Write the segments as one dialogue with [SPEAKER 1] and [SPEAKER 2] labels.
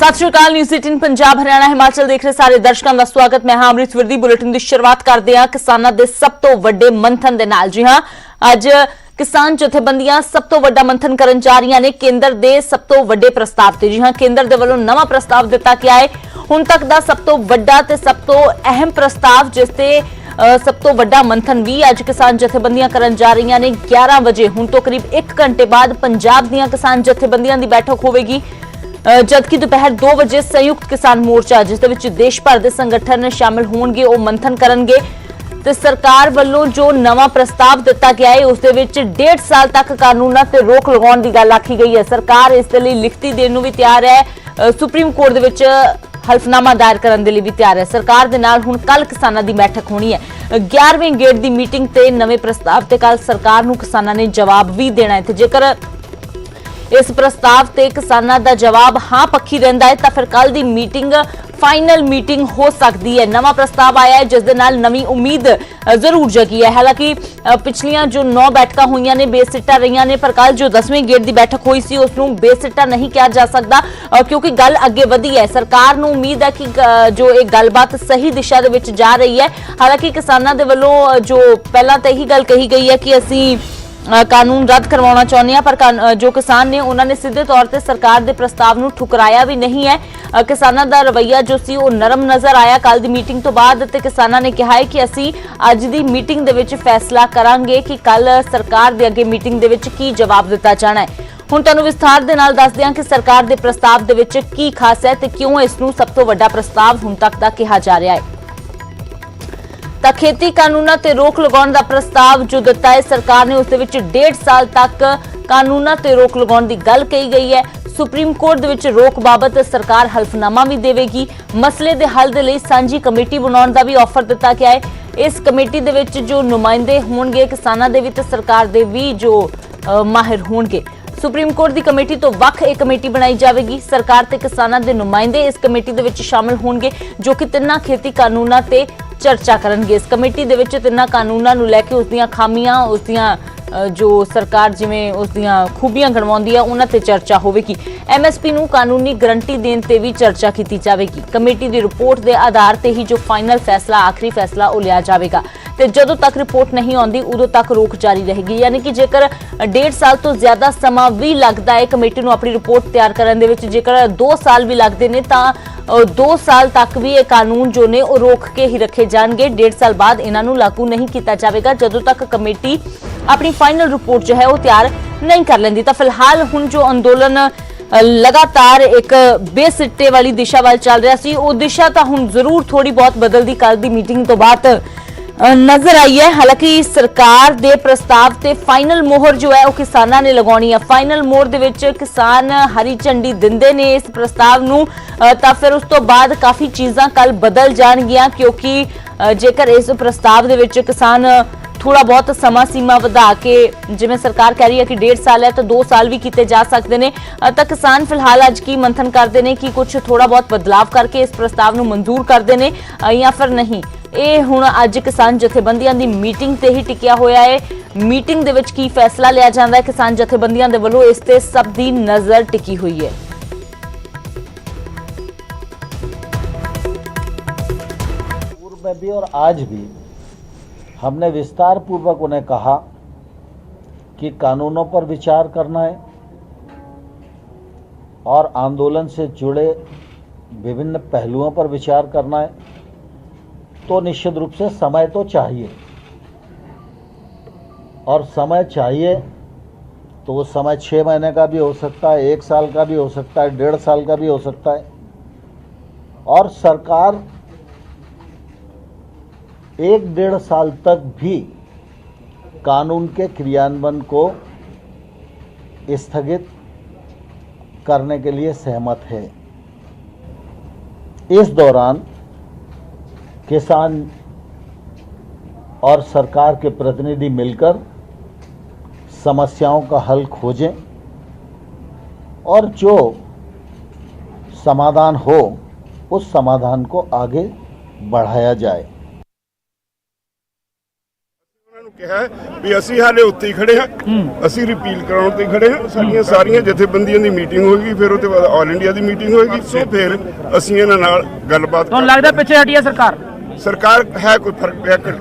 [SPEAKER 1] सत श्री अकाल। न्यूज़ 18 पंजाब हरियाणा हिमाचल देख रहे सारे दर्शकों का स्वागत। मैं हां अमृत विरदी। बुलेटिन की शुरुआत करते हैं किसानों के सब तो वड्डे मंथन दे नाल। जी हां, अज किसान जथेबंदियां सब तो वड्डा मंथन करन जा रही ने केंद्र दे सब तो वड्डे प्रस्ताव ते। जी हां, केंद्र दे वल्लों नवा प्रस्ताव दिता गया है। हुण तक दा सब तो वड्डा ते सब तो अहम प्रस्ताव जिस ते सब तो वड्डा मंथन भी अज किसान जथेबंदियां करन जा रही ने। 11 बजे हुण तो करीब 1 घंटे बाद पंजाब दीयां किसान जथेबंदियां दी बैठक होवेगी, जबकि दोपहर 2 बजे संयुक्त किसान मोर्चा जिस दे विच देश भर के संगठन शामिल होणगे वो मंथन करनगे। ते सरकार वालों जो नवा प्रस्ताव दिता गया है उस दे विच 1.5 साल तक कानूनां ते रोक लगाउण दी गल आखी गई है। सरकार इस दे लई लिखती देण नूं भी तैयार है, सुप्रीम कोर्ट दे विच हल्फनामा दायर करन दे लई भी तैयार है। सरकार दे नाल हुण कल किसानां दी बैठक होनी है। 11वें गेड़ दी मीटिंग ते नवें प्रस्ताव ते कल सरकार नूं किसानां ने जवाब भी देना है। ते जेकर इस प्रस्ताव ते किसानां दा जवाब हां पक्की रहिंदा है तां फिर कल दी मीटिंग फाइनल मीटिंग हो सकती है। नवा प्रस्ताव आया है जिस दे नाल नवी उम्मीद जरूर जगी है। हालांकि पिछलियां जो 9 बैठकां हुई ने बेसिट्टा रही ने, पर कल जो 10वें गेड़ की बैठक हुई सी उसनूं बेसिट्टा नहीं कहा जा सकता, क्योंकि गल अगे वधी है। सरकार नूं उम्मीद है कि जो एक गलबात सही दिशा दे विच जा रही है। हालांकि किसानां दे वल्लों जो पहलां तो यही गल कही गई है कि असीं कानून रद्द करवाना चाहते हैं, पर जो किसान ने उन्होंने सीधे तौर पर सरकार के प्रस्ताव को ठुकराया भी नहीं है। किसानों का रवैया जो सी वो नरम नजर आया कल की मीटिंग तो बाद। किसानों ने कहा है कि असी अज की मीटिंग दे विच फैसला करांगे कि कल सरकार के अगे मीटिंग दे विच की जवाब दिता जाना है। हुण तुहानूं विस्तार दे नाल दस दियां कि सरकार के प्रस्ताव दे विच की खास है ते क्यों इसनूं सब तो वड्डा प्रस्ताव हुण तक दा कहा जा रहा है। ਤਾਂ खेती कानूनों ते रोक लगाउण दा प्रस्ताव जो दिता है सरकार ने, उस दे विच 1.5 साल तक कानूनों ते रोक लगाउण दी गल कही गई है। सुप्रीम कोर्ट दे विच रोक बाबत सरकार हल्फनामा भी देवेगी। मसले दे हल दे लई सांझी कमेटी बनाउण दा भी ऑफर दिता गया है। इस कमेटी दे विच जो नुमाइंदे होणगे किसानां दे भी ते सरकार दे भी जो माहिर होणगे। सुप्रीम कोर्ट की कमेटी तो वख एक कमेटी बनाई जाएगी। सरकार ते किसानां दे नुमाइंदे इस कमेटी दे विच शामिल होणगे जो कि तिन्ना खेती कानूनां ते चर्चा करनगे। इस कमेटी दे विच तिन्ना कानूनां नूं लैके उसदियां खामियां, उसदियां जो सरकार जिवें उसदियां खूबियां गणवाउंदी है उन्हां ते चर्चा होवेगी। MSP नूं कानूनी गारंटी देण ते भी चर्चा की जाएगी। कमेटी की रिपोर्ट के आधार ते ही जो फाइनल फैसला आखिरी फैसला वो लिया जाएगा। तो जदों तक रिपोर्ट नहीं आती उदों तक रोक जारी रहेगी। यानी कि जेकर 1.5 साल तो ज्यादा समा भी लगता है कमेटी नूं अपनी रिपोर्ट तैयार करने दे विच, जेकर 2 साल भी लगते हैं तो 2 साल तक भी ये कानून जो ने रोक के ही रखे जाएंगे। 1.5 साल बाद इन्हों लागू नहीं किया जाएगा जदों तक कमेटी अपनी फाइनल रिपोर्ट जो है वो तैयार नहीं कर लेंदी। तो फिलहाल हुण जो अंदोलन लगातार एक बेसिट्टे वाली दिशा वाल चल रहा सी, वो दिशा तो हुण जरूर थोड़ी बहुत बदलती कल की मीटिंग तो बाद नजर आई है। हालांकि सरकार के प्रस्ताव से फाइनल मोहर जो है वो किसानों ने लगानी है। फाइनल मोहर दे विच किसान हरी झंडी दिंदे ने इस प्रस्ताव नूं, तां फिर उस तो बाद काफ़ी चीज़ां कल बदल जाणगियां, क्योंकि जेकर इस प्रस्ताव दे विच किसान थोड़ा बहुत समा सीमा वधा के, जिवें सरकार कह रही है कि 1.5 साल है तो 2 साल भी किए जा सकते हैं, तो किसान फिलहाल अज की मंथन करते हैं कि कुछ थोड़ा बहुत बदलाव करके इस प्रस्ताव नूं मंजूर करते हैं या फिर नहीं। ये हुण अज किसान जथेबंदियां दी मीटिंग ते ही टिकिया होया है। मीटिंग दे विच की फैसला लिया जांदा है किसान जथेबंदियां दे वल्लों इस ते सब दी नज़र टिकी हुई है।
[SPEAKER 2] पूर्व में भी और आज भी हमने विस्तार पूर्वक उन्हें कहा कि कानूनों पर विचार करना है और आंदोलन से जुड़े विभिन्न पहलुओं पर विचार करना है, तो निश्चित रूप से समय तो चाहिए। और समय चाहिए तो वो समय 6 महीने का भी हो सकता है, 1 साल का भी हो सकता है, 1.5 साल का भी हो सकता है। और सरकार 1-1.5 साल तक भी कानून के क्रियान्वयन को स्थगित करने के लिए सहमत है। इस दौरान किसान और सरकार के प्रतिनिधि मिलकर समस्याओं का हल खोजें और जो समाधान हो उस समाधान को आगे बढ़ाया जाए।
[SPEAKER 3] ਕਿਹਾ ਵੀ ਅਸੀਂ ਹਾਲੇ ਉੱਥੇ ਹੀ ਖੜੇ ਹਾਂ, ਅਸੀਂ ਰਿਪੀਲ ਕਰਾਉਣ ਤੇ ਖੜੇ ਹਾਂ। ਸਾਡੀਆਂ ਸਾਰੀਆਂ ਜਥੇਬੰਦੀਆਂ ਦੀ ਮੀਟਿੰਗ ਹੋਏਗੀ, ਫਿਰ ਉਹਦੇ ਬਾਅਦ ਆਲ ਇੰਡੀਆ ਦੀ ਮੀਟਿੰਗ ਹੋਏਗੀ। ਸੋ ਫਿਰ ਅਸੀਂ ਇਹਨਾਂ ਨਾਲ ਗੱਲਬਾਤ।
[SPEAKER 4] ਤੁਹਾਨੂੰ ਲੱਗਦਾ ਪਿੱਛੇ ਹਟੀ ਹੈ
[SPEAKER 3] ਸਰਕਾਰ ਹੈ ਕੋਈ ਫਰਕ ਪਿਆ ਕਰ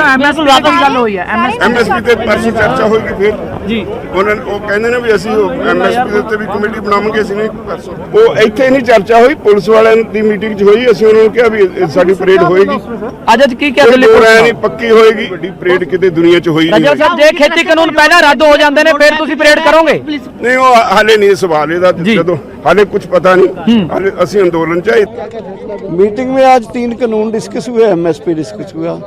[SPEAKER 4] ਐਮਐਸਪੀ ਰਾਤ ਦੀ ਗੱਲ ਹੋਈ ਹੈ
[SPEAKER 3] ਐਮਐਸਪੀ ਤੇ ਪਰਸੋਂ ਚਰਚਾ ਹੋਏਗੀ। ਫਿਰ
[SPEAKER 4] ਜੀ
[SPEAKER 3] ਉਹ ਕਹਿੰਦੇ ਨੇ ਵੀ ਅਸੀਂ ਐਮਐਸਪੀ ਦੇ ਉੱਤੇ ਵੀ ਕਮੇਟੀ ਬਣਾਵਾਂਗੇ। ਅਸੀਂ ਨਹੀਂ ਪਰਸੋਂ ਉਹ ਇੱਥੇ ਨਹੀਂ ਚਰਚਾ ਹੋਈ, ਪੁਲਿਸ ਵਾਲਿਆਂ ਦੀ ਮੀਟਿੰਗ 'ਚ ਹੋਈ। ਅਸੀਂ ਉਹਨਾਂ ਨੂੰ ਕਿਹਾ ਵੀ ਸਾਡੀ ਪਰੇਡ ਹੋਏਗੀ।
[SPEAKER 4] ਅੱਜ ਕੀ ਕਿਹਾ ਦਿੱਲੀ
[SPEAKER 3] ਨਹੀਂ ਪੱਕੀ ਹੋਏਗੀ, ਵੱਡੀ ਪਰੇਡ ਕਿਤੇ ਦੁਨੀਆ 'ਚ ਹੋਈ ਨਹੀਂ।
[SPEAKER 4] ਸਾਹਿਬ ਜੇ ਖੇਤੀ ਕਾਨੂੰਨ ਪਹਿਲਾਂ ਰੱਦ ਹੋ ਜਾਂਦੇ ਨੇ ਫਿਰ ਤੁਸੀਂ ਪਰੇਡ ਕਰੋਗੇ?
[SPEAKER 3] ਨਹੀਂ ਉਹ ਹਾਲੇ ਨਹੀਂ ਸਵਾਲ ਇਹਦਾ, ਜਦੋਂ हाले कुछ पता नहीं, हाले असि आंदोलन चाहिए।
[SPEAKER 5] मीटिंग में आज 3 कानून डिस्कस हुए, एमएसपी डिस्कस हुआ,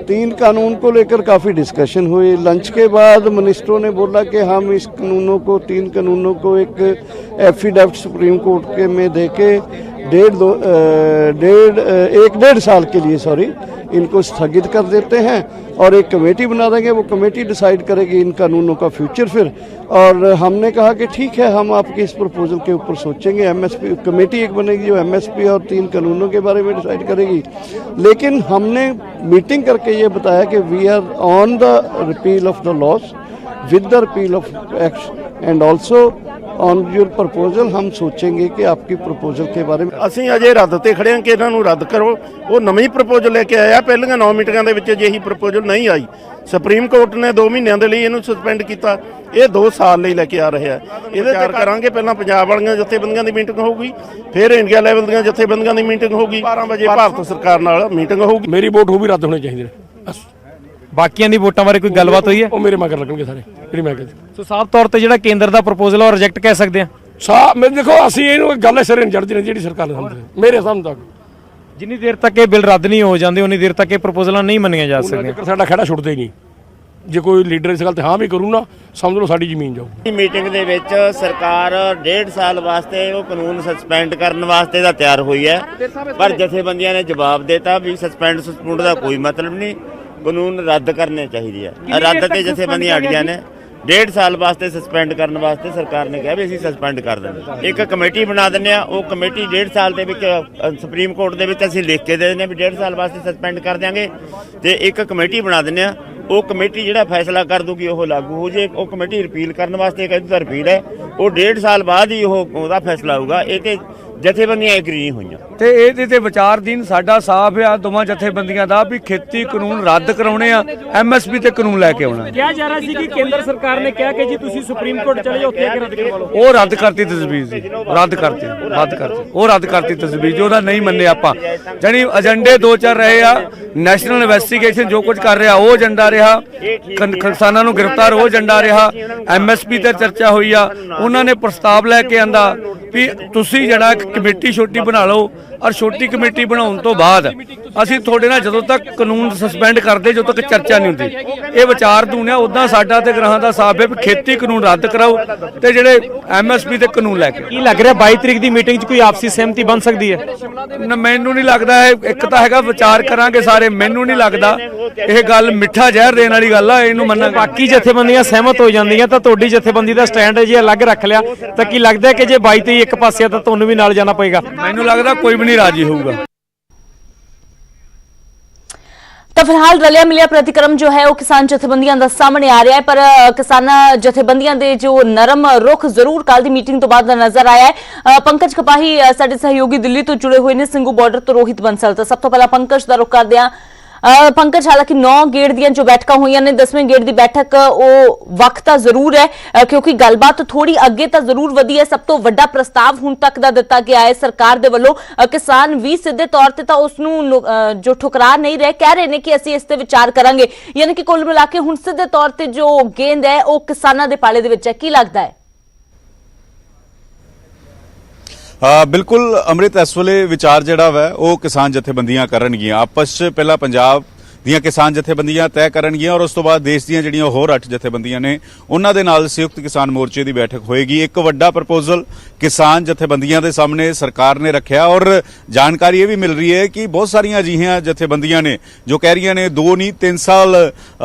[SPEAKER 5] 3 कानून को लेकर काफ़ी डिस्कशन हुई। लंच के बाद मिनिस्टरों ने बोला कि हम इस कानूनों को 3 कानूनों को एक एफिडेविट सुप्रीम कोर्ट के में दे के 1.5 साल के लिए इनको स्थगित कर देते हैं और एक कमेटी बना देंगे। वो कमेटी डिसाइड करेगी इन कानूनों का फ्यूचर फिर। और हमने कहा कि ठीक है, हम आपके इस प्रपोजल के ऊपर सोचेंगे। एमएसपी कमेटी एक बनेगी जो एमएसपी और 3 कानूनों के बारे में डिसाइड करेगी। लेकिन हमने मीटिंग करके ये बताया कि we are on the repeal of the laws with the repeal of act and also on your proposal. हम सोचेंगे कि आपकी प्रपोजल के बारे में।
[SPEAKER 6] ਅਸੀਂ ਅਜੇ ਰੱਦ ਤੇ ਖੜੇ ਹਾਂ ਕਿ ਇਹਨਾਂ ਨੂੰ ਰੱਦ ਕਰੋ। ਉਹ ਨਵੀਂ ਪ੍ਰਪੋਜ਼ਲ ਲੈ ਕੇ ਆਇਆ, ਪਹਿਲੀਆਂ 9 ਮੀਟਿੰਗਾਂ ਦੇ ਵਿੱਚ ਜਿਹੀ ਪ੍ਰਪੋਜ਼ਲ ਨਹੀਂ ਆਈ। ਸੁਪਰੀਮ ਕੋਰਟ ਨੇ 2 ਮਹੀਨਿਆਂ ਦੇ ਲਈ ਇਹਨੂੰ ਸਸਪੈਂਡ ਕੀਤਾ, ਇਹ 2 ਸਾਲ ਲਈ ਲੈ ਕੇ ਆ ਰਹੇ ਆ। ਇਹਦੇ ਤੇ ਕਰਾਂਗੇ, ਪਹਿਲਾਂ ਪੰਜਾਬ ਵਾਲੀਆਂ ਜਥੇਬੰਦੀਆਂ ਦੀ ਮੀਟਿੰਗ ਹੋਊਗੀ, ਫਿਰ ਇੰਡੀਆ ਲੈਵਲ ਦੀਆਂ ਜਥੇਬੰਦੀਆਂ ਦੀ ਮੀਟਿੰਗ ਹੋਊਗੀ, 12 ਵਜੇ ਭਾਰਤ ਸਰਕਾਰ ਨਾਲ ਮੀਟਿੰਗ ਹੋਊਗੀ।
[SPEAKER 7] ਮੇਰੀ ਵੋਟ ਉਹ ਵੀ ਰੱਦ ਹੋਣੇ ਚਾਹੀਦੇ ਨੇ ਬਸ।
[SPEAKER 4] ਬਾਕੀਆਂ ਦੀ ਵੋਟਾਂ ਬਾਰੇ ਕੋਈ ਗੱਲਬਾਤ ਹੋਈ ਹੈ?
[SPEAKER 7] ਉਹ ਮੇਰੇ ਮਗਰ ਲੱਗਣਗੇ ਸਾਰੇ, ਜਿਹੜੀ ਮੈਂ ਕਹਿੰਦਾ।
[SPEAKER 4] ਸੋ ਸਾਫ਼ ਤੌਰ ਤੇ ਜਿਹੜਾ ਕੇਂਦਰ ਦਾ ਪ੍ਰਪੋਜ਼ਲ ਉਹ ਰਿਜੈਕਟ ਕਹਿ ਸਕਦੇ ਆ।
[SPEAKER 7] ਮੈਂ ਦੇਖੋ ਅਸੀਂ ਇਹਨੂੰ ਗੱਲ ਸਿਰੇ ਨਹੀਂ ਚੜਦੀ ਜਿਹੜੀ ਸਰਕਾਰ ਨੇ ਸਮਝਦੇ ਮੇਰੇ ਸਮਝ ਤੱਕ।
[SPEAKER 4] ਜਿੰਨੀ ਦੇਰ ਤੱਕ ਇਹ ਬਿੱਲ ਰੱਦ ਨਹੀਂ ਹੋ ਜਾਂਦੇ ਉਨੀ ਦੇਰ ਤੱਕ ਇਹ ਪ੍ਰਪੋਜ਼ਲਾਂ ਨਹੀਂ ਮੰਨੀਆਂ ਜਾ ਸਕਦੀਆਂ।
[SPEAKER 7] ਸਾਡਾ ਖੜਾ ਛੁੱਟਦਾ ਹੀ ਨਹੀਂ। ਜੇ ਕੋਈ ਲੀਡਰ ਇਸ ਗੱਲ ਤੇ ਹਾਂ ਵੀ ਕਰੂ ਨਾ, ਸਮਝ ਲਓ ਸਾਡੀ ਜ਼ਮੀਨ ਜਾਊ।
[SPEAKER 8] ਮੀਟਿੰਗ ਦੇ ਵਿੱਚ ਸਰਕਾਰ 1.5 ਸਾਲ ਵਾਸਤੇ ਉਹ ਕਾਨੂੰਨ ਸਸਪੈਂਡ ਕਰਨ ਵਾਸਤੇ ਦਾ ਤਿਆਰ ਹੋਈ ਹੈ, ਪਰ ਜਥੇਬੰਦੀਆਂ ਨੇ ਜਵਾਬ ਦਿੱਤਾ ਵੀ ਸਸਪੈਂਡ ਦਾ ਕੋਈ ਮਤਲਬ ਨਹੀਂ, ਕਾਨੂੰਨ ਰੱਦ ਕਰਨੇ ਚਾਹੀਦੇ ਆ। ਰੱਦ ਤੇ ਜਥੇਬੰਦੀਆਂ ਅੜੀਆਂ ਨੇ। 1.5 ਸਾਲ ਵਾਸਤੇ ਸਸਪੈਂਡ ਕਰਨ ਵਾਸਤੇ ਸਰਕਾਰ ਨੇ ਕਿਹਾ ਵੀ ਅਸੀਂ ਸਸਪੈਂਡ ਕਰ ਦਿੰਦੇ। ਇੱਕ ਕਮੇਟੀ ਬਣਾ ਦਿੰਦੇ ਆ, ਉਹ ਕਮੇਟੀ 1.5 ਸਾਲ ਦੇ ਵਿੱਚ ਸੁਪਰੀਮ ਕੋਰਟ ਦੇ ਵਿੱਚ ਅਸੀਂ ਲਿਖ ਕੇ ਦੇ ਦਿੰਦੇ ਵੀ 1.5 ਸਾਲ ਵਾਸਤੇ ਸਸਪੈਂਡ ਕਰ ਦਿਆਂਗੇ, ਤੇ ਇੱਕ ਕਮੇਟੀ ਬਣਾ ਦਿੰਦੇ ਆ। ਉਹ ਕਮੇਟੀ ਜਿਹੜਾ ਫੈਸਲਾ ਕਰ ਦੂਗੀ ਉਹ ਲਾਗੂ ਹੋ ਜੇ। ਉਹ ਕਮੇਟੀ ਰਿਪੀਲ ਕਰਨ ਵਾਸਤੇ ਕਹਿੰਦੀ ਤਾਂ ਰਿਪੀਲ ਹੈ, ਉਹ 1.5 ਸਾਲ ਬਾਅਦ ਹੀ ਉਹਦਾ ਫੈਸਲਾ ਹੋਊਗਾ। ਇਹ ਤੇ ਜਥੇਬੰਦੀਆਂ ਐਗਰੀ ਨਹੀਂ ਹੋਈਆਂ
[SPEAKER 9] ਤੇ ਇਹਦੇ ਤੇ ਵਿਚਾਰਦੀਨ ਸਾਡਾ ਸਾਫ਼ ਆ ਦੋਵਾਂ ਜਥੇਬੰਦੀਆਂ ਦਾ ਵੀ ਖੇਤੀ ਕਾਨੂੰਨ ਰੱਦ ਕਰਾਉਣੇ ਆ, ਐਮਐਸਪੀ ਤੇ ਕਾਨੂੰਨ ਲੈ ਕੇ ਆਉਣਾ।
[SPEAKER 4] ਕਿਹਾ ਜਾ ਰਿਹਾ ਸੀ ਕਿ ਕੇਂਦਰ ਸਰਕਾਰ ਨੇ ਕਿਹਾ ਕਿ ਜੀ ਤੁਸੀਂ ਸੁਪਰੀਮ ਕੋਰਟ ਚਲੇ ਜਾਓ, ਉੱਥੇ ਆ ਕੇ ਰੱਦ ਕਰਵਾ ਲਓ।
[SPEAKER 9] ਉਹ ਰੱਦ ਕਰਤੀ ਤਜਵੀਜ਼ ਦੀ, ਰੱਦ ਕਰਤੀ ਉਹ ਰੱਦ ਕਰਤੀ ਤਜਵੀਜ਼, ਉਹਦਾ ਨਹੀਂ ਮੰਨੇ ਆਪਾਂ। ਜਾਨੀ ਏਜੰਡੇ 2-4 ਰਹੇ ਆ। ਨੈਸ਼ਨਲ ਇਨਵੈਸਟੀਗੇਸ਼ਨ ਜੋ ਕੁਝ ਕਰ ਰਿਹਾ ਉਹ ਏਜੰਡਾ ਰਿਹਾ, ਕਿਸਾਨਾਂ ਨੂੰ ਗ੍ਰਿਫਤਾਰ ਉਹ ਏਜੰਡਾ ਰਿਹਾ। ਐਮਐਸਪੀ ਤੇ ਚਰਚਾ ਹੋਈ ਆ, ਉਹਨਾਂ ਨੇ ਪ੍ਰਸਤਾਵ ਲੈ ਕੇ ਆਂਦਾ ਵੀ ਤੁਸੀਂ ਜਿਹੜਾ ਕਮੇਟੀ ਛੋਟੀ ਬਣਾ ਲਓ, ਔਰ ਛੋਟੀ ਕਮੇਟੀ ਬਣਾਉਣ ਤੋਂ ਬਾਅਦ ਅਸੀਂ ਤੁਹਾਡੇ ਨਾਲ ਜਦੋਂ ਤੱਕ ਕਾਨੂੰਨ ਸਸਪੈਂਡ ਕਰਦੇ ਜਦੋਂ ਤੱਕ ਚਰਚਾ ਨਹੀਂ ਹੁੰਦੀ। ਇਹ ਵਿਚਾਰ ਦੂਣਿਆ ਉਦਾਂ ਸਾਡਾ ਤੇ ਗ੍ਰਾਹਾਂ ਦਾ ਸਾਫ਼ ਹੈ ਵੀ ਖੇਤੀ ਕਾਨੂੰਨ ਰੱਦ ਕਰਾਓ ਤੇ ਜਿਹੜੇ ਐਮਐਸਪੀ ਤੇ ਕਾਨੂੰਨ ਲੈ ਕੇ।
[SPEAKER 4] ਕੀ ਲੱਗ ਰਿਹਾ 22 ਤਰੀਕ ਦੀ ਮੀਟਿੰਗ 'ਚ ਕੋਈ ਆਪਸੀ ਸਹਿਮਤੀ ਬਣ ਸਕਦੀ ਹੈ?
[SPEAKER 9] ਮੈਨੂੰ ਨਹੀਂ ਲੱਗਦਾ ਹੈ। ਇੱਕ ਤਾਂ ਹੈਗਾ ਵਿਚਾਰ ਕਰਾਂਗੇ ਸਾਰੇ, ਮੈਨੂੰ ਨਹੀਂ ਲੱਗਦਾ ਇਹ ਗੱਲ ਮਿੱਠਾ ਜ਼ਹਿਰ ਦੇਣ ਵਾਲੀ ਗੱਲ ਆ, ਇਹਨੂੰ ਮੰਨਾਂਗੇ।
[SPEAKER 4] ਬਾਕੀ ਜਥੇਬੰਦੀਆਂ ਸਹਿਮਤ ਹੋ ਜਾਂਦੀਆਂ ਤਾਂ ਤੁਹਾਡੀ ਜਥੇਬੰਦੀ ਦਾ ਸਟੈਂਡ ਹੈ ਜੀ ਅਲੱਗ ਰੱਖ ਲਿਆ, ਤਾਂ ਕੀ ਲੱਗਦਾ ਕਿ ਜੇ 22 ਤਰੀਕ ਇੱਕ ਪਾਸੇ ਤਾਂ ਤੁਹਾਨੂੰ ਵੀ ਨਾਲ ਜਾਣਾ ਪਏਗਾ?
[SPEAKER 9] ਮੈਨੂੰ ਲੱਗਦਾ ਕੋਈ ਵੀ ਨਹੀਂ ਰਾਜੀ ਹੋਊਗਾ।
[SPEAKER 1] ਤਾਂ ਫਿਲਹਾਲ ਰਲਿਆ ਮਿਲਿਆ ਪ੍ਰਤੀਕਰਮ ਜੋ ਹੈ ਉਹ ਕਿਸਾਨ ਜਥੇਬੰਦੀਆਂ ਦਾ ਸਾਹਮਣੇ ਆ ਰਿਹਾ ਹੈ, ਪਰ ਕਿਸਾਨਾਂ ਜਥੇਬੰਦੀਆਂ ਦੇ ਜੋ ਨਰਮ ਰੁਖ ਜ਼ਰੂਰ ਕੱਲ ਦੀ ਮੀਟਿੰਗ ਤੋਂ ਬਾਅਦ ਨਜ਼ਰ ਆਇਆ ਹੈ। ਪੰਕਜ ਕਪਾਹੀ ਸਾਡੇ ਸਹਿਯੋਗੀ ਦਿੱਲੀ ਤੋਂ ਜੁੜੇ ਹੋਏ ਨੇ, ਸਿੰਘੂ ਬਾਰਡਰ ਤੋਂ ਰੋਹਿਤ ਬੰਸਲ। ਤਾਂ ਸਭ ਤੋਂ ਪਹਿਲਾਂ ਪੰਕਜ ਦਾ ਰੁਖ ਕਰਦੇ ਹਾਂ। ਪੰਕਜ, ਹਾਲਾਂਕਿ 9 ਗੇੜ ਦੀਆਂ ਜੋ ਬੈਠਕਾਂ ਹੋਈਆਂ ਨੇ, 10ਵੇਂ ਗੇੜ ਦੀ ਬੈਠਕ ਉਹ ਵਕਤ ਤਾਂ ਜ਼ਰੂਰ ਹੈ ਕਿਉਂਕਿ ਗੱਲਬਾਤ ਥੋੜੀ ਅੱਗੇ ਤਾਂ ਜ਼ਰੂਰ ਵਧੀ ਹੈ। ਸਭ ਤੋਂ ਵੱਡਾ ਪ੍ਰਸਤਾਵ ਹੁਣ ਤੱਕ ਦਾ ਦਿੱਤਾ ਗਿਆ ਹੈ ਸਰਕਾਰ ਦੇ ਵੱਲੋਂ। ਕਿਸਾਨ ਵੀ ਸਿੱਧੇ ਤੌਰ ਤੇ ਤਾਂ ਉਸ ਨੂੰ ਜੋ ਠੁਕਰਾ ਨਹੀਂ ਰਹੇ, ਕਹਿ ਰਹੇ ਨੇ ਕਿ ਅਸੀਂ ਇਸ ਤੇ ਵਿਚਾਰ ਕਰਾਂਗੇ। ਯਾਨੀ ਕਿ ਕੁੱਲ ਮਿਲਾ ਕੇ ਹੁਣ ਸਿੱਧੇ ਤੌਰ ਤੇ ਜੋ ਗੇਂਦ ਹੈ ਉਹ ਕਿਸਾਨਾਂ ਦੇ ਪਾਲੇ ਦੇ ਵਿੱਚ ਹੈ। ਕੀ ਲੱਗਦਾ ਹੈ?
[SPEAKER 10] ਬਿਲਕੁਲ ਅੰਮ੍ਰਿਤ, ਇਸ ਵੇਲੇ ਵਿਚਾਰ ਜਿਹੜਾ ਵਾ ਉਹ ਕਿਸਾਨ ਜਥੇਬੰਦੀਆਂ ਕਰਨਗੀਆਂ ਆਪਸ 'ਚ। ਪਹਿਲਾਂ ਪੰਜਾਬ ਦੀਆਂ ਕਿਸਾਨ ਜਥੇਬੰਦੀਆਂ ਤੈਅ ਕਰਨਗੀਆਂ ਔਰ ਉਸ ਤੋਂ ਬਾਅਦ ਦੇਸ਼ ਦੀਆਂ ਜਿਹੜੀਆਂ ਹੋਰ 8 ਜਥੇਬੰਦੀਆਂ ਨੇ ਉਹਨਾਂ ਦੇ ਨਾਲ ਸੰਯੁਕਤ ਕਿਸਾਨ ਮੋਰਚੇ ਦੀ ਬੈਠਕ ਹੋਏਗੀ। ਇੱਕ ਵੱਡਾ ਪ੍ਰਪੋਜ਼ਲ ਕਿਸਾਨ ਜਥੇਬੰਦੀਆਂ ਦੇ ਸਾਹਮਣੇ ਸਰਕਾਰ ਨੇ ਰੱਖਿਆ ਔਰ ਜਾਣਕਾਰੀ ਇਹ ਵੀ ਮਿਲ ਰਹੀ ਹੈ ਕਿ ਬਹੁਤ ਸਾਰੀਆਂ ਅਜਿਹੀਆਂ ਜਥੇਬੰਦੀਆਂ ਨੇ ਜੋ ਕਹਿ ਰਹੀਆਂ ਨੇ 2 ਨਹੀਂ 3 ਸਾਲ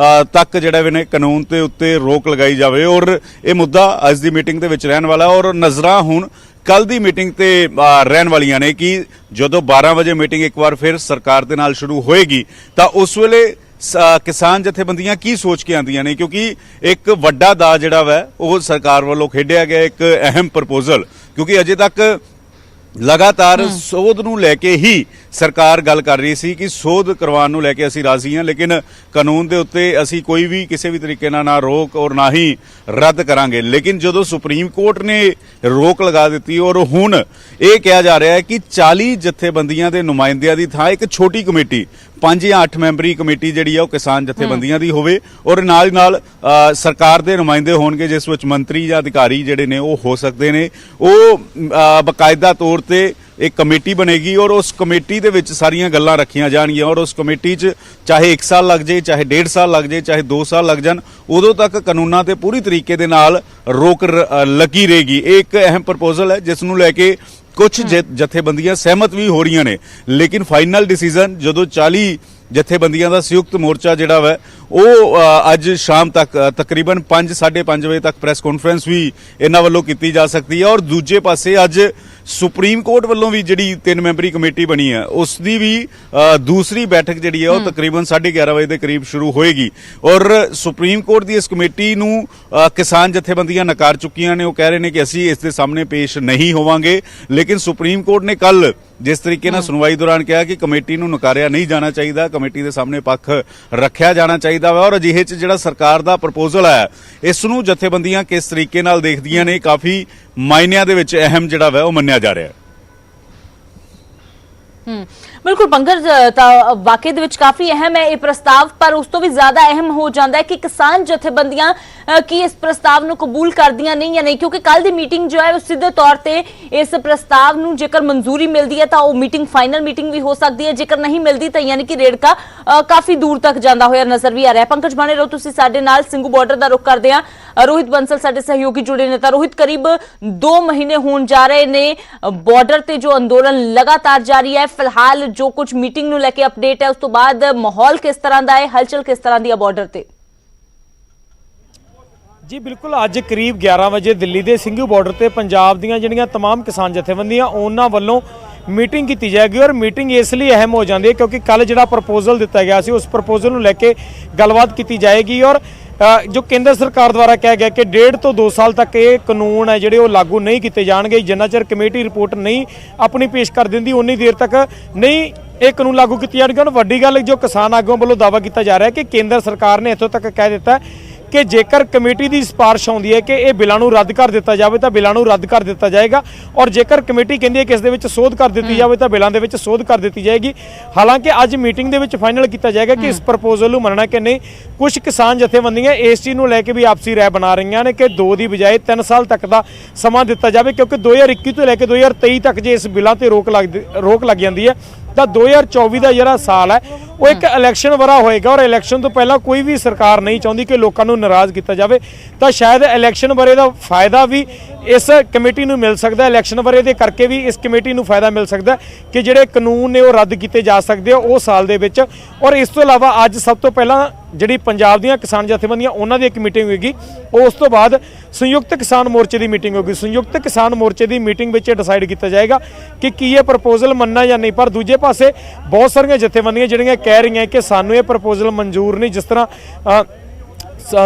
[SPEAKER 10] ਤੱਕ ਜਿਹੜਾ ਵੀ ਨੇ ਕਾਨੂੰਨ ਦੇ ਉੱਤੇ ਰੋਕ ਲਗਾਈ ਜਾਵੇ ਔਰ ਇਹ ਮੁੱਦਾ ਅੱਜ ਦੀ ਮੀਟਿੰਗ ਦੇ ਵਿੱਚ ਰਹਿਣ ਵਾਲਾ ਔਰ ਨਜ਼ਰਾਂ ਹੁਣ ਕੱਲ ਦੀ ਮੀਟਿੰਗ ਤੇ ਰਹਿਣ ਵਾਲੀਆਂ ਨੇ ਕਿ ਜਦੋਂ 12 ਵਜੇ ਮੀਟਿੰਗ ਇੱਕ ਵਾਰ ਫਿਰ ਸਰਕਾਰ ਦੇ ਨਾਲ ਸ਼ੁਰੂ ਹੋਏਗੀ ਤਾਂ ਉਸ ਵੇਲੇ ਕਿਸਾਨ ਜਥੇਬੰਦੀਆਂ ਕੀ ਸੋਚ ਕੇ ਆਉਂਦੀਆਂ ਨੇ, ਕਿਉਂਕਿ ਇੱਕ ਵੱਡਾ ਦਾ ਜਿਹੜਾ ਵਾ ਉਹ ਸਰਕਾਰ ਵੱਲੋਂ ਖੇਡਿਆ ਗਿਆ ਇੱਕ ਅਹਿਮ ਪ੍ਰਪੋਜ਼ਲ, ਕਿਉਂਕਿ ਅਜੇ ਤੱਕ ਲਗਾਤਾਰ ਸੋਧ ਨੂੰ ਲੈ ਕੇ ਹੀ ਸਰਕਾਰ ਗੱਲ ਕਰ ਰਹੀ ਸੀ ਕਿ ਸੋਧ ਕਰਵਾਉਣ ਨੂੰ ਲੈ ਕੇ ਅਸੀਂ ਰਾਜ਼ੀ ਹਾਂ, ਲੇਕਿਨ ਕਾਨੂੰਨ ਦੇ ਉੱਤੇ ਅਸੀਂ ਕੋਈ ਵੀ ਕਿਸੇ ਵੀ ਤਰੀਕੇ ਨਾਲ ਨਾ ਰੋਕ ਔਰ ਨਾ ਹੀ ਰੱਦ ਕਰਾਂਗੇ। ਲੇਕਿਨ ਜਦੋਂ ਸੁਪਰੀਮ ਕੋਰਟ ਨੇ ਰੋਕ ਲਗਾ ਦਿੱਤੀ ਔਰ ਹੁਣ ਇਹ ਕਿਹਾ ਜਾ ਰਿਹਾ ਹੈ ਕਿ 40 ਜਥੇਬੰਦੀਆਂ ਦੇ ਨੁਮਾਇੰਦਿਆਂ ਦੀ ਥਾਂ ਇੱਕ ਛੋਟੀ ਕਮੇਟੀ 5 ਜਾਂ 8 ਮੈਂਬਰੀ ਕਮੇਟੀ ਜਿਹੜੀ ਆ ਉਹ ਕਿਸਾਨ ਜਥੇਬੰਦੀਆਂ ਦੀ ਹੋਵੇ ਔਰ ਨਾਲ ਹੀ ਨਾਲ ਸਰਕਾਰ ਦੇ ਨੁਮਾਇੰਦੇ ਹੋਣਗੇ, ਜਿਸ ਵਿੱਚ ਮੰਤਰੀ ਜਾਂ ਅਧਿਕਾਰੀ ਜਿਹੜੇ ਨੇ ਉਹ ਹੋ ਸਕਦੇ ਨੇ। ਉਹ ਬਕਾਇਦਾ ਤੌਰ ਤੇ एक कमेटी बनेगी और उस कमेटी ਦੇ ਵਿੱਚ ਸਾਰੀਆਂ ਗੱਲਾਂ ਰੱਖੀਆਂ ਜਾਣਗੀਆਂ ਔਰ ਉਸ ਕਮੇਟੀ 'ਚ ਚਾਹੇ 1 ਸਾਲ ਲੱਗ ਜਾਏ, ਚਾਹੇ 1.5 ਸਾਲ ਲੱਗ ਜਾਏ, ਚਾਹੇ 2 ਸਾਲ ਲੱਗ ਜਾਣ, ਉਦੋਂ ਤੱਕ ਕਾਨੂੰਨਾਂ ਤੇ ਪੂਰੀ ਤਰੀਕੇ ਦੇ ਨਾਲ ਰੋਕ ਲੱਗੀ ਰਹੇਗੀ। ਇਹ ਇੱਕ ਅਹਿਮ ਪ੍ਰਪੋਜ਼ਲ ਹੈ ਜਿਸ ਨੂੰ ਲੈ ਕੇ ਕੁਝ ਜਥੇਬੰਦੀਆਂ ਸਹਿਮਤ ਵੀ ਹੋ ਰਹੀਆਂ ਨੇ, ਲੇਕਿਨ ਫਾਈਨਲ ਡਿਸੀਜਨ ਜਦੋਂ 40 ਜਥੇਬੰਦੀਆਂ ਦਾ ਸੰਯੁਕਤ ਮੋਰਚਾ ਜਿਹੜਾ ਵਾ ਉਹ ਅੱਜ ਸ਼ਾਮ ਤੱਕ ਤਕਰੀਬਨ 5-5:30 ਵਜੇ ਤੱਕ ਪ੍ਰੈਸ ਕਾਨਫਰੰਸ ਵੀ ਇਹਨਾਂ ਵੱਲੋਂ ਕੀਤੀ ਜਾ ਸਕਦੀ ਹੈ। ਔਰ ਦੂਜੇ ਪਾਸੇ ਅੱਜ ਸੁਪਰੀਮ ਕੋਰਟ ਵੱਲੋਂ ਵੀ ਜਿਹੜੀ 3 ਮੈਂਬਰੀ ਕਮੇਟੀ ਬਣੀ ਹੈ ਉਸ ਦੀ ਵੀ ਦੂਸਰੀ ਬੈਠਕ ਜਿਹੜੀ ਹੈ ਉਹ ਤਕਰੀਬਨ 11:30 ਵਜੇ ਦੇ ਕਰੀਬ ਸ਼ੁਰੂ ਹੋਏਗੀ ਔਰ ਸੁਪਰੀਮ ਕੋਰਟ ਦੀ ਇਸ ਕਮੇਟੀ ਨੂੰ ਕਿਸਾਨ ਜਥੇਬੰਦੀਆਂ ਨਕਾਰ ਚੁੱਕੀਆਂ ਨੇ। ਉਹ ਕਹਿ ਰਹੇ ਨੇ ਕਿ ਅਸੀਂ ਇਸ ਦੇ ਸਾਹਮਣੇ ਪੇਸ਼ ਨਹੀਂ ਹੋਵਾਂਗੇ, ਲੇਕਿਨ ਸੁਪਰੀਮ ਕੋਰਟ ਨੇ ਕੱਲ ਜਿਸ ਤਰੀਕੇ ਨਾਲ ਸੁਣਵਾਈ ਦੌਰਾਨ ਕਿਹਾ ਕਿ ਕਮੇਟੀ ਨੂੰ ਨਕਾਰਿਆ ਨਹੀਂ ਜਾਣਾ ਚਾਹੀਦਾ, ਕਮੇਟੀ ਦੇ ਸਾਹਮਣੇ ਪੱਖ ਰੱਖਿਆ ਜਾਣਾ ਚਾਹੀਦਾ ਵਾ ਔਰ ਅਜਿਹੇ 'ਚ ਜਿਹੜਾ ਸਰਕਾਰ ਦਾ ਪ੍ਰਪੋਜ਼ਲ ਹੈ ਇਸ ਨੂੰ ਜਥੇਬੰਦੀਆਂ ਕਿਸ ਤਰੀਕੇ ਨਾਲ ਦੇਖਦੀਆਂ ਨੇ ਕਾਫੀ ਮਾਇਨਿਆਂ ਦੇ ਵਿੱਚ ਅਹਿਮ ਜਿਹੜਾ ਵਾ ਉਹ ਮੰਨਿਆ ਜਾ ਰਿਹਾ ਹੈ।
[SPEAKER 1] बिल्कुल पंकज, वाकई दे विच काफी अहम है यह प्रस्ताव, पर उस तो भी ज्यादा अहम हो जाता है कि किसान जथेबंदियां की इस प्रस्ताव नूं कबूल करदियां नहीं या नहीं, क्योंकि कल दी मीटिंग जो है सीधे तौर ते इस प्रस्ताव नूं जेकर मंजूरी मिलती है तो वह मीटिंग फाइनल मीटिंग भी हो सकती है, जेकर नहीं मिलती तो यानी कि रेड़का काफी दूर तक जाता होया नजर भी आ रहा है। पंकज बने रहो तुसीं साडे नाल, सिंघू बॉर्डर दा रुख करदे हां। रोहित बंसल साडे सहयोगी जुड़े ने। रोहित, करीब 2 महीने होण जा रहे ने बॉर्डर ते जो अंदोलन लगातार जारी है, फिलहाल जो कुछ मीटिंग ਨੂੰ ਲੈ ਕੇ ਅਪਡੇਟ ਹੈ ਉਸ ਤੋਂ ਬਾਅਦ ਮਾਹੌਲ ਕਿਸ ਤਰ੍ਹਾਂ ਦਾ ਹੈ, ਹਲਚਲ ਕਿਸ ਤਰ੍ਹਾਂ ਦੀ ਹੈ ਬਾਰਡਰ ਤੇ?
[SPEAKER 4] ਜੀ ਬਿਲਕੁਲ, ਅੱਜ ਕਰੀਬ 11 ਵਜੇ ਦਿੱਲੀ ਦੇ ਸਿੰਘੂ ਬਾਰਡਰ ਤੇ ਪੰਜਾਬ ਦੀਆਂ ਜਿਹੜੀਆਂ तमाम ਕਿਸਾਨ ਜਥੇਬੰਦੀਆਂ ਉਹਨਾਂ ਵੱਲੋਂ ਮੀਟਿੰਗ ਕੀਤੀ ਜਾਏਗੀ ਔਰ ਮੀਟਿੰਗ ਇਸ ਲਈ ਅਹਿਮ ਹੋ ਜਾਂਦੀ ਹੈ ਕਿਉਂਕਿ ਕੱਲ ਜਿਹੜਾ ਪ੍ਰਪੋਜ਼ਲ ਦਿੱਤਾ ਗਿਆ ਸੀ ਉਸ ਪ੍ਰਪੋਜ਼ਲ ਨੂੰ ਲੈ ਕੇ ਗੱਲਬਾਤ ਕੀਤੀ ਜਾਏਗੀ ਔਰ जो केंद्र सरकार द्वारा कहा गया कि 1.5 ਤੋਂ 2 साल तक ये कानून है ਜਿਹੜੇ ਉਹ लागू नहीं किए जाएंगे, जिन्ना चਿਰ कमेटी रिपोर्ट नहीं अपनी पेश कर देंदी उन्नी देर तक नहीं ये कानून लागू किए जाएंगे। और वड्डी गल जो किसान आगुओं वालों दावा किया जा रहा है कि केंद्र सरकार ने इत्थों तक कह दिता है कि जेकर कमेटी की सिफारिश आउंदी है कि ये बिलों नूं रद्द कर दिता जाए तो बिलों नूं रद्द कर दिता जाएगा और जेकर कमेटी कहती है कि इस दे विच सोध कर दी जाए तो बिलों दे विच सोध कर दी जाएगी। हालांकि अज मीटिंग दे विच फाइनल किया जाएगा कि इस प्रपोजल नूं मनना कि नहीं। कुछ किसान जथेबंदियां इस चीज़ नूं लैके भी आपसी राय बना रही ने कि 2 की बजाय 3 साल तक का समा दिता जाए, क्योंकि 2021 तो लैके 2023 तक जे इस बिलों ते रोक लग जाती है तो 2024 का जिहड़ा साल है वो एक इलैक्शन वरा होएगा और इलैक्शन तो पहला कोई भी सरकार नहीं चाहती कि लोगों को नाराज़ किया जाए, तो शायद इलैक्शन वरे का फायदा भी इस कमेटी नूं मिल सकता है। इलैक्शन वरे दे करके भी इस कमेटी नूं फायदा मिल सकता है कि जिहड़े कानून ने वो रद्द किए जा सकते हैं उस साल दे विच। और इस तो इलावा अज सब तो पहला जिहड़ी पंजाब दीयां किसान जथेबंदियां उन्हां दी एक मीटिंग होगी, उस तो बाद संयुक्त किसान मोर्चे की मीटिंग होगी। संयुक्त किसान मोर्चे की मीटिंग में डिसाइड किया जाएगा कि ये प्रपोजल मनना या नहीं। पर दूजे पासे बहुत सारिया जथेबंदियां जिहड़ियां कह रही हैं कि सानू ये प्रपोजल मंजूर नहीं, जिस तरह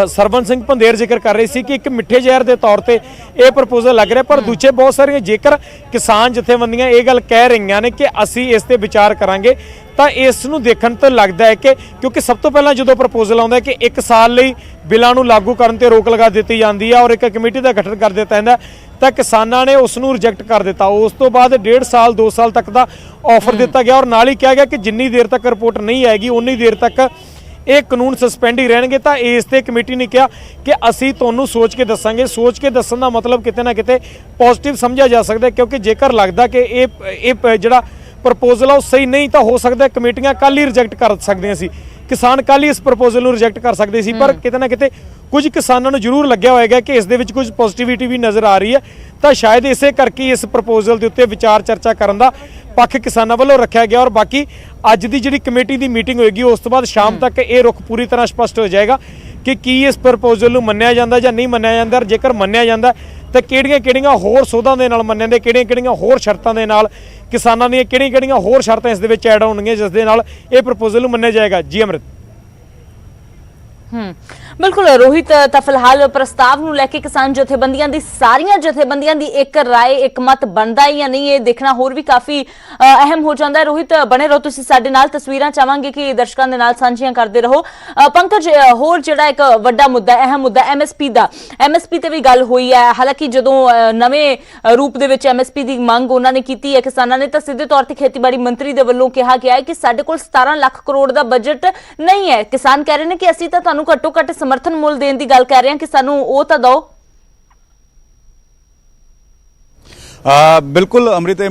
[SPEAKER 4] सरवन सिंह पंधेर जिक्र कर रही थी कि एक मिठे जहर के तौर पर यह प्रपोजल लग रहा है। पर दूजे बहुत सारिया जेकर किसान जथेबंदियां ये गल कह रही ने कि असी इस पर विचार करांगे तो इस नूं देखण तो लगता है कि क्योंकि सब तो पहला जो प्रपोजल आउंदा है कि 1 साल लई बिलों नूं लागू करन ते रोक लगा दी जाती है और एक कमेटी का गठन कर दिता है तो किसानों ने उसनूं रिजेक्ट कर दिता। उस तो बाद 1.5 साल 2 साल तक का ऑफर दिता गया और नाल ही कहा गया कि जिन्नी देर तक रिपोर्ट नहीं आएगी उन्नी देर तक ये कानून सस्पेंड ही रहणगे। तो इस ते कमेटी ने कहा कि असी तुहानूं सोच के दसांगे। सोच के दस्सण दा मतलब किते ना किते पॉजिटिव समझा जा सकता है, क्योंकि जेकर लगता कि ये जिहड़ा प्रपोजल है सही नहीं तो हो सकता है कमेटियां कल ही रिजेक्ट कर सकदियां सी, किसान कल ही इस प्रपोजल नूं रिजेक्ट कर सकते सी। पर किते ना किते कुछ किसानों को जरूर लग्या होएगा कि इस दे विच कुछ पॉजिटिविटी भी नज़र आ रही है, तो शायद इसे करके इस प्रपोजल के उत्ते विचार चर्चा करन दा पक्ष किसानों वालों रखा गया। और बाकी अज की जिहड़ी कमेटी की मीटिंग होएगी उस तो बाद शाम तक ये रुख पूरी तरह स्पष्ट हो जाएगा कि की इस प्रपोजल नूं मन्निया जांदा जां नहीं मन्निया जांदा। जेकर मन्निया जांदा तो किहड़ियां होर सोधां दे नाल मन्निया किहड़ियां होर शर्तां दे नाल किसानां दी किहड़ियां होर शर्तां इस दे विच ऐड होणगीਆਂ जिस दे नाल ये प्रपोजल नूं मन्निया जाएगा। जी अमृत।
[SPEAKER 1] बिल्कुल रोहित, ਤਾਂ ਫਿਲਹਾਲ ਪ੍ਰਸਤਾਵ ਨੂੰ ਲੈ ਕੇ ਕਿਸਾਨ ਜਥੇਬੰਦੀਆਂ ਦੀ ਸਾਰੀਆਂ ਜਥੇਬੰਦੀਆਂ ਦੀ ਇੱਕ ਰਾਏ ਇੱਕ ਮਤ ਬਣਦਾ ਹੈ ਜਾਂ ਨਹੀਂ, ਇਹ ਦੇਖਣਾ ਹੋਰ ਵੀ ਕਾਫੀ ਅਹਿਮ ਹੋ ਜਾਂਦਾ ਹੈ। ਰੋਹਿਤ ਬਣੇ ਰਹੋ ਤੁਸੀਂ ਸਾਡੇ ਨਾਲ, ਤਸਵੀਰਾਂ ਚਾਹਾਂਗੇ ਕਿ ਦਰਸ਼ਕਾਂ ਦੇ ਨਾਲ ਸਾਂਝੀਆਂ ਕਰਦੇ ਰਹੋ। ਪੰਕਜ, ਹੋਰ ਜਿਹੜਾ ਇੱਕ ਵੱਡਾ ਮੁੱਦਾ ਅਹਿਮ ਮੁੱਦਾ ਐਮਐਸਪੀ ਦਾ, ਐਮਐਸਪੀ ਤੇ ਵੀ ਗੱਲ ਹੋਈ ਹੈ। ਹਾਲਾਂਕਿ ਜਦੋਂ ਨਵੇਂ ਰੂਪ ਦੇ ਵਿੱਚ ਐਮਐਸਪੀ ਦੀ ਮੰਗ ਉਹਨਾਂ ਨੇ ਕੀਤੀ ਹੈ ਕਿਸਾਨਾਂ ਨੇ, ਤਾਂ ਸਿੱਧੇ ਤੌਰ ਤੇ ਖੇਤੀਬਾੜੀ ਮੰਤਰੀ ਦੇ ਵੱਲੋਂ ਕਿਹਾ ਗਿਆ ਹੈ ਕਿ ਸਾਡੇ ਕੋਲ 17 ਲੱਖ ਕਰੋੜ ਦਾ ਬਜਟ ਨਹੀਂ ਹੈ। ਕਿਸਾਨ ਕਹਿ ਰਹੇ ਨੇ ਕਿ ਅਸੀਂ ਤਾਂ ਤੁਹਾਨੂੰ ਘੱਟੋ ਘੱਟ ਸਮਰਥਨ ਮੁੱਲ ਦੇਣ ਦੀ ਗੱਲ ਕਰ ਰਹੇ ਹਾਂ ਕਿ ਸਾਨੂੰ ਉਹ ਤਾਂ ਦਿਓ।
[SPEAKER 10] ਬਿਲਕੁਲ ਅੰਮ੍ਰਿਤ,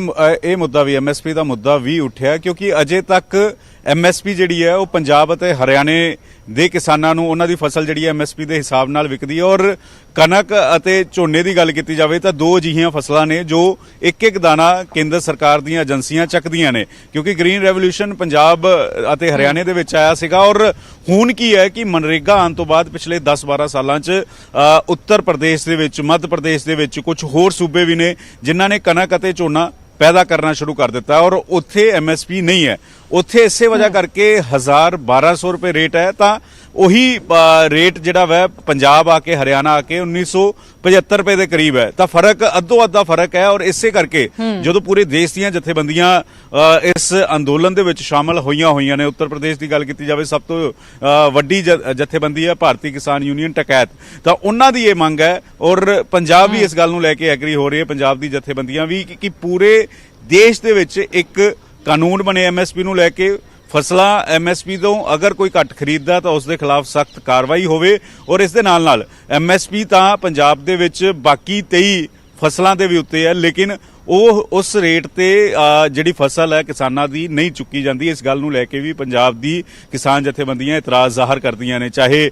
[SPEAKER 10] ਇਹ ਮੁੱਦਾ ਵੀ ਐਮਐਸਪੀ ਦਾ ਮੁੱਦਾ ਵੀ ਉੱਠਿਆ ਕਿਉਂਕਿ ਅਜੇ ਤੱਕ ਐਮਐਸਪੀ ਜਿਹੜੀ ਹੈ ਉਹ ਪੰਜਾਬ ਅਤੇ ਹਰਿਆਣੇ ਦੇ ਕਿਸਾਨਾਂ ਨੂੰ ਉਹਨਾਂ ਦੀ ਫਸਲ ਜਿਹੜੀ ਹੈ ਐਮਐਸਪੀ ਦੇ ਹਿਸਾਬ ਨਾਲ ਵਿਕਦੀ ਹੈ। ਔਰ ਕਣਕ ਅਤੇ ਝੋਨੇ ਦੀ ਗੱਲ ਕੀਤੀ ਜਾਵੇ ਤਾਂ ਦੋ ਅਜਿਹੀਆਂ ਫਸਲਾਂ ਨੇ ਜੋ ਇੱਕ ਇੱਕ ਦਾਣਾ ਕੇਂਦਰ ਸਰਕਾਰ ਦੀਆਂ ਏਜੰਸੀਆਂ ਚੱਕਦੀਆਂ ਨੇ, ਕਿਉਂਕਿ ਗ੍ਰੀਨ ਰੈਵੋਲੂਸ਼ਨ ਪੰਜਾਬ ਅਤੇ ਹਰਿਆਣੇ ਦੇ ਵਿੱਚ ਆਇਆ ਸੀਗਾ। ਔਰ ਹੁਣ ਕੀ ਹੈ ਕਿ ਮਨਰੇਗਾ ਆਉਣ ਤੋਂ ਬਾਅਦ ਪਿਛਲੇ 10-12 ਸਾਲਾਂ 'ਚ ਉੱਤਰ ਪ੍ਰਦੇਸ਼ ਦੇ ਵਿੱਚ, ਮੱਧ ਪ੍ਰਦੇਸ਼ ਦੇ ਵਿੱਚ ਕੁਝ ਹੋਰ ਸੂਬੇ ਵੀ ਨੇ ਜਿਨ੍ਹਾਂ ਨੇ ਕਣਕ ਅਤੇ ਝੋਨਾ ਪੈਦਾ ਕਰਨਾ ਸ਼ੁਰੂ ਕਰ ਦਿੱਤਾ ਔਰ ਉੱਥੇ ਐਮਐਸਪੀ ਨਹੀਂ ਹੈ। ਉੱਥੇ ਇਸੇ ਵਜ੍ਹਾ ਕਰਕੇ 1000-1200 ਰੁਪਏ ਰੇਟ ਹੈ, ਤਾਂ ਉਹੀ ਰੇਟ ਜਿਹੜਾ ਵੈ ਪੰਜਾਬ ਆ ਕੇ ਹਰਿਆਣਾ ਆ ਕੇ 1975 ਰੁਪਏ ਦੇ ਕਰੀਬ ਹੈ। ਤਾਂ ਫਰਕ ਅੱਧੋ ਅੱਧਾ ਫਰਕ ਹੈ। ਔਰ ਇਸੇ ਕਰਕੇ ਜਦੋਂ ਪੂਰੇ ਦੇਸ਼ ਦੀਆਂ ਜਥੇਬੰਦੀਆਂ ਇਸ ਅੰਦੋਲਨ ਦੇ ਵਿੱਚ ਸ਼ਾਮਲ ਹੋਈਆਂ ਨੇ, ਉੱਤਰ ਪ੍ਰਦੇਸ਼ ਦੀ ਗੱਲ ਕੀਤੀ ਜਾਵੇ ਸਭ ਤੋਂ ਵੱਡੀ ਜਥੇਬੰਦੀ ਹੈ ਭਾਰਤੀ ਕਿਸਾਨ ਯੂਨੀਅਨ ਟਕੈਤ, ਤਾਂ ਉਹਨਾਂ ਦੀ ਇਹ ਮੰਗ ਹੈ। ਔਰ ਪੰਜਾਬ ਵੀ ਇਸ ਗੱਲ ਨੂੰ ਲੈ ਕੇ ਐਗਰੀ ਹੋ ਰਹੀ ਹੈ, ਪੰਜਾਬ ਦੀ ਜਥੇਬੰਦੀਆਂ ਵੀ, ਕਿ ਪੂਰੇ ਦੇਸ਼ ਦੇ ਵਿੱਚ ਇੱਕ ਕਾਨੂੰਨ ਬਣੇ ਐਮਐਸਪੀ ਨੂੰ ਲੈ ਕੇ। ਫਸਲਾਂ ਐਮਐਸਪੀ ਤੋਂ ਅਗਰ ਕੋਈ ਘੱਟ ਖਰੀਦਦਾ ਤਾਂ ਉਸ ਦੇ ਖਿਲਾਫ ਸਖਤ ਕਾਰਵਾਈ ਹੋਵੇ। ਔਰ ਇਸ ਦੇ ਨਾਲ ਨਾਲ ਐਮਐਸਪੀ ਤਾਂ ਪੰਜਾਬ ਦੇ ਵਿੱਚ ਬਾਕੀ 23 ਫਸਲਾਂ ਦੇ ਵੀ ਉੱਤੇ ਹੈ, ਲੇਕਿਨ ਉਹ ਉਸ ਰੇਟ ਤੇ ਜਿਹੜੀ ਫਸਲ ਹੈ ਕਿਸਾਨਾਂ ਦੀ ਨਹੀਂ ਚੁੱਕੀ ਜਾਂਦੀ। ਇਸ ਗੱਲ ਨੂੰ ਲੈ ਕੇ ਵੀ ਪੰਜਾਬ ਦੀ ਕਿਸਾਨ ਜਥੇਬੰਦੀਆਂ ਇਤਰਾਜ਼ ਜ਼ਾਹਰ ਕਰਦੀਆਂ ਨੇ, ਚਾਹੇ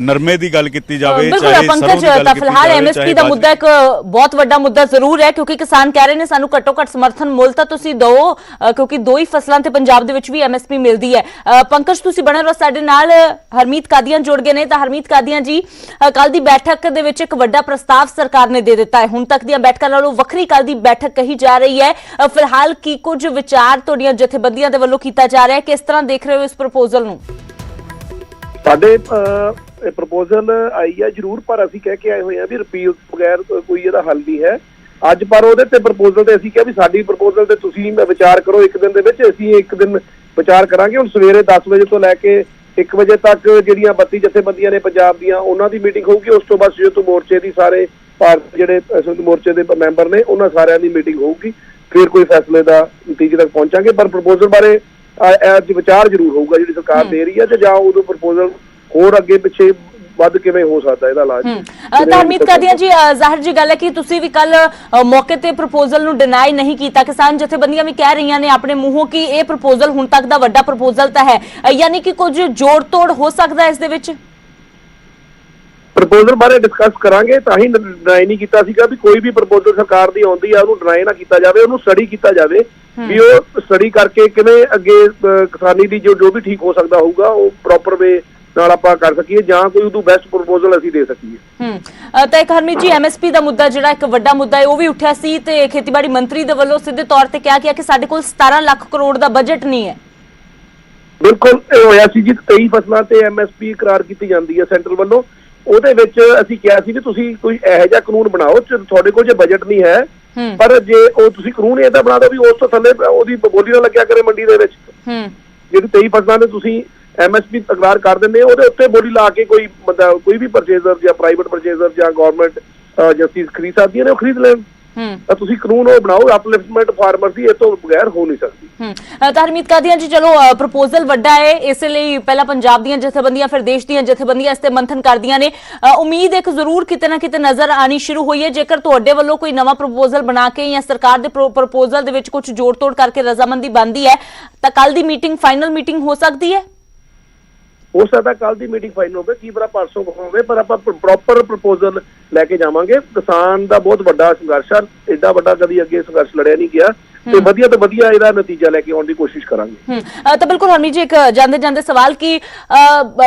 [SPEAKER 10] ਨਰਮੇ ਦੀ ਗੱਲ ਕੀਤੀ ਜਾਵੇ, ਚਾਹੇ ਸਰੋਂ ਦੀ ਗੱਲ ਕੀਤੀ ਜਾਵੇ।
[SPEAKER 1] ਫਿਲਹਾਲ ਐਮਐਸਪੀ ਦਾ ਮੁੱਦਾ ਇੱਕ ਬਹੁਤ ਵੱਡਾ ਮੁੱਦਾ ਜ਼ਰੂਰ ਹੈ ਕਿਉਂਕਿ ਕਿਸਾਨ ਕਹਿ ਰਹੇ ਨੇ ਸਾਨੂੰ ਘੱਟੋ ਘੱਟ ਸਮਰਥਨ ਮੁੱਲ ਤਾਂ ਤੁਸੀਂ ਦਿਓ, ਕਿਉਂਕਿ ਦੋ ਹੀ ਫਸਲਾਂ ਤੇ ਪੰਜਾਬ ਦੇ ਵਿੱਚ ਵੀ ਐਮਐਸਪੀ ਮਿਲਦੀ ਹੈ। ਪੰਕਜ ਤੁਸੀਂ ਬਣੇ ਰਹੋ ਸਾਡੇ ਨਾਲ। ਹਰਮੀਤ ਕਾਦੀਆਂ ਜੁੜ ਗਏ ਨੇ, ਤਾਂ ਹਰਮੀਤ ਕਾਦੀਆਂ ਜੀ, ਕੱਲ ਦੀ ਬੈਠਕ ਦੇ ਵਿੱਚ ਇੱਕ ਵੱਡਾ ਪ੍ਰਸਤਾਵ ਸਰਕਾਰ ਨੇ ਦੇ ਦਿੱਤਾ ਹੈ। ਹੁਣ ਤੱਕ ਦੀਆਂ ਬੈਠਕਾਂ ਨਾਲੋਂ ਵੱਖਰੀ ਕੱਲ ਦੀ ਬੈਠਕ ਕਹੀ ਜਾ ਰਹੀ ਹੈ। ਫਿਲਹਾਲ ਕੀ ਕੁਝ ਵਿਚਾਰ ਤੁਹਾਡੀਆਂ ਜਥੇਬੰਦੀਆਂ ਦੇ ਵੱਲੋਂ ਕੀਤਾ ਜਾ ਰਿਹਾ ਹੈ, ਕਿਸ ਤਰ੍ਹਾਂ ਦੇਖ ਰਹੇ ਹੋ ਇਸ ਪ੍ਰਪੋਜ਼ਲ ਨੂੰ?
[SPEAKER 11] ਸਾਡੇ ਪ੍ਰਪੋਜ਼ਲ ਆਈ ਹੈ ਜ਼ਰੂਰ, ਪਰ ਅਸੀਂ ਕਹਿ ਕੇ ਆਏ ਹੋਏ ਆ ਵੀ ਰਿਪੀਲ ਬਗੈਰ ਕੋਈ ਇਹਦਾ ਹੱਲ ਨਹੀਂ ਹੈ ਅੱਜ। ਪਰ ਉਹਦੇ ਤੇ ਪ੍ਰਪੋਜ਼ਲ ਤੇ ਅਸੀਂ ਕਿਹਾ ਵੀ ਸਾਡੀ ਪ੍ਰਪੋਜ਼ਲ ਤੇ ਤੁਸੀਂ ਵਿਚਾਰ ਕਰੋ ਇੱਕ ਦਿਨ ਦੇ ਵਿੱਚ, ਅਸੀਂ ਇੱਕ ਦਿਨ ਵਿਚਾਰ ਕਰਾਂਗੇ। ਹੁਣ ਸਵੇਰੇ 10 ਵਜੇ ਤੋਂ ਲੈ ਕੇ 1 ਵਜੇ ਤੱਕ ਜਿਹੜੀਆਂ 32 ਜਥੇਬੰਦੀਆਂ ਨੇ ਪੰਜਾਬ ਦੀਆਂ, ਉਹਨਾਂ ਦੀ ਮੀਟਿੰਗ ਹੋਊਗੀ। ਉਸ ਤੋਂ ਬਾਅਦ ਸੰਯੁਕਤ ਮੋਰਚੇ ਦੀ ਸਾਰੇ ਭਾਰਤ ਜਿਹੜੇ ਸੰਯੁਕਤ ਮੋਰਚੇ ਦੇ ਮੈਂਬਰ ਨੇ ਉਹਨਾਂ ਸਾਰਿਆਂ ਦੀ ਮੀਟਿੰਗ ਹੋਊਗੀ, ਫਿਰ ਕੋਈ ਫੈਸਲੇ ਦਾ ਨਤੀਜੇ ਤੱਕ ਪਹੁੰਚਾਂਗੇ। ਪਰ ਪ੍ਰਪੋਜ਼ਲ ਬਾਰੇ ਅੱਜ ਵਿਚਾਰ ਜ਼ਰੂਰ ਹੋਊਗਾ ਜਿਹੜੀ ਸਰਕਾਰ ਦੇ ਰਹੀ ਹੈ, ਤੇ ਜਾਂ ਉਦੋਂ ਪ੍ਰਪੋਜ਼ਲ ਹੋਰ ਅੱਗੇ ਪਿੱਛੇ ਵੱਧ ਕਿਵੇਂ ਹੋ ਸਕਦਾ ਇਹਦਾ ਇਲਾਜ।
[SPEAKER 1] ਧਰਮੀਤ ਕਾਦੀਆਂ ਜੀ, ਜ਼ਾਹਿਰ ਜੀ ਗੱਲ ਹੈ ਕਿ ਤੁਸੀਂ ਵੀ ਕੱਲ ਮੌਕੇ ਤੇ ਪ੍ਰਪੋਜ਼ਲ ਨੂੰ ਡਿਨਾਈ ਨਹੀਂ ਕੀਤਾ। ਕਿਸਾਨ ਜਥੇਬੰਦੀਆਂ ਵੀ ਕਹਿ ਰਹੀਆਂ ਨੇ ਆਪਣੇ ਮੂੰਹੋਂ ਕਿ ਇਹ ਪ੍ਰਪੋਜ਼ਲ ਹੁਣ ਤੱਕ ਦਾ ਵੱਡਾ ਪ੍ਰਪੋਜ਼ਲ ਤਾਂ ਹੈ, ਯਾਨੀ ਕਿ ਕੁਝ ਜੋੜ ਤੋੜ ਹੋ ਸਕਦਾ ਇਸ ਦੇ ਵਿੱਚ।
[SPEAKER 11] ਪ੍ਰਪੋਜ਼ਲ ਬਾਰੇ ਡਿਸਕਸ ਕਰਾਂਗੇ, ਤਾਂ ਹੀ ਡਿਨਾਈ ਨਹੀਂ ਕੀਤਾ ਸੀਗਾ ਵੀ ਕੋਈ ਵੀ ਪ੍ਰਪੋਜ਼ਲ ਸਰਕਾਰ ਦੀ ਆਉਂਦੀ ਆ ਉਹਨੂੰ ਡਿਨਾਈ ਨਾ ਕੀਤਾ ਜਾਵੇ, ਉਹਨੂੰ ਸਟੱਡੀ ਕੀਤਾ ਜਾਵੇ ਵੀ ਉਹ ਸਟੱਡੀ ਕਰਕੇ ਕਿਵੇਂ ਅੱਗੇ ਕਿਸਾਨੀ ਦੀ ਜੋ ਵੀ ਠੀਕ ਹੋ ਸਕਦਾ ਹੋਊਗਾ ਉਹ ਪ੍ਰੋਪਰ ਵੇ ਨਾਲ ਆਪਾਂ ਕਰ ਸਕੀਏ, ਜਾਂ ਕੋਈ ਉਦੋਂ ਬੈਸਟ ਪ੍ਰਪੋਜ਼ਲ ਅਸੀਂ ਦੇ ਸਕੀਏ।
[SPEAKER 1] ਤਾਂ ਇੱਕ ਹਰਮੀਤ ਜੀ, ਐਮਐਸਪੀ ਦਾ ਮੁੱਦਾ ਜਿਹੜਾ ਇੱਕ ਵੱਡਾ ਮੁੱਦਾ ਹੈ ਉਹ ਵੀ ਉੱਠਿਆ ਸੀ ਤੇ ਖੇਤੀਬਾੜੀ ਮੰਤਰੀ ਦੇ ਵੱਲੋਂ ਸਿੱਧੇ ਤੌਰ ਤੇ ਕਿਹਾ ਗਿਆ ਕਿ ਸਾਡੇ ਕੋਲ 17 ਲੱਖ ਕਰੋੜ ਦਾ ਬਜਟ ਨਹੀਂ ਹੈ।
[SPEAKER 11] ਬਿਲਕੁਲ ਇਹ ਹੋਇਆ ਸੀ ਜੀ, 23 ਫਸਲਾਂ ਤੇ ਐਮਐਸਪੀ ਕਰਾਰ ਕੀਤੀ ਜਾਂਦੀ ਹੈ ਸੈਂਟਰ ਵੱਲੋਂ। ਉਹਦੇ ਵਿੱਚ ਅਸੀਂ ਕਿਹਾ ਸੀ ਕਿ ਤੁਸੀਂ ਕੋਈ ਇਹੋ ਜਿਹਾ ਕਾਨੂੰਨ ਬਣਾਓ, ਤੁਹਾਡੇ ਕੋਲ ਜੇ ਬਜਟ ਨਹੀਂ ਹੈ, ਪਰ ਜੇ ਉਹ ਤੁਸੀਂ ਕਾਨੂੰਨ ਇਹਦਾ ਬਣਾ ਦਿਓ ਵੀ ਉਸ ਤੋਂ ਥੱਲੇ ਉਹਦੀ ਬੋਲੀ ਨਾ ਲੱਗਿਆ ਕਰੇ ਮੰਡੀ ਦੇ ਵਿੱਚ। ਜਿਹੜੀ 23 ਫਸਲਾਂ ਦੇ ਤੁਸੀਂ ਐਮਐਸਪੀ ਤਕਰਾਰ ਕਰ ਦਿੰਦੇ ਉਹਦੇ ਉੱਤੇ ਬੋਲੀ ਲਾ ਕੇ ਕੋਈ ਬੰਦਾ, ਕੋਈ ਵੀ ਪਰਚੇਜ਼ਰ ਜਾਂ ਪ੍ਰਾਈਵੇਟ ਪਰਚੇਜ਼ਰ ਜਾਂ ਗਵਰਨਮੈਂਟ ਏਜੰਸੀਜ਼ ਖਰੀਦ ਸਕਦੀਆਂ ਨੇ, ਉਹ ਖਰੀਦ ਲੈਣ। ਤਾਂ ਤੁਸੀਂ ਕਾਨੂੰਨ ਉਹ ਬਣਾਓ, ਅਪਲਿਫਟਮੈਂਟ ਫਾਰਮਰ ਦੀ ਇਹ ਤੋਂ ਬਗੈਰ ਹੋ ਨਹੀਂ ਸਕਦੀ।
[SPEAKER 1] ਤਾਂ ਹਰਮੀਤ ਕਾਦੀਆਂ ਜੀ, ਚਲੋ ਪ੍ਰਪੋਜ਼ਲ ਵੱਡਾ ਹੈ, ਇਸ ਲਈ ਪਹਿਲਾਂ ਪੰਜਾਬ ਦੀਆਂ ਜਥੇਬੰਦੀਆਂ ਫਿਰ ਦੇਸ਼ ਦੀਆਂ ਜਥੇਬੰਦੀਆਂ ਇਸ ਤੇ ਮੰਥਨ ਕਰਦੀਆਂ ਨੇ। ਉਮੀਦ ਇੱਕ ਜ਼ਰੂਰ ਕਿਤੇ ਨਾ ਕਿਤੇ ਨਜ਼ਰ ਆਣੀ ਸ਼ੁਰੂ ਹੋਈ ਹੈ। ਜੇਕਰ ਤੁਹਾਡੇ ਵੱਲੋਂ ਕੋਈ ਨਵਾਂ ਪ੍ਰਪੋਜ਼ਲ ਬਣਾ ਕੇ ਜਾਂ ਸਰਕਾਰ ਦੇ ਪ੍ਰਪੋਜ਼ਲ ਦੇ ਵਿੱਚ ਕੁਝ ਜੋੜ ਤੋੜ ਕਰਕੇ ਰਜ਼ਾਮੰਦੀ ਬਣਦੀ ਹੈ ਤਾਂ ਕੱਲ ਦੀ ਮੀਟਿੰਗ ਫਾਈਨਲ ਮੀਟਿੰਗ ਹੋ ਸਕਦੀ ਹੈ।
[SPEAKER 11] ਹੋ ਸਕਦਾ ਕੱਲ ਦੀ ਮੀਟਿੰਗ ਫਾਈਨਲ ਹੋਵੇ, ਕੀ ਪਤਾ ਪਰਸੋਂ ਹੋਵੇ, ਪਰ ਆਪਾਂ ਪ੍ਰੋਪਰ ਪ੍ਰਪੋਜ਼ਲ ਲੈ ਕੇ ਜਾਵਾਂਗੇ। ਕਿਸਾਨ ਦਾ ਬਹੁਤ ਵੱਡਾ ਸੰਘਰਸ਼ ਆ, ਐਡਾ ਵੱਡਾ ਕਦੀ ਅੱਗੇ ਸੰਘਰਸ਼ ਲੜਿਆ ਨਹੀਂ ਗਿਆ। ਤੇ ਵਧੀਆ ਤੋਂ ਵਧੀਆ ਇਹਦਾ ਨਤੀਜਾ ਲੈ ਕੇ ਆਉਣ ਦੀ ਕੋਸ਼ਿਸ਼ ਕਰਾਂਗੇ।
[SPEAKER 1] ਤਾਂ ਬਿਲਕੁਲ ਹਰਮੀਤ ਜੀ, ਇੱਕ ਜਾਂਦੇ ਜਾਂਦੇ ਸਵਾਲ ਕਿ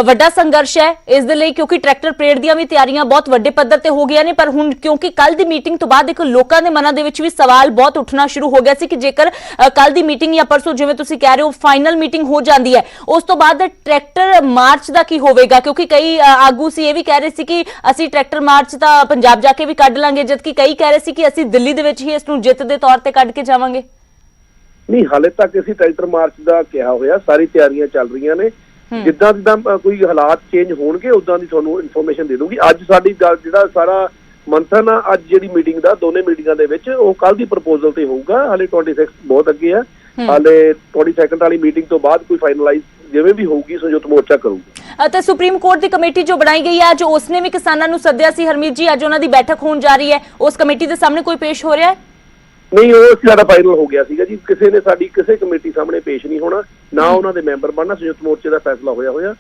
[SPEAKER 1] ਵੱਡਾ ਸੰਘਰਸ਼ ਹੈ ਇਸ ਦੇ ਲਈ, ਕਿਉਂਕਿ ਟਰੈਕਟਰ ਪਰੇਡ ਦੀਆਂ ਵੀ ਤਿਆਰੀਆਂ ਬਹੁਤ ਵੱਡੇ ਪੱਧਰ ਤੇ ਹੋ ਗਈਆਂ ਨੇ, ਪਰ ਹੁਣ ਕਿਉਂਕਿ ਕੱਲ ਦੀ ਮੀਟਿੰਗ ਤੋਂ ਬਾਅਦ ਇੱਕ ਲੋਕਾਂ ਦੇ ਮਨਾਂ ਦੇ ਵਿੱਚ ਵੀ ਸਵਾਲ ਬਹੁਤ ਉੱਠਣਾ ਸ਼ੁਰੂ ਹੋ ਗਿਆ ਸੀ ਕਿ ਜੇਕਰ ਕੱਲ ਦੀ ਮੀਟਿੰਗ ਜਾਂ ਪਰਸੋਂ ਜਿਵੇਂ ਤੁਸੀਂ ਕਹਿ ਰਹੇ ਹੋ ਫਾਈਨਲ ਮੀਟਿੰਗ ਹੋ ਜਾਂਦੀ ਹੈ, ਉਸ ਤੋਂ ਬਾਅਦ ਟਰੈਕਟਰ ਮਾਰਚ ਦਾ ਕੀ ਹੋਵੇਗਾ? ਕਿਉਂਕਿ ਕਈ ਆਗੂ ਸੀ ਇਹ ਵੀ ਕਹਿ ਰਹੇ ਸੀ ਕਿ ਅਸੀਂ ਟਰੈਕਟਰ ਮਾਰਚ ਤਾਂ ਪੰਜਾਬ ਜਾ ਕੇ ਵੀ ਕੱਢ ਲਾਂਗੇ, ਜਦਕਿ ਕਈ ਕਹਿ ਰਹੇ ਸੀ ਕਿ ਅਸੀਂ ਦਿੱਲੀ ਦੇ ਵਿੱਚ ਹੀ ਇਸ ਨੂੰ ਜਿੱਤ ਦੇ ਤੌਰ ਤੇ ਕੱਢ ਕੇ ਜਾਵਾਂਗੇ।
[SPEAKER 11] ਨਹੀਂ, ਹਾਲੇ ਤੱਕ ਅਸੀਂ ਟਰੈਕਟਰ ਮਾਰਚ ਦਾ ਕਿਹਾ ਹੋਇਆ, ਸਾਰੀ ਤਿਆਰੀਆਂ ਚੱਲ ਰਹੀਆਂ ਨੇ। ਜਿੱਦਾਂ ਕੋਈ ਹਾਲਾਤ ਚੇਂਜ ਹੋਣਗੇ ਉਦਾਂ ਦੀ ਤੁਹਾਨੂੰ ਇਨਫੋਰਮੇਸ਼ਨ ਦੇ ਦੂੰਗੀ। ਅੱਜ ਸਾਡੀ ਜਿਹੜਾ ਸਾਰਾ ਮੰਥਨ ਆ, ਅੱਜ ਜਿਹੜੀ ਮੀਟਿੰਗ ਦਾ, ਦੋਨੇ ਮੀਟਿੰਗਾਂ ਦੇ ਵਿੱਚ, ਉਹ ਕੱਲ ਦੀ ਪ੍ਰਪੋਜ਼ਲ ਤੇ ਹੋਊਗਾ। ਹਾਲੇ 26 ਬਹੁਤ ਅੱਗੇ ਆ, ਹਾਲੇ 22 ਵਾਲੀ ਮੀਟਿੰਗ ਤੋਂ ਬਾਅਦ ਕੋਈ ਫਾਈਨਲਾਈਜ਼ ਜਿਵੇਂ ਵੀ ਹੋਊਗੀ ਸੰਯੁਕਤ ਮੋਰਚਾ ਕਰੂਗਾ।
[SPEAKER 1] ਤੇ ਸੁਪਰੀਮ ਕੋਰਟ ਦੀ ਕਮੇਟੀ ਜੋ ਬਣਾਈ ਗਈ ਹੈ, ਜੋ ਉਸਨੇ ਵੀ ਕਿਸਾਨਾਂ ਨੂੰ ਸੱਦਿਆ ਸੀ ਹਰਮੀਤ ਜੀ, ਅੱਜ ਉਹਨਾਂ ਦੀ ਬੈਠਕ ਹੋਣ ਜਾ ਰਹੀ ਹੈ, ਉਸ ਕਮੇਟੀ ਦੇ ਸਾਹਮਣੇ ਕੋਈ ਪੇਸ਼ ਹੋ ਰਿਹਾ ਹੈ? ਨਹੀਂ,
[SPEAKER 11] ਉਹ ਸਾਡਾ ਫਾਈਨਲ ਹੋ ਗਿਆ ਸੀਗਾ ਜੀ। ਕਿਸੇ ਨੇ ਸਾਡੀ ਕਿਸੇ ਕਮੇਟੀ ਸਾਹਮਣੇ ਪੇਸ਼ ਨਹੀਂ ਹੋਣਾ, ਨਾ ਉਹਨਾਂ ਦੇ ਮੈਂਬਰ ਬਣਨਾ। ਸੰਯੁਕਤ ਮੋਰਚੇ ਦਾ ਫੈਸਲਾ ਹੋਇਆ।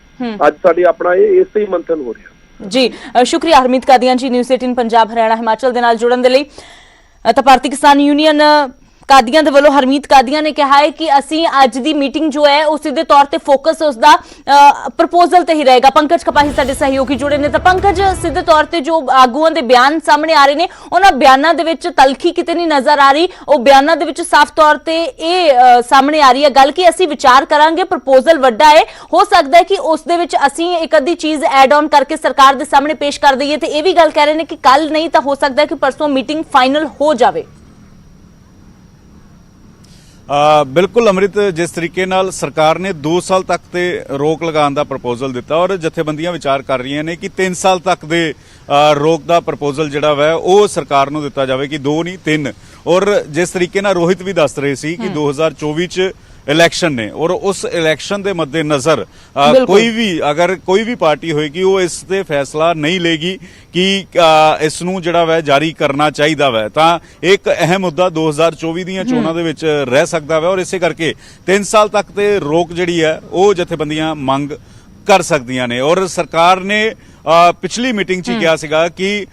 [SPEAKER 11] ਅੱਜ ਸਾਡੇ ਆਪਣਾ ਇਸ ਤੇ ਹੀ ਮੰਥਨ ਹੋ ਰਿਹਾ
[SPEAKER 1] ਜੀ। ਸ਼ੁਕਰੀਆ ਹਰਮੀਤ ਕਾਦੀਆਨ ਜੀ, ਨਿਊਜ਼ 18 ਪੰਜਾਬ ਹਰਿਆਣਾ ਹਿਮਾਚਲ ਦੇ ਨਾਲ ਜੁੜਨ ਦੇ ਲਈ। ਤਾਂ ਭਾਰਤੀ ਕਿਸਾਨ ਯੂਨੀਅਨ ਕਾਦੀਆਂ ਦੇ ਵੱਲੋਂ ਹਰਮੀਤ ਕਾਦੀਆਂ ਨੇ ਕਿਹਾ ਹੈ ਕਿ ਅਸੀਂ ਅੱਜ ਦੀ ਮੀਟਿੰਗ ਜੋ ਹੈ ਉਸ ਦੇ ਤੌਰ ਤੇ ਫੋਕਸ ਉਸ ਦਾ ਪ੍ਰਪੋਜ਼ਲ ਤੇ ਹੀ ਰਹੇਗਾ। ਪੰਕਜ ਕਪਾਹੀ ਸਾਡੇ ਸਹਿਯੋਗੀ ਜੁੜੇ ਨੇ। ਤਾਂ ਪੰਕਜ, ਸਿੱਧੇ ਤੌਰ ਤੇ ਜੋ ਆਗੂਆਂ ਦੇ ਬਿਆਨ ਸਾਹਮਣੇ ਆ ਰਹੇ ਨੇ, ਉਹਨਾਂ ਬਿਆਨਾਂ ਦੇ ਵਿੱਚ ਤਲਖੀ ਕਿਤੇ ਨਹੀਂ ਨਜ਼ਰ ਆ ਰਹੀ। ਉਹ ਬਿਆਨਾਂ ਦੇ ਵਿੱਚ ਸਾਫ਼ ਤੌਰ ਤੇ ਇਹ ਸਾਹਮਣੇ ਆ ਰਹੀ ਹੈ ਗੱਲ ਕਿ ਅਸੀਂ ਵਿਚਾਰ ਕਰਾਂਗੇ, ਪ੍ਰਪੋਜ਼ਲ ਵੱਡਾ ਹੈ, ਹੋ ਸਕਦਾ ਹੈ ਕਿ ਉਸ ਦੇ ਵਿੱਚ ਅਸੀਂ ਇੱਕ ਅੱਧੀ ਚੀਜ਼ ਐਡ ਆਨ ਕਰਕੇ ਸਰਕਾਰ ਦੇ ਸਾਹਮਣੇ ਪੇਸ਼ ਕਰ ਦਈਏ। ਤੇ ਇਹ ਵੀ ਗੱਲ ਕਹਿ ਰਹੇ ਨੇ ਕਿ ਕੱਲ ਨਹੀਂ ਤਾਂ ਹੋ ਸਕਦਾ ਹੈ ਕਿ ਪਰਸੋਂ ਮੀਟਿੰਗ ਫਾਈਨਲ ਹੋ ਜਾਵੇ।
[SPEAKER 10] ਬਿਲਕੁਲ ਅੰਮ੍ਰਿਤ, ਜਿਸ ਤਰੀਕੇ ਨਾਲ ਸਰਕਾਰ ਨੇ 2 ਸਾਲ ਤੱਕ ਤੇ ਰੋਕ ਲਗਾਉਣ ਦਾ ਪ੍ਰਪੋਜ਼ਲ ਦਿੱਤਾ ਔਰ ਜਥੇਬੰਦੀਆਂ ਵਿਚਾਰ ਕਰ ਰਹੀਆਂ ਨੇ ਕਿ 3 ਸਾਲ ਤੱਕ ਦੇ ਰੋਕ ਦਾ ਪ੍ਰਪੋਜ਼ਲ ਜਿਹੜਾ ਵਾ ਉਹ ਸਰਕਾਰ ਨੂੰ ਦਿੱਤਾ ਜਾਵੇ, ਕਿ 2 ਨਹੀਂ 3। ਔਰ ਜਿਸ ਤਰੀਕੇ ਨਾਲ ਰੋਹਿਤ ਵੀ ਦੱਸ ਰਹੇ ਸੀ ਕਿ 2024 ਚ ਇਲੈਕਸ਼ਨ ਨੇ ਔਰ ਉਸ ਇਲੈਕਸ਼ਨ ਦੇ ਮੱਦੇਨਜ਼ਰ ਅਗਰ ਕੋਈ ਵੀ ਪਾਰਟੀ ਹੋਏਗੀ ਉਹ ਇਸ ਤੇ ਫੈਸਲਾ ਨਹੀਂ ਲੇਗੀ ਕਿ ਇਸ ਨੂੰ ਜਿਹੜਾ ਵਾ ਜਾਰੀ ਕਰਨਾ ਚਾਹੀਦਾ ਵਾ, ਤਾਂ ਇੱਕ ਅਹਿਮ ਮੁੱਦਾ 2024 ਦੀਆਂ ਚੋਣਾਂ ਦੇ ਵਿੱਚ ਰਹਿ ਸਕਦਾ ਵਾ। ਔਰ ਇਸੇ ਕਰਕੇ 3 ਸਾਲ ਤੱਕ ਤੇ ਰੋਕ ਜਿਹੜੀ ਹੈ ਉਹ ਜਥੇਬੰਦੀਆਂ ਮੰਗ ਕਰ ਸਕਦੀਆਂ ਨੇ। ਔਰ ਸਰਕਾਰ ਨੇ ਪਿਛਲੀ ਮੀਟਿੰਗ 'ਚ ਹੀ ਕਿਹਾ ਸੀਗਾ ਕਿ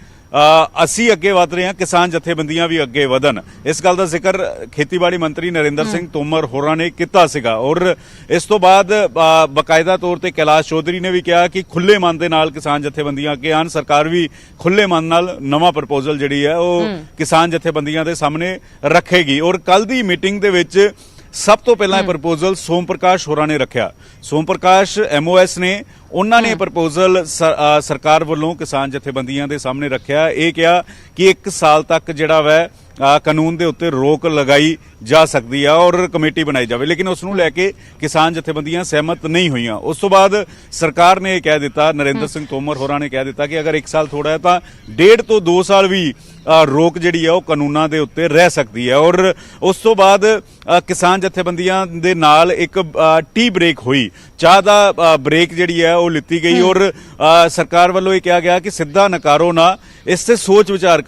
[SPEAKER 10] ਅਸੀਂ ਅੱਗੇ ਵਧ ਰਹੇ ਹਾਂ, ਕਿਸਾਨ ਜਥੇਬੰਦੀਆਂ ਵੀ ਅੱਗੇ ਵਧਣ। ਇਸ ਗੱਲ ਦਾ ਜ਼ਿਕਰ ਖੇਤੀਬਾੜੀ ਮੰਤਰੀ ਨਰਿੰਦਰ ਸਿੰਘ ਤੋਮਰ ਹੋਰਾਂ ਨੇ ਕੀਤਾ ਸੀਗਾ। ਔਰ ਇਸ ਤੋਂ ਬਾਅਦ ਬਕਾਇਦਾ ਤੌਰ ਤੇ ਕੈਲਾਸ਼ ਚੌਧਰੀ ਨੇ ਵੀ ਕਿਹਾ ਕਿ ਖੁੱਲੇ ਮਨ ਦੇ ਨਾਲ ਕਿਸਾਨ ਜਥੇਬੰਦੀਆਂ ਅੱਗੇ ਆਉਣ, ਸਰਕਾਰ ਵੀ ਖੁੱਲੇ ਮਨ ਨਾਲ ਨਵਾਂ ਪ੍ਰਪੋਜ਼ਲ ਜਿਹੜੀ ਹੈ ਉਹ ਕਿਸਾਨ ਜਥੇਬੰਦੀਆਂ ਦੇ ਸਾਹਮਣੇ ਰੱਖੇਗੀ। ਔਰ ਕੱਲ ਦੀ ਮੀਟਿੰਗ ਦੇ ਵਿੱਚ ਸਭ ਤੋਂ ਪਹਿਲਾਂ ਇਹ ਪ੍ਰਪੋਜ਼ਲ ਸੋਮ ਪ੍ਰਕਾਸ਼ ਹੋਰਾਂ ਨੇ ਰੱਖਿਆ। ਸੋਮ ਪ੍ਰਕਾਸ਼ MOS ਨੇ, ਉਹਨਾਂ ਨੇ ਪ੍ਰਪੋਜ਼ਲ ਸਰਕਾਰ ਵੱਲੋਂ ਕਿਸਾਨ ਜਥੇਬੰਦੀਆਂ ਦੇ ਸਾਹਮਣੇ ਰੱਖਿਆ। ਇਹ ਕਿਹਾ ਕਿ 1 ਸਾਲ ਤੱਕ ਜਿਹੜਾ ਵੈ ਕਾਨੂੰਨ ਦੇ ਉੱਤੇ ਰੋਕ ਲਗਾਈ ਜਾ ਸਕਦੀ ਆ ਔਰ ਕਮੇਟੀ ਬਣਾਈ ਜਾਵੇ, ਲੇਕਿਨ ਉਸ ਨੂੰ ਲੈ ਕੇ ਕਿਸਾਨ ਜਥੇਬੰਦੀਆਂ ਸਹਿਮਤ ਨਹੀਂ ਹੋਈਆਂ। ਉਸ ਤੋਂ ਬਾਅਦ ਸਰਕਾਰ ਨੇ ਇਹ ਕਹਿ ਦਿੱਤਾ, ਨਰਿੰਦਰ ਸਿੰਘ ਤੋਮਰ ਹੋਰਾਂ ਨੇ ਕਹਿ ਦਿੱਤਾ ਕਿ ਅਗਰ 1 ਸਾਲ ਥੋੜਾ ਹੈ ਤਾਂ 1.5 ਤੋਂ 2 ਸਾਲ ਵੀ ਰੋਕ ਜਿਹੜੀ ਹੈ ਉਹ ਕਾਨੂੰਨਾਂ ਦੇ ਉੱਤੇ ਰਹਿ ਸਕਦੀ ਹੈ। ਔਰ ਉਸ ਤੋਂ ਬਾਅਦ ਕਿਸਾਨ ਜਥੇਬੰਦੀਆਂ ਦੇ ਨਾਲ ਇੱਕ ਟੀ ਬ੍ਰੇਕ ਹੋਈ, ਚਾਹ ਦਾ ਬ੍ਰੇਕ ਜਿਹੜੀ ਹੈ ਉਹ ਲਿੱਤੀ ਗਈ। ਔਰ ਸਰਕਾਰ ਵੱਲੋਂ ਇਹ ਕਿਹਾ ਗਿਆ ਕਿ ਸਿੱਧਾ ਨਕਾਰੋ ਨਾ, ਇਸ ਤੇ ਸੋਚ ਵਿਚਾਰ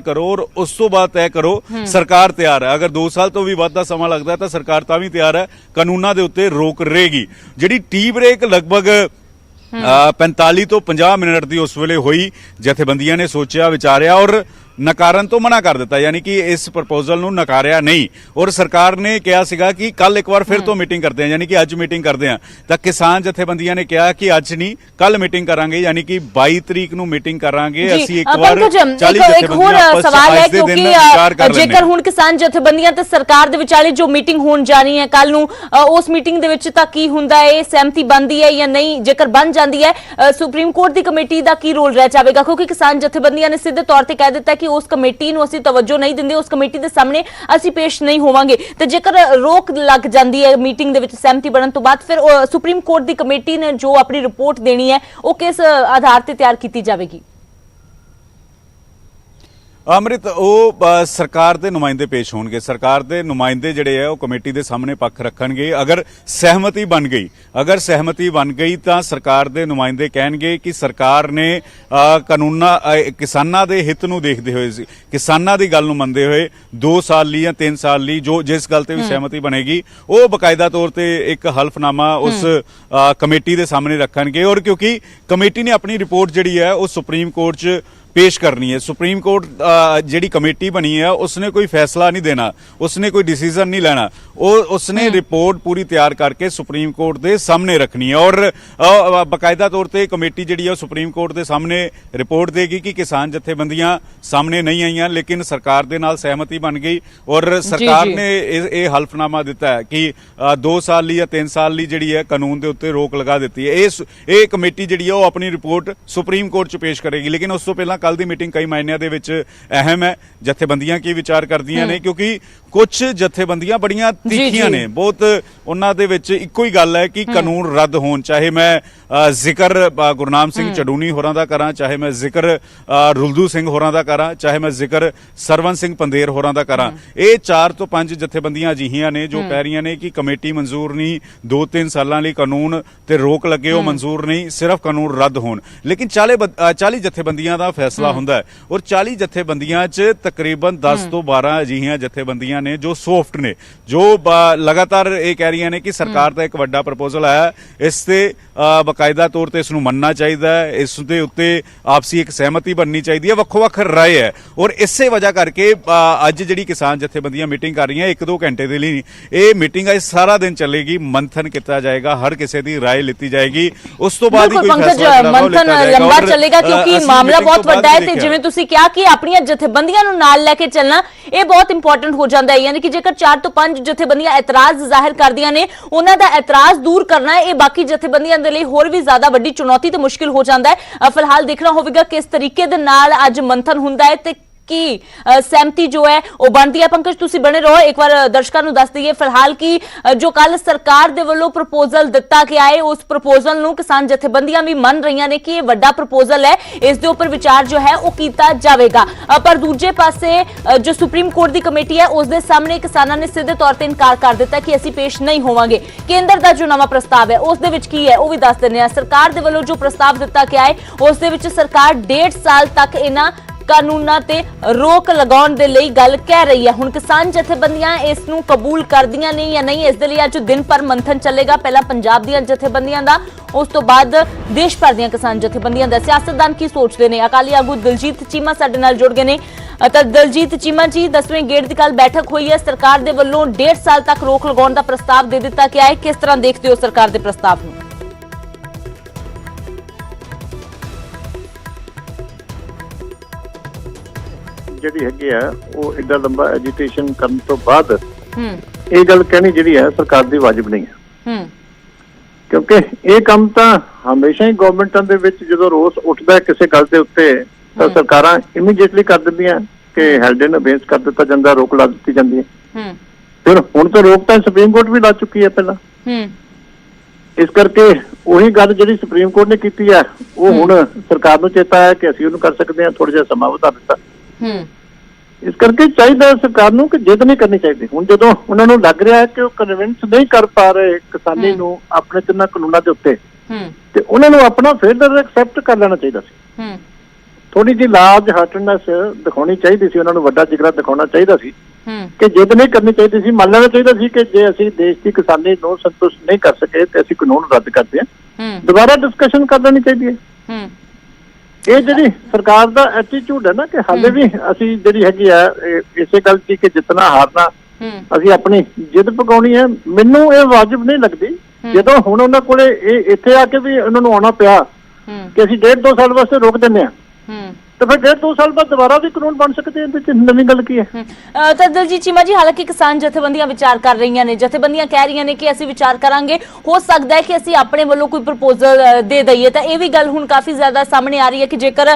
[SPEAKER 10] ਕਰੋ ਔਰ ਉਸ ਤੋਂ ਬਾਅਦ ਤੈਅ ਕਰੋ। ਸਰਕਾਰ ਤਿਆਰ ਹੈ, ਅਗਰ 2 ਸਾਲ ਤੋਂ ਵੀ ਵੱਧ ਦਾ ਸਮਾਂ ਲੱਗਦਾ ਤਾਂ ਸਰਕਾਰ ਤਾਂ ਵੀ ਤਿਆਰ ਹੈ, ਕਾਨੂੰਨਾਂ ਦੇ ਉੱਤੇ ਰੋਕ ਰਹੇਗੀ। ਜਿਹੜੀ ਟੀ ਬ੍ਰੇਕ ਲਗਭਗ 45 ਤੋਂ 50 ਮਿੰਟ ਦੀ ਉਸ ਵੇਲੇ ਹੋਈ, ਜਥੇਬੰਦੀਆਂ ਨੇ ਸੋਚਿਆ, ਵਿਚਾਰਿਆ ਔਰ ਨਕਾਰਨ ਤੋਂ ਮਨਾ ਕਰ ਦਿੱਤਾ, ਯਾਨੀ ਕਿ ਇਸ ਪ੍ਰਪੋਜ਼ਲ ਨੂੰ ਨਕਾਰਿਆ ਨਹੀਂ। ਔਰ ਸਰਕਾਰ ਨੇ ਕਿਹਾ ਸੀਗਾ ਕਿ ਕੱਲ ਇੱਕ ਵਾਰ ਫਿਰ ਤੋਂ ਮੀਟਿੰਗ ਕਰਦੇ ਹਾਂ, ਯਾਨੀ ਕਿ ਅੱਜ ਮੀਟਿੰਗ ਕਰਦੇ ਹਾਂ। ਤਾਂ ਕਿਸਾਨ ਜਥੇਬੰਦੀਆਂ ਨੇ ਕਿਹਾ ਕਿ ਅੱਜ ਨਹੀਂ ਕੱਲ ਮੀਟਿੰਗ ਕਰਾਂਗੇ, ਯਾਨੀ ਕਿ 22 ਤਰੀਕ ਨੂੰ ਮੀਟਿੰਗ ਕਰਾਂਗੇ। ਅਸੀਂ ਇੱਕ ਵਾਰ 40 ਜਥੇਬੰਦੀਆਂ ਆਪਸ ਵਿੱਚ ਅੱਜ ਦੇ ਦਿਨ ਵਿਚਾਰ ਕਰ ਲੈਂਦੇ।
[SPEAKER 1] ਜੇਕਰ ਹੁਣ ਕਿਸਾਨ ਜਥੇਬੰਦੀਆਂ ਤੇ ਸਰਕਾਰ ਦੇ ਵਿਚਾਲੇ ਜੋ ਮੀਟਿੰਗ ਹੋਣ ਜਾਣੀ ਹੈ ਕੱਲ ਨੂੰ, ਉਸ ਮੀਟਿੰਗ ਦੇ ਵਿੱਚ ਤਾਂ ਕੀ ਹੁੰਦਾ ਹੈ, ਸਹਿਮਤੀ ਬਣਦੀ ਹੈ ਜਾਂ ਨਹੀਂ? ਜੇਕਰ ਬਣ ਜਾਂਦੀ ਹੈ, ਸੁਪਰੀਮ ਕੋਰਟ ਦੀ ਕਮੇਟੀ ਦਾ ਕੀ ਰੋਲ ਰਹਿ ਜਾਵੇਗਾ? ਕਿਉਂਕਿ ਕਿਸਾਨ ਜਥੇਬੰਦੀਆਂ ਨੇ ਸਿੱਧੇ ਤੌਰ ਤੇ ਕਹਿ ਦਿੱਤਾ ਕਿ ਉਸ ਕਮੇਟੀ ਨੂੰ ਅਸੀਂ ਤਵੱਜੋ ਨਹੀਂ ਦਿੰਦੇ, ਉਸ ਕਮੇਟੀ ਦੇ ਸਾਹਮਣੇ ਅਸੀਂ ਪੇਸ਼ ਨਹੀਂ ਹੋਵਾਂਗੇ। ਤੇ ਜੇਕਰ ਰੋਕ ਲੱਗ ਜਾਂਦੀ ਹੈ ਮੀਟਿੰਗ ਦੇ ਵਿੱਚ ਸਹਿਮਤੀ ਬਣਨ ਤੋਂ ਬਾਅਦ, ਫਿਰ ਸੁਪਰੀਮ ਕੋਰਟ ਦੀ ਕਮੇਟੀ ਨੇ ਜੋ ਆਪਣੀ ਰਿਪੋਰਟ ਦੇਣੀ ਹੈ ਉਹ ਕਿਸ ਆਧਾਰ ਤੇ ਤਿਆਰ ਕੀਤੀ ਜਾਵੇਗੀ?
[SPEAKER 10] ਅੰਮ੍ਰਿਤ, ਉਹ ਸਰਕਾਰ ਦੇ ਨੁਮਾਇੰਦੇ ਪੇਸ਼ ਹੋਣਗੇ। ਸਰਕਾਰ ਦੇ ਨੁਮਾਇੰਦੇ ਜਿਹੜੇ ਆ ਉਹ ਕਮੇਟੀ ਦੇ ਸਾਹਮਣੇ ਪੱਖ ਰੱਖਣਗੇ। ਅਗਰ ਸਹਿਮਤੀ ਬਣ ਗਈ ਤਾਂ ਸਰਕਾਰ ਦੇ ਨੁਮਾਇੰਦੇ ਕਹਿਣਗੇ ਕਿ ਸਰਕਾਰ ਨੇ ਕਿਸਾਨਾਂ ਦੇ ਹਿੱਤ ਨੂੰ ਦੇਖਦੇ ਹੋਏ, ਕਿਸਾਨਾਂ ਦੀ ਗੱਲ ਨੂੰ ਮੰਨਦੇ ਹੋਏ 2 ਸਾਲ ਲਈ ਜਾਂ 3 ਸਾਲ ਲਈ ਜੋ ਜਿਸ ਗੱਲ ਤੇ ਵੀ ਸਹਿਮਤੀ ਬਣੇਗੀ ਉਹ ਬਕਾਇਦਾ ਤੌਰ ਤੇ ਇੱਕ ਹਲਫਨਾਮਾ ਉਸ ਕਮੇਟੀ ਦੇ ਸਾਹਮਣੇ ਰੱਖਣਗੇ। ਔਰ ਕਿਉਂਕਿ ਕਮੇਟੀ ਨੇ ਆਪਣੀ ਰਿਪੋਰਟ ਜਿਹੜੀ ਹੈ ਉਹ ਸੁਪਰੀਮ ਕੋਰਟ 'ਚ पेश करनी है। सुप्रीम कोर्ट जिहड़ी कमेटी बनी है उसने कोई फैसला नहीं देना, उसने कोई डिसीजन नहीं लेना, उसने रिपोर्ट पूरी तैयार करके सुप्रीम कोर्ट के सामने रखनी है और बाकायदा तौर पर कमेटी जिहड़ी है सुप्रीम कोर्ट के सामने रिपोर्ट देगी कि किसान जथेबंदियां सामने नहीं आईयां लेकिन सरकार दे नाल सहमति बन गई और सरकार ने ये हल्फनामा दिता है कि 2 साल ਲਈ या 3 साल ਲਈ ਜਿਹੜੀ ਹੈ ਕਾਨੂੰਨ ਦੇ ਉੱਤੇ ਰੋਕ ਲਗਾ ਦਿੱਤੀ ਹੈ। ਇਹ ਕਮੇਟੀ ਜਿਹੜੀ ਹੈ ਉਹ ਆਪਣੀ ਰਿਪੋਰਟ ਸੁਪਰੀਮ ਕੋਰਟ 'ਚ ਪੇਸ਼ ਕਰੇਗੀ। ਲੇਕਿਨ ਉਸ ਤੋਂ ਪਹਿਲਾਂ ਕੱਲ ਦੀ ਮੀਟਿੰਗ ਕਈ ਮਾਇਨਿਆਂ ਦੇ ਵਿੱਚ ਅਹਿਮ ਹੈ। ਜਥੇਬੰਦੀਆਂ ਕੀ ਵਿਚਾਰ ਕਰਦੀਆਂ ਨੇ ਕਿਉਂਕਿ ਕੁਝ ਜਥੇਬੰਦੀਆਂ ਬੜੀਆਂ ਤਿੱਖੀਆਂ ਨੇ, ਬਹੁਤ ਉਹਨਾਂ ਦੇ ਵਿੱਚ ਇੱਕੋ ਹੀ ਗੱਲ ਹੈ ਕਿ ਕਾਨੂੰਨ ਰੱਦ ਹੋਣ। ਚਾਹੇ ਮੈਂ ਜ਼ਿਕਰ ਗੁਰਨਾਮ ਸਿੰਘ ਚੜੂਨੀ ਹੋਰਾਂ ਦਾ ਕਰਾਂ, ਚਾਹੇ ਮੈਂ ਜ਼ਿਕਰ ਰੁਲਦੂ ਸਿੰਘ ਹੋਰਾਂ ਦਾ ਕਰਾਂ, ਚਾਹੇ ਮੈਂ ਜ਼ਿਕਰ ਸਰਵਨ ਸਿੰਘ ਪੰਦੇਰ ਹੋਰਾਂ ਦਾ ਕਰਾਂ, ਇਹ 4 ਤੋਂ 5 ਜਥੇਬੰਦੀਆਂ ਅਜਿਹੀਆਂ ਨੇ ਜੋ ਕਹਿ ਰਹੀਆਂ ਨੇ ਕਿ ਕਮੇਟੀ ਮਨਜ਼ੂਰ ਨਹੀਂ, 2-3 ਸਾਲਾਂ ਲਈ ਕਾਨੂੰਨ ਤੇ ਰੋਕ ਲੱਗੇ ਉਹ ਮਨਜ਼ੂਰ ਨਹੀਂ, ਸਿਰਫ ਕਾਨੂੰਨ ਰੱਦ ਹੋਣ। ਲੇਕਿਨ 40 ਜਥੇਬੰਦੀਆਂ ਦਾ ਫੈਸਲਾ ਹੁੰਦਾ ਹੈ ਔਰ 40 ਜਥੇਬੰਦੀਆਂ 'ਚ ਤਕਰੀਬਨ 10 ਤੋਂ 12 ਅਜਿਹੀਆਂ ਜਥੇਬੰਦੀਆਂ ਨੇ ਜੋ ਸੌਫਟ ਨੇ, ਜੋ ਲਗਾਤਾਰ ਇਹ ਕਹਿ ਰਹੀਆਂ ਨੇ ਕਿ ਸਰਕਾਰ ਦਾ ਇੱਕ ਵੱਡਾ ਪ੍ਰਪੋਜ਼ਲ ਆਇਆ, ਇਸ ਤੇ ਬਾਕਾਇਦਾ ਤੌਰ ਤੇ ਇਸ ਨੂੰ ਮੰਨਣਾ ਚਾਹੀਦਾ ਹੈ, ਇਸ ਦੇ ਉੱਤੇ ਆਪਸੀ ਇੱਕ ਸਹਿਮਤੀ ਬਣਨੀ ਚਾਹੀਦੀ ਹੈ, ਵੱਖੋ-ਵੱਖ ਰਾਏ ਹੈ। ਔਰ ਇਸੇ ਵਜ੍ਹਾ ਕਰਕੇ ਅੱਜ ਜਿਹੜੀ ਕਿਸਾਨ ਜਥੇਬੰਦੀਆਂ ਮੀਟਿੰਗ ਕਰ ਰਹੀਆਂ 1-2 ਘੰਟੇ ਦੇ ਲਈ, ਇਹ ਮੀਟਿੰਗ ਅੱਜ ਸਾਰਾ ਦਿਨ ਚੱਲੇਗੀ, ਮੰਥਨ ਕੀਤਾ ਜਾਏਗਾ, ਹਰ ਕਿਸੇ ਦੀ ਰਾਏ ਲਿੱਤੀ ਜਾਏਗੀ, ਉਸ ਤੋਂ ਬਾਅਦ ਹੀ ਕੋਈ ਫੈਸਲਾ
[SPEAKER 1] ਮੰਥਨ ਲੰਬਾ ਚੱਲੇਗਾ ਕਿਉਂਕਿ ਮਾਮਲਾ ਬਹੁਤ ਵੱਡਾ ਹੈ ਤੇ ਜਿਵੇਂ ਤੁਸੀਂ ਕਿਹਾ ਕਿ ਆਪਣੀਆਂ ਜਥੇਬੰਦੀਆਂ ਨੂੰ ਨਾਲ ਲੈ ਕੇ ਚੱਲਣਾ ਇਹ ਬਹੁਤ ਇੰਪੋਰਟੈਂਟ ਹੋ ਜਾਂਦਾ ਹੈ। ਯਾਨੀ ਕਿ ਜੇਕਰ 4 ਤੋਂ 5 ਜਥੇਬੰਦੀਆਂ ਇਤਰਾਜ਼ ਜ਼ਾਹਿਰ ਕਰਦੀਆਂ ਨੇ, ਉਹਨਾਂ ਦਾ ਇਤਰਾਜ਼ ਦੂਰ ਕਰਨਾ ਇਹ ਬਾਕੀ ਜਥੇਬੰਦੀਆਂ ਦੇ ਲਈ ਹੋਰ ਵੀ ਜ਼ਿਆਦਾ ਵੱਡੀ ਚੁਣੌਤੀ ਤੇ ਮੁਸ਼ਕਿਲ ਹੋ ਜਾਂਦਾ ਹੈ। ਫਿਲਹਾਲ ਦੇਖਣਾ ਹੋਵੇਗਾ ਕਿਸ ਤਰੀਕੇ ਦੇ ਨਾਲ ਅੱਜ ਮੰਥਨ ਹੁੰਦਾ ਹੈ ਤੇ ਕੀ ਸਹਿਮਤੀ ਜੋ ਹੈ ਉਹ ਬਣਦੀ ਹੈ। ਪੰਕਜ ਤੁਸੀਂ ਬਣੇ ਰਹੋ, ਇੱਕ ਵਾਰ ਦਰਸ਼ਕਾਂ ਨੂੰ ਦੱਸ ਦਈਏ ਫਿਲਹਾਲ ਕਿ ਜੋ ਕੱਲ ਸਰਕਾਰ ਦੇ ਵੱਲੋਂ ਪ੍ਰਪੋਜ਼ਲ ਦਿੱਤਾ ਗਿਆ ਹੈ ਉਸ ਪ੍ਰਪੋਜ਼ਲ ਨੂੰ ਕਿਸਾਨ ਜਥੇਬੰਦੀਆਂ ਵੀ ਮੰਨ ਰਹੀਆਂ ਨੇ ਕਿ ਇਹ ਵੱਡਾ ਪ੍ਰਪੋਜ਼ਲ ਹੈ, ਇਸ ਦੇ ਉੱਪਰ ਵਿਚਾਰ ਜੋ ਹੈ ਉਹ ਕੀਤਾ ਜਾਵੇਗਾ। ਪਰ ਦੂਜੇ ਪਾਸੇ ਜੋ ਸੁਪਰੀਮ ਕੋਰਟ ਦੀ ਕਮੇਟੀ ਹੈ ਉਸ ਦੇ ਸਾਹਮਣੇ ਕਿਸਾਨਾਂ ਨੇ ਸਿੱਧੇ ਤੌਰ ਤੇ ਇਨਕਾਰ ਕਰ ਦਿੱਤਾ ਕਿ ਅਸੀਂ ਪੇਸ਼ ਨਹੀਂ ਹੋਵਾਂਗੇ। ਕੇਂਦਰ ਦਾ ਜੋ ਨਵਾਂ ਪ੍ਰਸਤਾਵ ਹੈ ਉਸ ਦੇ ਵਿੱਚ ਕੀ ਹੈ ਉਹ ਵੀ ਦੱਸ ਦਿੰਦੇ ਹਾਂ। ਸਰਕਾਰ ਦੇ ਵੱਲੋਂ ਜੋ ਪ੍ਰਸਤਾਵ ਦਿੱਤਾ ਗਿਆ ਹੈ ਉਸ ਦੇ ਵਿੱਚ ਸਰਕਾਰ 1.5 ਸਾਲ ਤੱਕ ਇਹਨਾਂ ਕਾਨੂੰਨਾਂ ਤੇ ਰੋਕ ਲਗਾਉਣ ਦੇ ਲਈ ਗੱਲ ਕਹਿ ਰਹੀ ਹੈ। ਹੁਣ ਕਿਸਾਨ ਜਥੇਬੰਦੀਆਂ ਇਸ ਨੂੰ ਕਬੂਲ ਕਰਦੀਆਂ ਨੇ ਜਾਂ ਨਹੀਂ, ਇਸ ਦੇ ਲਈ ਅੱਜ ਦਿਨ ਭਰ ਮੰਥਨ ਚੱਲੇਗਾ। ਪਹਿਲਾਂ ਪੰਜਾਬ ਦੀਆਂ ਜਥੇਬੰਦੀਆਂ ਦਾ, ਉਸ ਤੋਂ ਬਾਅਦ ਦੇਸ਼ ਭਰ ਦੀਆਂ ਕਿਸਾਨ ਜਥੇਬੰਦੀਆਂ ਦਾ। ਸਿਆਸਤਦਾਨ ਕੀ ਸੋਚਦੇ ਨੇ? ਅਕਾਲੀ ਆਗੂ ਦਿਲਜੀਤ ਚੀਮਾ ਸਾਡੇ ਨਾਲ ਜੁੜ ਗਏ ਨੇ। ਤਾਂ ਦਿਲਜੀਤ ਚੀਮਾ ਜੀ, 10ਵੇਂ ਗੇੜ ਦੀ ਕੱਲ ਬੈਠਕ ਹੋਈ ਹੈ, ਸਰਕਾਰ ਦੇ ਵੱਲੋਂ 1.5 ਸਾਲ ਤੱਕ ਰੋਕ ਲਗਾਉਣ ਦਾ ਪ੍ਰਸਤਾਵ ਦੇ ਦਿੱਤਾ ਗਿਆ ਹੈ। ਕਿਸ ਤਰ੍ਹਾਂ ਦੇਖਦੇ ਹੋ ਸਰਕਾਰ ਦੇ ਪ੍ਰਸਤਾਵ ਨੂੰ?
[SPEAKER 11] ਜਿਹੜੀ ਹੈਗੀ ਆ ਉਹ ਏਡਾ ਲੰਬਾ ਐਜੀਟੇਸ਼ਨ ਕਰਨ ਤੋਂ ਬਾਅਦ ਇਹ ਗੱਲ ਕਹਿਣੀ ਜਿਹੜੀ ਹੈ ਸਰਕਾਰ ਦੀ ਵਾਜਬ ਨਹੀਂ ਹੈ, ਕਿਉਂਕਿ ਇਹ ਕੰਮ ਤਾਂ ਹਮੇਸ਼ਾ ਹੀ ਗਵਰਨਮੈਂਟਾਂ ਦੇ ਵਿੱਚ ਜਦੋਂ ਰੋਸ ਉੱਠਦਾ ਹੈ ਕਿਸੇ ਗੱਲ ਦੇ ਉੱਤੇ ਤਾਂ ਸਰਕਾਰਾਂ ਇਮੀਡੀਏਟਲੀ ਕਰ ਦਿੰਦੀਆਂ ਕਿ ਹੈਲਡ ਇਨ ਅਬੇਂਸ ਕਰ ਦਿੱਤਾ ਜਾਂਦਾ, ਰੋਕ ਲਾ ਦਿੱਤੀ ਜਾਂਦੀ ਹੈ। ਫਿਰ ਹੁਣ ਤਾਂ ਰੋਕ ਤਾਂ ਸੁਪਰੀਮ ਕੋਰਟ ਵੀ ਲਾ ਚੁੱਕੀ ਹੈ ਪਹਿਲਾਂ। ਇਸ ਕਰਕੇ ਉਹੀ ਗੱਲ ਜਿਹੜੀ ਸੁਪਰੀਮ ਕੋਰਟ ਨੇ ਕੀਤੀ ਹੈ ਉਹ ਹੁਣ ਸਰਕਾਰ ਨੂੰ ਚੇਤਾ ਹੈ ਕਿ ਅਸੀਂ ਉਹਨੂੰ ਕਰ ਸਕਦੇ ਹਾਂ, ਥੋੜਾ ਜਿਹਾ ਸਮਾਂ ਵਧਾ ਦਿੱਤਾ। ਇਸ ਕਰਕੇ ਚਾਹੀਦਾ ਸਰਕਾਰ ਨੂੰ ਕਿ ਜਿੱਦ ਨਹੀਂ ਕਰਨੀ ਚਾਹੀਦੀ। ਹੁਣ ਜਦੋਂ ਉਹਨਾਂ ਨੂੰ ਲੱਗ ਰਿਹਾ ਹੈ ਕਿ ਉਹ ਕਨਵਿੰਸ ਨਹੀਂ ਕਰ ਪਾ ਰਹੇ ਕਿਸਾਨੀ ਨੂੰ ਆਪਣੇ 3 ਕਾਨੂੰਨਾਂ ਦੇ ਉੱਤੇ, ਤੇ ਉਹਨਾਂ ਨੂੰ ਆਪਣਾ ਫੇਲਰ ਐਕਸੈਪਟ ਕਰ ਲੈਣਾ ਚਾਹੀਦਾ ਸੀ। ਥੋੜੀ ਜਿਹੀ ਲਾਰਜ ਹਾਰਟਨੈਸ ਦਿਖਾਉਣੀ ਚਾਹੀਦੀ ਸੀ, ਉਹਨਾਂ ਨੂੰ ਵੱਡਾ ਜਿਗਰਾ ਦਿਖਾਉਣਾ ਚਾਹੀਦਾ ਸੀ ਕਿ ਜਿੱਦ ਨਹੀਂ ਕਰਨੀ ਚਾਹੀਦੀ ਸੀ। ਮੰਨ ਲੈਣਾ ਚਾਹੀਦਾ ਸੀ ਕਿ ਜੇ ਅਸੀਂ ਦੇਸ਼ ਦੀ ਕਿਸਾਨੀ ਨੂੰ ਸੰਤੁਸ਼ਟ ਨਹੀਂ ਕਰ ਸਕੇ ਤੇ ਅਸੀਂ ਕਾਨੂੰਨ ਰੱਦ ਕਰਦੇ ਹਾਂ, ਦੁਬਾਰਾ ਡਿਸਕਸ਼ਨ ਕਰ ਲੈਣੀ ਚਾਹੀਦੀ ਹੈ। ਇਹ ਜਿਹੜੀ ਸਰਕਾਰ ਦਾ ਐਟੀਟਿਊਡ ਹੈ ਨਾ ਕਿ ਹਾਲੇ ਵੀ ਅਸੀਂ ਜਿਹੜੀ ਹੈਗੀ ਆ ਇਸੇ ਗੱਲ ਦੀ ਕਿ ਜਿੱਤਣਾ ਹਾਰਨਾ, ਅਸੀਂ ਆਪਣੀ ਜਿੱਦ ਪਕਾਉਣੀ ਹੈ, ਮੈਨੂੰ ਇਹ ਵਾਜਬ ਨਹੀਂ ਲੱਗਦੀ। ਜਦੋਂ ਹੁਣ ਉਹਨਾਂ ਕੋਲੇ ਇਹ ਇੱਥੇ ਆ ਕੇ ਵੀ ਉਹਨਾਂ ਨੂੰ ਆਉਣਾ ਪਿਆ ਕਿ ਅਸੀਂ 1.5-2 ਸਾਲ ਵਾਸਤੇ ਰੋਕ ਦਿੰਦੇ ਹਾਂ, तो फिर 1.5-2 साल बाद दोबारा भी कानून बन सकते हैं। नवी गल की है
[SPEAKER 1] ਤਾਂ ਦਲਜੀਤ ਚੀਮਾ ਜੀ, ਹਾਲਾਂਕਿ ਕਿਸਾਨ ਜਥੇਬੰਦੀਆਂ ਵਿਚਾਰ ਕਰ ਰਹੀਆਂ ਨੇ, ਜਥੇਬੰਦੀਆਂ ਕਹਿ ਰਹੀਆਂ ਨੇ ਕਿ ਅਸੀਂ ਵਿਚਾਰ ਕਰਾਂਗੇ, ਹੋ ਸਕਦਾ ਹੈ ਕਿ ਅਸੀਂ ਆਪਣੇ ਵੱਲੋਂ ਕੋਈ ਪ੍ਰਪੋਜ਼ਲ ਦੇ ਦਈਏ। ਤਾਂ ਇਹ ਵੀ ਗੱਲ ਹੁਣ ਕਾਫੀ ਜ਼ਿਆਦਾ ਸਾਹਮਣੇ ਆ ਰਹੀ ਹੈ ਕਿ ਜੇਕਰ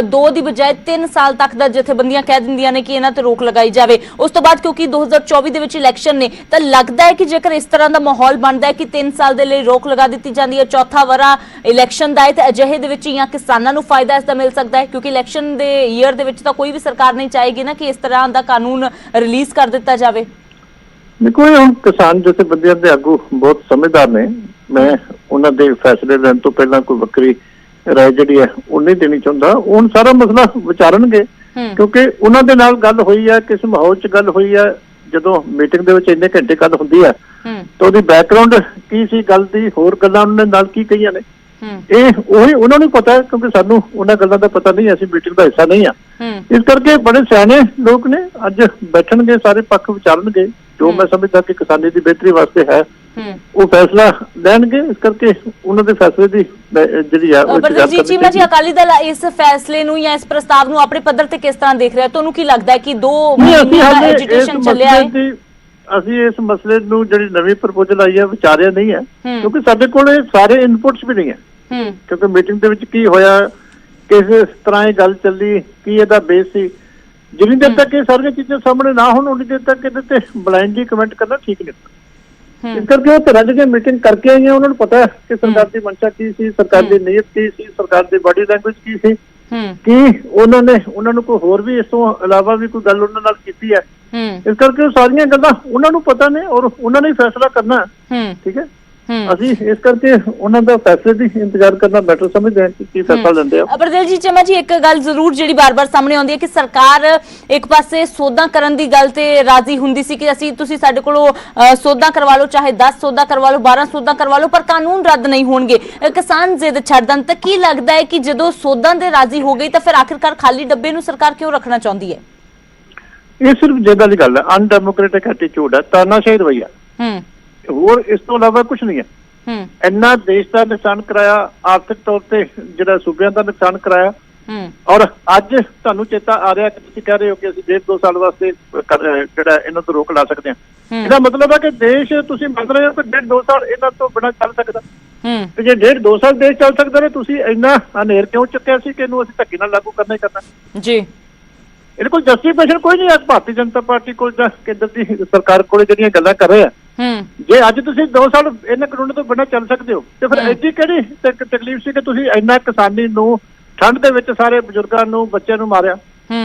[SPEAKER 1] 2 ਦੀ ਬਜਾਏ 3 ਸਾਲ ਤੱਕ ਦਾ ਜਥੇਬੰਦੀਆਂ ਕਹਿ ਦਿੰਦੀਆਂ ਨੇ ਕਿ ਇਹਨਾਂ ਤੇ ਰੋਕ ਲਗਾਈ ਜਾਵੇ, ਉਸ ਤੋਂ ਬਾਅਦ ਕਿਉਂਕਿ 2024 ਦੇ ਵਿੱਚ ਇਲੈਕਸ਼ਨ ਨੇ, ਤਾਂ ਲੱਗਦਾ ਹੈ ਕਿ ਜੇਕਰ ਇਸ ਤਰ੍ਹਾਂ ਦਾ ਮਾਹੌਲ ਬਣਦਾ ਹੈ ਕਿ 3 ਸਾਲ ਦੇ ਲਈ ਰੋਕ ਲਗਾ ਦਿੱਤੀ ਜਾਂਦੀ ਹੈ, ਚੌਥਾ ਵਰਾ ਇਲੈਕਸ਼ਨ ਦਾ ਹੈ, ਤਾਂ ਅਜਿਹੇ ਦੇ ਵਿੱਚ ਜਾਂ ਕਿਸਾਨਾਂ ਨੂੰ ਫਾਇਦਾ ਇਸ ਦਾ ਮਿਲ ਸਕਦਾ ਹੈ, ਕਿਉਂਕਿ ਇਲੈਕਸ਼ਨ ਦੇ ਈਅਰ ਦੇ ਵਿੱਚ ਤਾਂ ਕੋਈ ਵੀ ਸਰਕਾਰ ਨਹੀਂ ਚਾਹੇਗੀ ਨਾ ਕਿ ਇਸ ਤਰ੍ਹਾਂ ਦਾ ਕਾਨੂੰਨ ਰਿਲੀਜ਼ ਕਰ ਦਿੱਤਾ ਜਾਵੇ।
[SPEAKER 11] ਦੇਖੋ, ਹੁਣ ਕਿਸਾਨ ਜਥੇਬੰਦੀਆਂ ਦੇ ਆਗੂ ਬਹੁਤ ਸਮਝਦਾਰ ਨੇ, ਮੈਂ ਉਹਨਾਂ ਦੇ ਫੈਸਲੇ ਲੈਣ ਤੋਂ ਪਹਿਲਾਂ ਕੋਈ ਵੱਖਰੀ ਰਾਏ ਜਿਹੜੀ ਹੈ ਉਹ ਨਹੀਂ ਦੇਣੀ ਚਾਹੁੰਦਾ। ਹੁਣ ਸਾਰਾ ਮਸਲਾ ਵਿਚਾਰਨਗੇ ਕਿਉਂਕਿ ਉਹਨਾਂ ਦੇ ਨਾਲ ਗੱਲ ਹੋਈ ਹੈ, ਕਿਸ ਮਾਹੌਲ 'ਚ ਗੱਲ ਹੋਈ ਹੈ, ਜਦੋਂ ਮੀਟਿੰਗ ਦੇ ਵਿੱਚ ਇੰਨੇ ਘੰਟੇ ਗੱਲ ਹੁੰਦੀ ਹੈ ਤਾਂ ਉਹਦੀ ਬੈਕਗ੍ਰਾਉਂਡ ਕੀ ਸੀ ਗੱਲ ਦੀ, ਹੋਰ ਗੱਲਾਂ ਉਹਨਾਂ ਨੇ ਨਾਲ ਕੀ ਕਹੀਆਂ ਨੇ, ਇਹ ਉਹੀ ਉਹਨਾਂ ਨੂੰ ਪਤਾ ਹੈ, ਕਿਉਂਕਿ ਸਾਨੂੰ ਉਹਨਾਂ ਗੱਲਾਂ ਦਾ ਪਤਾ ਨਹੀਂ, ਅਸੀਂ ਮੀਟਿੰਗ ਦਾ ਹਿੱਸਾ ਨਹੀਂ ਆ। ਇਸ ਕਰਕੇ ਬੜੇ ਸਿਆਣੇ ਲੋਕ ਨੇ, ਅੱਜ ਬੈਠਣਗੇ, ਸਾਰੇ ਪੱਖ ਵਿਚਾਰਨਗੇ, ਜੋ ਮੈਂ ਸਮਝਦਾ ਕਿ ਕਿਸਾਨੀ ਦੀ ਬਿਹਤਰੀ ਵਾਸਤੇ ਹੈ ਉਹ ਫੈਸਲਾ ਲੈਣਗੇ। ਇਸ ਕਰਕੇ ਉਹਨਾਂ ਦੇ ਫੈਸਲੇ ਦੀ ਜਿਹੜੀ ਆ ਉਹ
[SPEAKER 1] ਪਰ ਜੀ ਚੀਮਾ ਜੀ, ਅਕਾਲੀ ਦਲ ਇਸ ਫੈਸਲੇ ਨੂੰ ਜਾਂ ਇਸ ਪ੍ਰਸਤਾਵ ਨੂੰ ਆਪਣੇ ਪੱਧਰ ਤੇ ਕਿਸ ਤਰ੍ਹਾਂ ਦੇਖ ਰਿਹਾ? ਤੁਹਾਨੂੰ ਕੀ ਲੱਗਦਾ ਹੈ ਕਿ 2 ਮਹੀਨੇ ਦਾ ਐਜੀਟੇਸ਼ਨ ਚੱਲਿਆ ਹੈ?
[SPEAKER 11] ਅਸੀਂ ਇਸ ਮਸਲੇ ਨੂੰ ਜਿਹੜੀ ਨਵੀਂ ਪ੍ਰਪੋਜ਼ਲ ਆਈ ਹੈ ਵਿਚਾਰਿਆ ਨਹੀਂ ਹੈ, ਕਿਉਂਕਿ ਸਾਡੇ ਕੋਲ ਸਾਰੇ ਇਨਪੁਟਸ ਵੀ ਨਹੀਂ ਹੈ। ਕਿਉਂਕਿ ਮੀਟਿੰਗ ਦੇ ਵਿੱਚ ਕੀ ਹੋਇਆ, ਕਿਸ ਤਰ੍ਹਾਂ ਇਹ ਗੱਲ ਚੱਲੀ, ਕੀ ਇਹਦਾ ਬੇਸ ਸੀ, ਜਿੰਨੀ ਦੇਰ ਤੱਕ ਇਹ ਸਾਰੀਆਂ ਚੀਜ਼ਾਂ ਸਾਹਮਣੇ ਨਾ ਹੋਣ ਉਨੀ ਦੇਰ ਤੱਕ ਇਹਦੇ ਤੇ ਬਲਾਈਂਡਲੀ ਕਮੈਂਟ ਕਰਨਾ ਠੀਕ ਨਹੀਂ। ਇਸ ਕਰਕੇ ਉਹ ਤਰ੍ਹਾਂ ਜਿਹੜੀਆਂ ਮੀਟਿੰਗ ਕਰਕੇ ਆਈਆਂ ਉਹਨਾਂ ਨੂੰ ਪਤਾ ਹੈ ਕਿ ਸਰਕਾਰ ਦੀ ਮਨਸ਼ਾ ਕੀ ਸੀ, ਸਰਕਾਰ ਦੀ ਨੀਅਤ ਕੀ ਸੀ, ਸਰਕਾਰ ਦੀ ਬਾਡੀ ਲੈਂਗੁਏਜ ਕੀ ਸੀ, ਕੀ ਉਹਨਾਂ ਨੂੰ ਕੋਈ ਹੋਰ ਵੀ ਇਸ ਤੋਂ ਇਲਾਵਾ ਵੀ ਕੋਈ ਗੱਲ ਉਹਨਾਂ ਨਾਲ ਕੀਤੀ ਹੈ। ਇਸ ਕਰਕੇ ਉਹ ਸਾਰੀਆਂ ਗੱਲਾਂ ਉਹਨਾਂ ਨੂੰ ਪਤਾ ਨੇ ਔਰ ਉਹਨਾਂ ਨੇ ਫੈਸਲਾ ਕਰਨਾ। ਠੀਕ ਹੈ, ਅਸੀਂ ਇਸ ਕਰਕੇ ਉਹਨਾਂ ਦਾ ਫੈਸਲੇ ਦੀ ਇੰਤਜ਼ਾਰ ਕਰਨਾ ਬੈਟਰ ਸਮਝਦੇ ਹਾਂ ਕਿ ਕੀ ਫੈਸਲਾ ਲੈਂਦੇ ਆ।
[SPEAKER 1] ਅਪਰਦੇਵ ਜੀ ਚੀਮਾ ਜੀ, ਇੱਕ ਗੱਲ ਜ਼ਰੂਰ ਜਿਹੜੀ ਬਾਰ-ਬਾਰ ਸਾਹਮਣੇ ਆਉਂਦੀ ਹੈ ਕਿ ਸਰਕਾਰ ਇੱਕ ਪਾਸੇ ਸੌਦਾ ਕਰਨ ਦੀ ਗੱਲ ਤੇ ਰਾਜ਼ੀ ਹੁੰਦੀ ਸੀ ਕਿ ਤੁਸੀਂ ਸਾਡੇ ਕੋਲੋਂ ਸੌਦਾ ਕਰਵਾ ਲਓ, ਚਾਹੇ 10 ਸੌਦਾ ਕਰਵਾ ਲਓ, 12 ਸੌਦਾ ਕਰਵਾ ਲਓ, ਪਰ ਕਾਨੂੰਨ ਰੱਦ ਨਹੀਂ ਹੋਣਗੇ, ਕਿਸਾਨ ਜ਼ਿੱਦ ਛੱਡ ਦੇਣ। ਤਾਂ ਕੀ ਲੱਗਦਾ ਹੈ ਕਿ ਜਦੋਂ ਸੌਦਾ ਦੇ ਰਾਜ਼ੀ ਹੋ ਗਈ ਤਾਂ ਫਿਰ ਆਖਿਰਕਾਰ ਖਾਲੀ ਡੱਬੇ ਨੂੰ ਸਰਕਾਰ ਕਿਉਂ ਰੱਖਣਾ ਚਾਹੁੰਦੀ ਹੈ?
[SPEAKER 11] ਇਹ ਸਿਰਫ ਜਿੱਦਾਂ ਦੀ ਗੱਲ ਹੈ, ਅਨਡੈਮੋਕ੍ਰੈਟਿਕ ਐਟੀਟਿਊਡ ਹੈ, ਤਾਨਾਸ਼ਾਹੀ ਰਵੱਈਆ, ਹੋਰ ਇਸ ਤੋਂ ਇਲਾਵਾ ਕੁਝ ਨਹੀਂ ਹੈ। ਇੰਨਾ ਦੇਸ਼ ਦਾ ਨੁਕਸਾਨ ਕਰਾਇਆ, ਆਰਥਿਕ ਤੌਰ ਤੇ ਜਿਹੜਾ ਸੂਬਿਆਂ ਦਾ ਨੁਕਸਾਨ ਕਰਾਇਆ, ਔਰ ਅੱਜ ਤੁਹਾਨੂੰ ਚੇਤਾ ਆ ਰਿਹਾ ਕਿ ਤੁਸੀਂ ਕਹਿ ਰਹੇ ਹੋ ਕਿ ਅਸੀਂ 1.5-2 ਸਾਲ ਵਾਸਤੇ ਜਿਹੜਾ ਇਹਨਾਂ ਤੋਂ ਰੋਕ ਲਾ ਸਕਦੇ ਹਾਂ। ਇਹਦਾ ਮਤਲਬ ਹੈ ਕਿ ਦੇਸ਼ ਤੁਸੀਂ ਮੰਨ ਰਹੇ ਹੋ ਕਿ 1.5-2 ਸਾਲ ਇਹਨਾਂ ਤੋਂ ਬਿਨਾਂ ਚੱਲ ਸਕਦਾ, ਤੇ ਜੇ 1.5-2 ਸਾਲ ਦੇਸ਼ ਚੱਲ ਸਕਦਾ ਨੇ, ਤੁਸੀਂ ਇੰਨਾ ਹਨੇਰ ਕਿਉਂ ਚੁੱਕਿਆ ਸੀ ਕਿ ਇਹਨੂੰ ਅਸੀਂ ਧੱਕੇ ਨਾਲ ਲਾਗੂ ਕਰਨਾ ਹੀ ਕਰਨਾ ਜੀ? ਇਹਦੇ ਕੋਲ ਜਸਟੀਫਿਕੇਸ਼ਨ ਕੋਈ ਨਹੀਂ ਹੈ। ਭਾਰਤੀ ਜਨਤਾ ਪਾਰਟੀ ਕੋਲ ਜਾਂ ਕੇਂਦਰ ਦੀ ਸਰਕਾਰ ਕੋਲ ਜਿਹੜੀਆਂ ਗੱਲਾਂ ਕਰ ਰਹੇ ਆ, ਜੇ ਅੱਜ ਤੁਸੀਂ 2 ਸਾਲ ਇਹਨਾਂ ਕਾਨੂੰਨ ਤੋਂ ਬਿਨਾਂ ਚੱਲ ਸਕਦੇ ਹੋ ਤੇ ਫਿਰ ਐਡੀ ਕਿਹੜੀ ਤਕਲੀਫ ਸੀ ਕਿ ਤੁਸੀਂ ਇੰਨਾ ਕਿਸਾਨੀ ਨੂੰ ਠੰਡ ਦੇ ਵਿੱਚ ਸਾਰੇ ਬਜ਼ੁਰਗਾਂ ਨੂੰ, ਬੱਚਿਆਂ ਨੂੰ ਮਾਰਿਆ?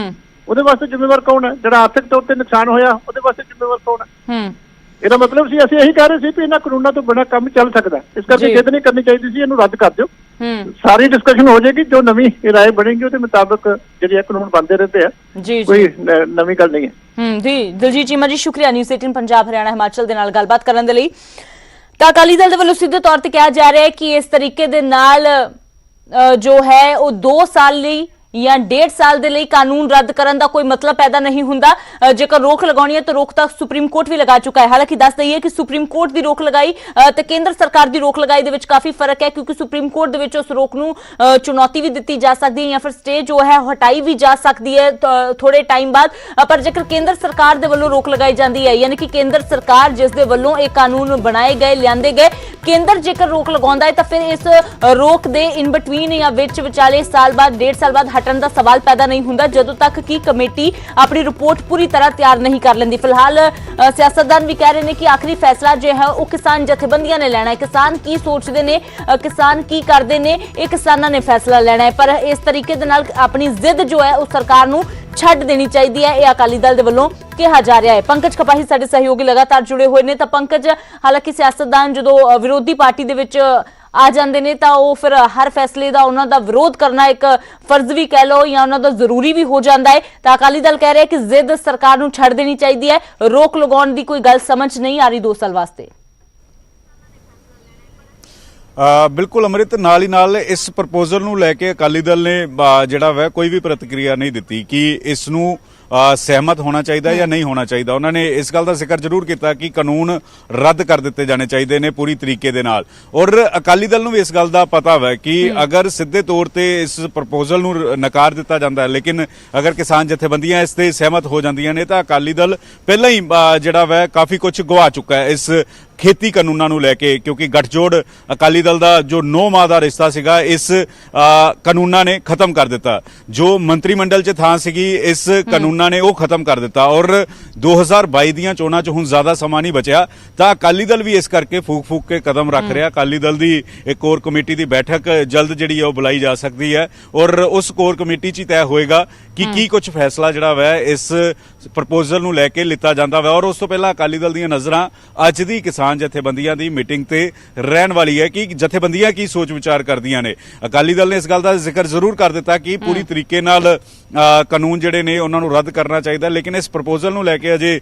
[SPEAKER 11] ਉਹਦੇ ਵਾਸਤੇ ਜ਼ਿੰਮੇਵਾਰ ਕੌਣ ਹੈ? ਜਿਹੜਾ ਆਰਥਿਕ ਤੌਰ ਤੇ ਨੁਕਸਾਨ ਹੋਇਆ ਉਹਦੇ ਵਾਸਤੇ ਜ਼ਿੰਮੇਵਾਰ ਕੌਣ ਹੈ? ਇਹਦਾ ਮਤਲਬ ਸੀ ਅਸੀਂ ਇਹੀ ਕਹਿ ਰਹੇ ਸੀ ਕਿ ਇਹਨਾਂ ਕਾਨੂੰਨਾਂ ਤੋਂ ਬਿਨਾਂ ਕੰਮ ਚੱਲ ਸਕਦਾ, ਇਸ ਕਰਕੇ ਜਿੱਦ ਨਹੀਂ ਕਰਨੀ ਚਾਹੀਦੀ ਸੀ, ਇਹਨੂੰ ਰੱਦ ਕਰ ਦਿਓ। ਸਾਰੀ ਡਿਸਕਸ਼ਨ ਹੋ ਜਾਏਗੀ, ਜੋ ਨਵੀਂ ਰਾਏ ਬਣੇਗੀ ਉਹਦੇ ਮੁਤਾਬਕ ਜਿਹੜੇ ਕਾਨੂੰਨ ਬਣਦੇ ਰਹਿੰਦੇ ਆ, ਕੋਈ ਨਵੀਂ ਗੱਲ ਨਹੀਂ ਹੈ।
[SPEAKER 1] ਜੀ ਦਿਲਜੀਤ ਚੀਮਾ ਜੀ, ਸ਼ੁਕਰੀਆ ਨਿਊਜ਼ 18 ਪੰਜਾਬ ਹਰਿਆਣਾ ਹਿਮਾਚਲ ਦੇ ਨਾਲ ਗੱਲਬਾਤ ਕਰਨ ਦੇ ਲਈ। ਤਾਂ ਅਕਾਲੀ ਦਲ ਦੇ ਵੱਲੋਂ ਸਿੱਧੇ ਤੌਰ ਤੇ ਕਿਹਾ ਜਾ ਰਿਹਾ ਹੈ ਕਿ ਇਸ ਤਰੀਕੇ ਦੇ ਨਾਲ ਜੋ ਹੈ ਉਹ 2 ਸਾਲ ਲਈ ਜਾਂ 1.5 ਸਾਲ ਦੇ ਲਈ ਕਾਨੂੰਨ ਰੱਦ ਕਰਨ ਦਾ ਕੋਈ ਮਤਲਬ ਪੈਦਾ ਨਹੀਂ ਹੁੰਦਾ। ਜੇਕਰ ਰੋਕ ਲਗਾਉਣੀ ਹੈ ਤਾਂ ਰੋਕ ਤਾਂ ਸੁਪਰੀਮ ਕੋਰਟ ਵੀ ਲਗਾ ਚੁੱਕਾ ਹੈ। ਹਾਲਾਂਕਿ ਦੱਸ ਦਈਏ ਕਿ ਸੁਪਰੀਮ ਕੋਰਟ ਦੀ ਰੋਕ ਲਗਾਈ ਤੇ ਕੇਂਦਰ ਸਰਕਾਰ ਦੀ ਰੋਕ ਲਗਾਈ ਦੇ ਵਿੱਚ ਕਾਫੀ ਫਰਕ ਹੈ, ਕਿਉਂਕਿ ਸੁਪਰੀਮ ਕੋਰਟ ਦੇ ਵਿੱਚ ਉਸ ਰੋਕ ਨੂੰ ਚੁਣੌਤੀ ਵੀ ਦਿੱਤੀ ਜਾ ਸਕਦੀ ਹੈ ਜਾਂ ਫਿਰ ਸਟੇ ਜੋ ਹੈ ਹਟਾਈ ਵੀ ਜਾ ਸਕਦੀ ਹੈ ਥੋੜੇ ਟਾਈਮ ਬਾਅਦ। ਪਰ ਜੇਕਰ ਕੇਂਦਰ ਸਰਕਾਰ ਦੇ ਵੱਲੋਂ ਰੋਕ ਲਗਾਈ ਜਾਂਦੀ ਹੈ, ਯਾਨੀ ਕਿ ਕੇਂਦਰ ਸਰਕਾਰ ਜਿਸ ਦੇ ਵੱਲੋਂ ਇਹ ਕਾਨੂੰਨ ਬਣਾਏ ਗਏ, ਲਿਆਂਦੇ ਗਏ, ਕੇਂਦਰ ਜੇਕਰ ਰੋਕ ਲਗਾਉਂਦਾ ਹੈ ਤਾਂ ਫਿਰ ਇਸ ਰੋਕ ਦੇ ਇਨ ਬਿਟਵੀਨ ਜਾਂ ਵਿੱਚ ਵਿਚਾਲੇ ਸਾਲ ਬਾਅਦ, 1.5 ਸਾਲ ਬਾਅਦ ਹਟਣ ਦਾ ਸਵਾਲ ਪੈਦਾ ਨਹੀਂ ਹੁੰਦਾ, ਜਦੋਂ ਤੱਕ ਕਿ ਕਮੇਟੀ ਆਪਣੀ ਰਿਪੋਰਟ ਪੂਰੀ ਤਰ੍ਹਾਂ ਤਿਆਰ ਨਹੀਂ ਕਰ ਲੈਂਦੀ। ਫਿਲਹਾਲ ਸਿਆਸਤਦਾਨ ਵੀ ਕਹਿ ਰਹੇ ਨੇ ਕਿ ਆਖਰੀ ਫੈਸਲਾ ਜੋ ਹੈ ਉਹ ਕਿਸਾਨ ਜਥੇਬੰਦੀਆਂ ਨੇ ਲੈਣਾ ਹੈ। ਕਿਸਾਨ ਕੀ ਸੋਚਦੇ ਨੇ, ਕਿਸਾਨ ਕੀ ਕਰਦੇ ਨੇ, ਇਹ ਕਿਸਾਨਾਂ ਨੇ ਫੈਸਲਾ ਲੈਣਾ ਹੈ। ਪਰ ਇਸ ਤਰੀਕੇ ਦੇ ਨਾਲ ਆਪਣੀ ਜ਼ਿੱਦ ਜੋ ਹੈ ਉਹ ਸਰਕਾਰ ਨੂੰ ਛੱਡ ਦੇਣੀ ਚਾਹੀਦੀ ਹੈ, ਇਹ ਅਕਾਲੀ ਦਲ ਦੇ ਵੱਲੋਂ ਕਿਹਾ ਜਾ ਰਿਹਾ ਹੈ। ਪੰਕਜ ਕਪਾਹੀ ਸਾਡੇ ਸਹਿਯੋਗੀ ਲਗਾਤਾਰ ਜੁੜੇ ਹੋਏ ਨੇ। ਤਾਂ ਪੰਕਜ, ਹਾਲਾਂਕਿ ਸਿਆਸਤਦਾਨ ਜਦੋਂ ਵਿਰੋਧੀ ਪਾਰਟੀ ਦੇ ਵਿੱਚ ਆ ਜਾਂਦੇ ਨੇ ਤਾਂ ਉਹ ਫਿਰ ਹਰ ਫੈਸਲੇ ਦਾ ਉਹਨਾਂ ਦਾ ਵਿਰੋਧ ਕਰਨਾ ਇੱਕ ਫਰਜ਼ ਵੀ ਕਹਿ ਲਓ ਜਾਂ ਉਹਨਾਂ ਦਾ ਜ਼ਰੂਰੀ ਵੀ ਹੋ ਜਾਂਦਾ ਹੈ। ਤਾਂ ਅਕਾਲੀ ਦਲ ਕਹਿ ਰਿਹਾ ਕਿ ਜ਼ਿੱਦ ਸਰਕਾਰ ਨੂੰ ਛੱਡ ਦੇਣੀ ਚਾਹੀਦੀ ਹੈ, ਰੋਕ ਲਗਾਉਣ ਦੀ ਕੋਈ ਗੱਲ ਸਮਝ ਨਹੀਂ ਆ ਰਹੀ 2 ਸਾਲ ਵਾਸਤੇ।
[SPEAKER 10] ਬਿਲਕੁਲ ਅੰਮ੍ਰਿਤ, ਨਾਲ ਹੀ ਨਾਲ ਇਸ ਪ੍ਰਪੋਜ਼ਲ ਨੂੰ ਲੈ ਕੇ ਅਕਾਲੀ ਦਲ ਨੇ ਜਿਹੜਾ ਵਾ ਕੋਈ ਵੀ ਪ੍ਰਤੀਕਿਰਿਆ ਨਹੀਂ ਦਿੱਤੀ ਕਿ ਇਸ ਨੂੰ ਸਹਿਮਤ ਹੋਣਾ ਚਾਹੀਦਾ ਜਾਂ ਨਹੀਂ ਹੋਣਾ ਚਾਹੀਦਾ। ਉਹਨਾਂ ਨੇ ਇਸ ਗੱਲ ਦਾ ਜ਼ਿਕਰ ਜ਼ਰੂਰ ਕੀਤਾ ਕਿ ਕਾਨੂੰਨ ਰੱਦ ਕਰ ਦਿੱਤੇ ਜਾਣੇ ਚਾਹੀਦੇ ਨੇ ਪੂਰੀ ਤਰੀਕੇ ਦੇ ਨਾਲ। ਔਰ ਅਕਾਲੀ ਦਲ ਨੂੰ ਵੀ ਇਸ ਗੱਲ ਦਾ ਪਤਾ ਵਾ ਕਿ ਅਗਰ ਸਿੱਧੇ ਤੌਰ ਤੇ ਇਸ ਪ੍ਰਪੋਜ਼ਲ ਨੂੰ ਨਕਾਰ ਦਿੱਤਾ ਜਾਂਦਾ ਹੈ, ਲੇਕਿਨ ਅਗਰ ਕਿਸਾਨ ਜਥੇਬੰਦੀਆਂ ਇਸ ਤੇ ਸਹਿਮਤ ਹੋ ਜਾਂਦੀਆਂ ਨੇ ਤਾਂ ਅਕਾਲੀ ਦਲ ਪਹਿਲਾਂ ਹੀ ਜਿਹੜਾ ਵਾ ਕਾਫੀ ਕੁਝ ਗਵਾ ਚੁੱਕਾ ਹੈ ਇਸ ਖੇਤੀ ਕਾਨੂੰਨਾਂ ਨੂੰ ਲੈ ਕੇ, ਕਿਉਂਕਿ ਗੱਠਜੋੜ ਅਕਾਲੀ ਦਲ ਦਾ ਜੋ 9 ਮਾਹ ਦਾ ਰਿਸ਼ਤਾ ਸੀਗਾ ਇਸ ਕਾਨੂੰਨਾਂ ਨੇ ਖਤਮ ਕਰ ਦਿੱਤਾ। ਜੋ ਮੰਤਰੀ ਮੰਡਲ 'ਚ ਥਾਂ ਸੀਗੀ ਇਸ ਕਾਨੂੰਨਾਂ ਨੇ ਉਹ ਖਤਮ ਕਰ ਦਿੱਤਾ। ਔਰ 2022 ਦੀਆਂ ਚੋਣਾਂ 'ਚ ਹੁਣ ਜ਼ਿਆਦਾ ਸਮਾਂ ਨਹੀਂ ਬਚਿਆ ਤਾਂ ਅਕਾਲੀ ਦਲ ਵੀ ਇਸ ਕਰਕੇ ਫੂਕ ਕੇ ਕਦਮ ਰੱਖ ਰਿਹਾ। ਅਕਾਲੀ ਦਲ ਦੀ ਇੱਕ ਕੋਰ ਕਮੇਟੀ ਦੀ ਬੈਠਕ ਜਲਦ ਜਿਹੜੀ ਹੈ ਉਹ ਬੁਲਾਈ ਜਾ ਸਕਦੀ ਹੈ ਔਰ ਉਸ ਕੋਰ ਕਮੇਟੀ 'ਚ ਹੀ ਤੈਅ ਹੋਏਗਾ ਕਿ ਕੀ ਕੁਝ ਫੈਸਲਾ ਜਿਹੜਾ ਵਾ ਇਸ ਪ੍ਰਪੋਜ਼ਲ ਨੂੰ ਲੈ ਕੇ ਲਿੱਤਾ ਜਾਂਦਾ ਵਾ। ਔਰ ਉਸ ਤੋਂ ਪਹਿਲਾਂ ਅਕਾਲੀ ਦਲ ਦੀਆਂ ਨਜ਼ਰਾਂ ਅੱਜ ਦੀ ਕਿਸਾਨ ਜਥੇਬੰਦੀਆਂ ਦੀ ਮੀਟਿੰਗ ਤੇ ਰਹਿਣ ਵਾਲੀ ਹੈ ਕਿ ਜਥੇਬੰਦੀਆਂ ਕੀ ਸੋਚ ਵਿਚਾਰ ਕਰਦੀਆਂ ਨੇ। ਅਕਾਲੀ ਦਲ ਨੇ ਇਸ ਗੱਲ ਦਾ ਜ਼ਿਕਰ ਜ਼ਰੂਰ ਕਰ ਦਿੱਤਾ ਕਿ ਪੂਰੀ ਤਰੀਕੇ ਨਾਲ ਕਾਨੂੰਨ ਜਿਹੜੇ ਨੇ ਉਹਨਾਂ ਨੂੰ ਰੱਦ ਕਰਨਾ ਚਾਹੀਦਾ, ਲੇਕਿਨ ਇਸ ਪ੍ਰਪੋਜ਼ਲ ਨੂੰ ਲੈ ਕੇ ਅਜੇ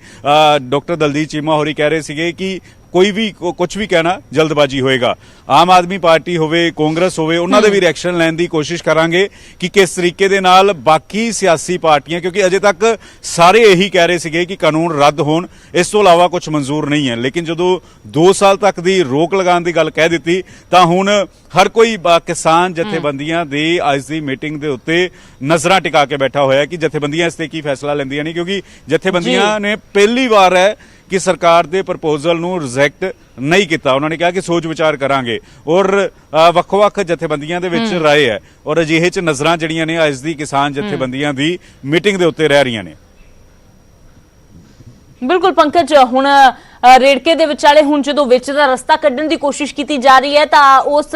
[SPEAKER 10] ਡਾਕਟਰ ਦਲਜੀਤ ਚੀਮਾ ਹੋਰੀ ਕਹਿ ਰਹੇ ਸੀਗੇ ਕਿ ਕੋਈ ਵੀ ਕੁਝ ਵੀ ਕਹਿਣਾ ਜਲਦਬਾਜ਼ੀ ਹੋਏਗਾ। ਆਮ ਆਦਮੀ ਪਾਰਟੀ ਹੋਵੇ, ਕਾਂਗਰਸ ਹੋਵੇ, ਉਹਨਾਂ ਦੇ ਵੀ ਰਿਐਕਸ਼ਨ ਲੈਣ ਦੀ ਕੋਸ਼ਿਸ਼ ਕਰਾਂਗੇ ਕਿ ਕਿਸ ਤਰੀਕੇ ਦੇ ਨਾਲ ਬਾਕੀ ਸਿਆਸੀ ਪਾਰਟੀਆਂ, ਕਿਉਂਕਿ ਅਜੇ ਤੱਕ ਸਾਰੇ ਇਹੀ ਕਹਿ ਰਹੇ ਸੀਗੇ ਕਿ ਕਾਨੂੰਨ ਰੱਦ ਹੋਣ, ਇਸ ਤੋਂ ਇਲਾਵਾ ਕੁਝ ਮਨਜ਼ੂਰ ਨਹੀਂ ਹੈ। ਲੇਕਿਨ ਜਦੋਂ 2 ਸਾਲ ਤੱਕ ਦੀ ਰੋਕ ਲਗਾਉਣ ਦੀ ਗੱਲ ਕਹਿ ਦਿੱਤੀ ਤਾਂ ਹੁਣ ਹਰ ਕੋਈ ਕਿਸਾਨ ਜਥੇਬੰਦੀਆਂ ਦੀ ਅੱਜ ਦੀ ਮੀਟਿੰਗ ਦੇ ਉੱਤੇ ਨਜ਼ਰਾਂ ਟਿਕਾ ਕੇ ਬੈਠਾ ਹੋਇਆ ਕਿ ਜਥੇਬੰਦੀਆਂ ਇਸ ਤੇ ਕੀ ਫੈਸਲਾ ਲੈਂਦੀਆਂ ਨੇ, ਕਿਉਂਕਿ ਜਥੇਬੰਦੀਆਂ ਨੇ ਪਹਿਲੀ ਵਾਰ ਹੈ ਕਿ ਸਰਕਾਰ ਦੇ ਪ੍ਰਪੋਜ਼ਲ ਨੂੰ ਰਿਜੈਕਟ ਨਹੀਂ ਕੀਤਾ। ਉਹਨਾਂ ਨੇ ਕਿਹਾ ਕਿ ਸੋਚ ਵਿਚਾਰ ਕਰਾਂਗੇ ਔਰ ਵੱਖ-ਵੱਖ ਜਥੇਬੰਦੀਆਂ ਦੇ ਵਿੱਚ ਰਾਏ ਹੈ ਔਰ ਅਜਿਹੇ ਚ ਨਜ਼ਰਾਂ ਜਿਹੜੀਆਂ ਨੇ ਅੱਜ ਦੀ ਕਿਸਾਨ ਜਥੇਬੰਦੀਆਂ ਦੀ ਮੀਟਿੰਗ ਦੇ ਉੱਤੇ ਰਹਿ ਰਹੀਆਂ ਨੇ।
[SPEAKER 1] ਬਿਲਕੁਲ ਪੰਕਜ, ਹੁਣ ਰੇੜਕੇ ਦੇ ਵਿਚਾਲੇ ਹੁਣ ਜਦੋਂ ਵਿੱਚ ਦਾ ਰਸਤਾ ਕੱਢਣ ਦੀ ਕੋਸ਼ਿਸ਼ ਕੀਤੀ ਜਾ ਰਹੀ ਹੈ ਤਾਂ ਉਸ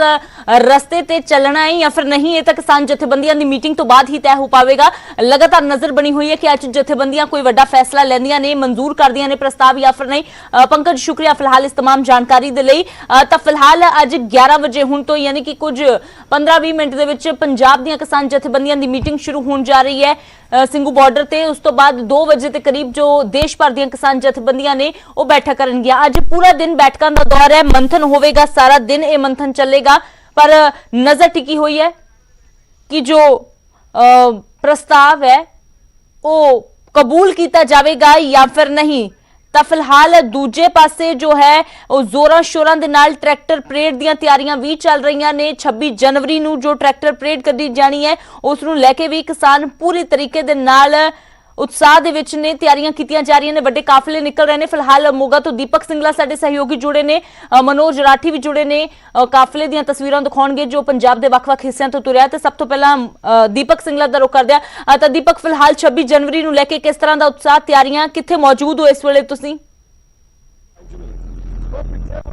[SPEAKER 1] ਰਸਤੇ ਤੇ ਚੱਲਣਾ ਹੈ ਜਾਂ ਫਿਰ ਨਹੀਂ, ਇਹ ਤਾਂ ਕਿਸਾਨ ਜਥੇਬੰਦੀਆਂ ਦੀ ਮੀਟਿੰਗ ਤੋਂ ਬਾਅਦ ਹੀ ਤੈਅ ਹੋ ਪਾਵੇਗਾ। ਲਗਾਤਾਰ ਨਜ਼ਰ ਬਣੀ ਹੋਈ ਹੈ ਕਿ ਅੱਜ ਜਥੇਬੰਦੀਆਂ ਕੋਈ ਵੱਡਾ ਫੈਸਲਾ ਲੈਂਦੀਆਂ ਨੇ, ਮਨਜ਼ੂਰ ਕਰਦੀਆਂ ਨੇ ਪ੍ਰਸਤਾਵ ਜਾਂ ਫਿਰ ਨਹੀਂ। ਪੰਕਜ, ਸ਼ੁਕਰੀਆ ਫਿਲਹਾਲ ਇਸ तमाम ਜਾਣਕਾਰੀ ਦੇ ਲਈ। ਤਾਂ ਫਿਲਹਾਲ ਅੱਜ 11 ਵਜੇ ਹੁਣ ਤੋਂ ਯਾਨੀ ਕਿ ਕੁਝ 15-20 ਮਿੰਟ ਦੇ ਵਿੱਚ ਪੰਜਾਬ ਦੀਆਂ ਕਿਸਾਨ ਜਥੇਬੰਦੀਆਂ ਦੀ ਮੀਟਿੰਗ ਸ਼ੁਰੂ ਹੋਣ ਜਾ ਰਹੀ ਹੈ ਸਿੰਘੂ ਬਾਰਡਰ ਤੇ। ਉਸ ਤੋਂ ਬਾਅਦ 2 ਵਜੇ ਦੇ ਕਰੀਬ ਜੋ ਦੇਸ਼ ਭਰ ਦੀਆਂ ਕਿਸਾਨ ਜਥੇਬੰਦੀਆਂ ਨੇ ਉਹ ਬੈਠਕ ਕਰਨਗੀਆਂ। ਅੱਜ ਪੂਰਾ ਦਿਨ ਬੈਠਕਾਂ ਦਾ ਦੌਰ ਹੈ, ਮੰਥਨ ਹੋਵੇਗਾ, ਸਾਰਾ ਦਿਨ ਇਹ ਮੰਥਨ ਚੱਲੇਗਾ। ਪਰ ਨਜ਼ਰ ਟਿਕੀ ਹੋਈ ਹੈ ਕਿ ਜੋ ਪ੍ਰਸਤਾਵ ਹੈ ਉਹ ਕਬੂਲ ਕੀਤਾ ਜਾਵੇਗਾ ਜਾਂ ਫਿਰ ਨਹੀਂ। ਤਾਂ ਫਿਲਹਾਲ ਦੂਜੇ ਪਾਸੇ ਜੋ ਹੈ ਉਹ ਜ਼ੋਰਾਂ ਸ਼ੋਰਾਂ ਦੇ ਨਾਲ ਟਰੈਕਟਰ ਪਰੇਡ ਦੀਆਂ ਤਿਆਰੀਆਂ ਵੀ ਚੱਲ ਰਹੀਆਂ ਨੇ। 26 ਜਨਵਰੀ ਨੂੰ ਜੋ ਟਰੈਕਟਰ ਪਰੇਡ ਕੱਢੀ ਜਾਣੀ ਹੈ ਉਸ ਨੂੰ ਲੈ ਕੇ ਵੀ ਕਿਸਾਨ ਪੂਰੀ ਤਰੀਕੇ ਦੇ ਨਾਲ ਉਤਸ਼ਾਹ ਦੇ ਵਿੱਚ ਨੇ, ਤਿਆਰੀਆਂ ਕੀਤੀਆਂ ਜਾ ਰਹੀਆਂ ਨੇ, ਵੱਡੇ ਕਾਫਲੇ ਨਿਕਲ ਰਹੇ ਨੇ। ਫਿਲਹਾਲ ਮੋਗਾ ਤੋਂ ਦੀਪਕ ਸਿੰਘਲਾ ਸਾਡੇ ਸਹਿਯੋਗੀ ਜੁੜੇ ਨੇ, ਮਨੋਜ ਰਾਠੀ ਵੀ ਜੁੜੇ ਨੇ, ਕਾਫਲੇ ਦੀਆਂ ਤਸਵੀਰਾਂ ਦਿਖਾਉਣਗੇ ਜੋ ਪੰਜਾਬ ਦੇ ਵੱਖ-ਵੱਖ ਹਿੱਸਿਆਂ ਤੋਂ ਤੁਰਿਆ। ਤੇ ਸਭ ਤੋਂ ਪਹਿਲਾਂ ਦੀਪਕ ਸਿੰਘਲਾ ਦਾ ਰੁਖ ਕਰਦੇ ਆ। ਤਾਂ ਦੀਪਕ, ਫਿਲਹਾਲ 26 ਜਨਵਰੀ ਨੂੰ ਲੈ ਕੇ ਕਿਸ ਤਰ੍ਹਾਂ ਦਾ ਉਤਸ਼ਾਹ, ਤਿਆਰੀਆਂ, ਕਿੱਥੇ ਮੌਜੂਦ ਹੋ ਇਸ ਵੇਲੇ ਤੁਸੀਂ?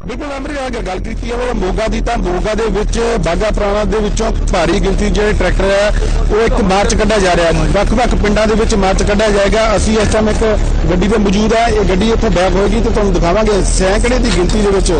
[SPEAKER 12] ਬਿਲਕੁਲ ਅਮਰੀ ਆ ਗੱਲ ਕੀਤੀ ਹੈ ਮੋਗਾ ਦੀ, ਤਾਂ ਮੋਗਾ ਦੇ ਵਿੱਚ ਬਾਗਾ ਪੁਰਾਣਾ ਦੇ ਵਿੱਚੋਂ ਭਾਰੀ ਗਿਣਤੀ ਜਿਹੜੇ ਟਰੈਕਟਰ ਹੈ ਉਹ ਇੱਕ ਮਾਰਚ ਕੱਢਿਆ ਜਾ ਰਿਹਾ ਹੈ। ਵੱਖ-ਵੱਖ ਪਿੰਡਾਂ ਦੇ ਵਿੱਚ ਮਾਰਚ ਕੱਢਿਆ ਜਾਏਗਾ। ਅਸੀਂ ਇਸ ਟਾਈਮ ਇੱਕ ਗੱਡੀ ਤੇ ਮੌਜੂਦ ਹੈ, ਇਹ ਗੱਡੀ ਇੱਥੇ ਬੈਕ ਹੋਏਗੀ ਤੇ ਤੁਹਾਨੂੰ ਦਿਖਾਵਾਂਗੇ। ਸੈਂਕੜੇ ਦੀ ਗਿਣਤੀ ਦੇ ਵਿੱਚ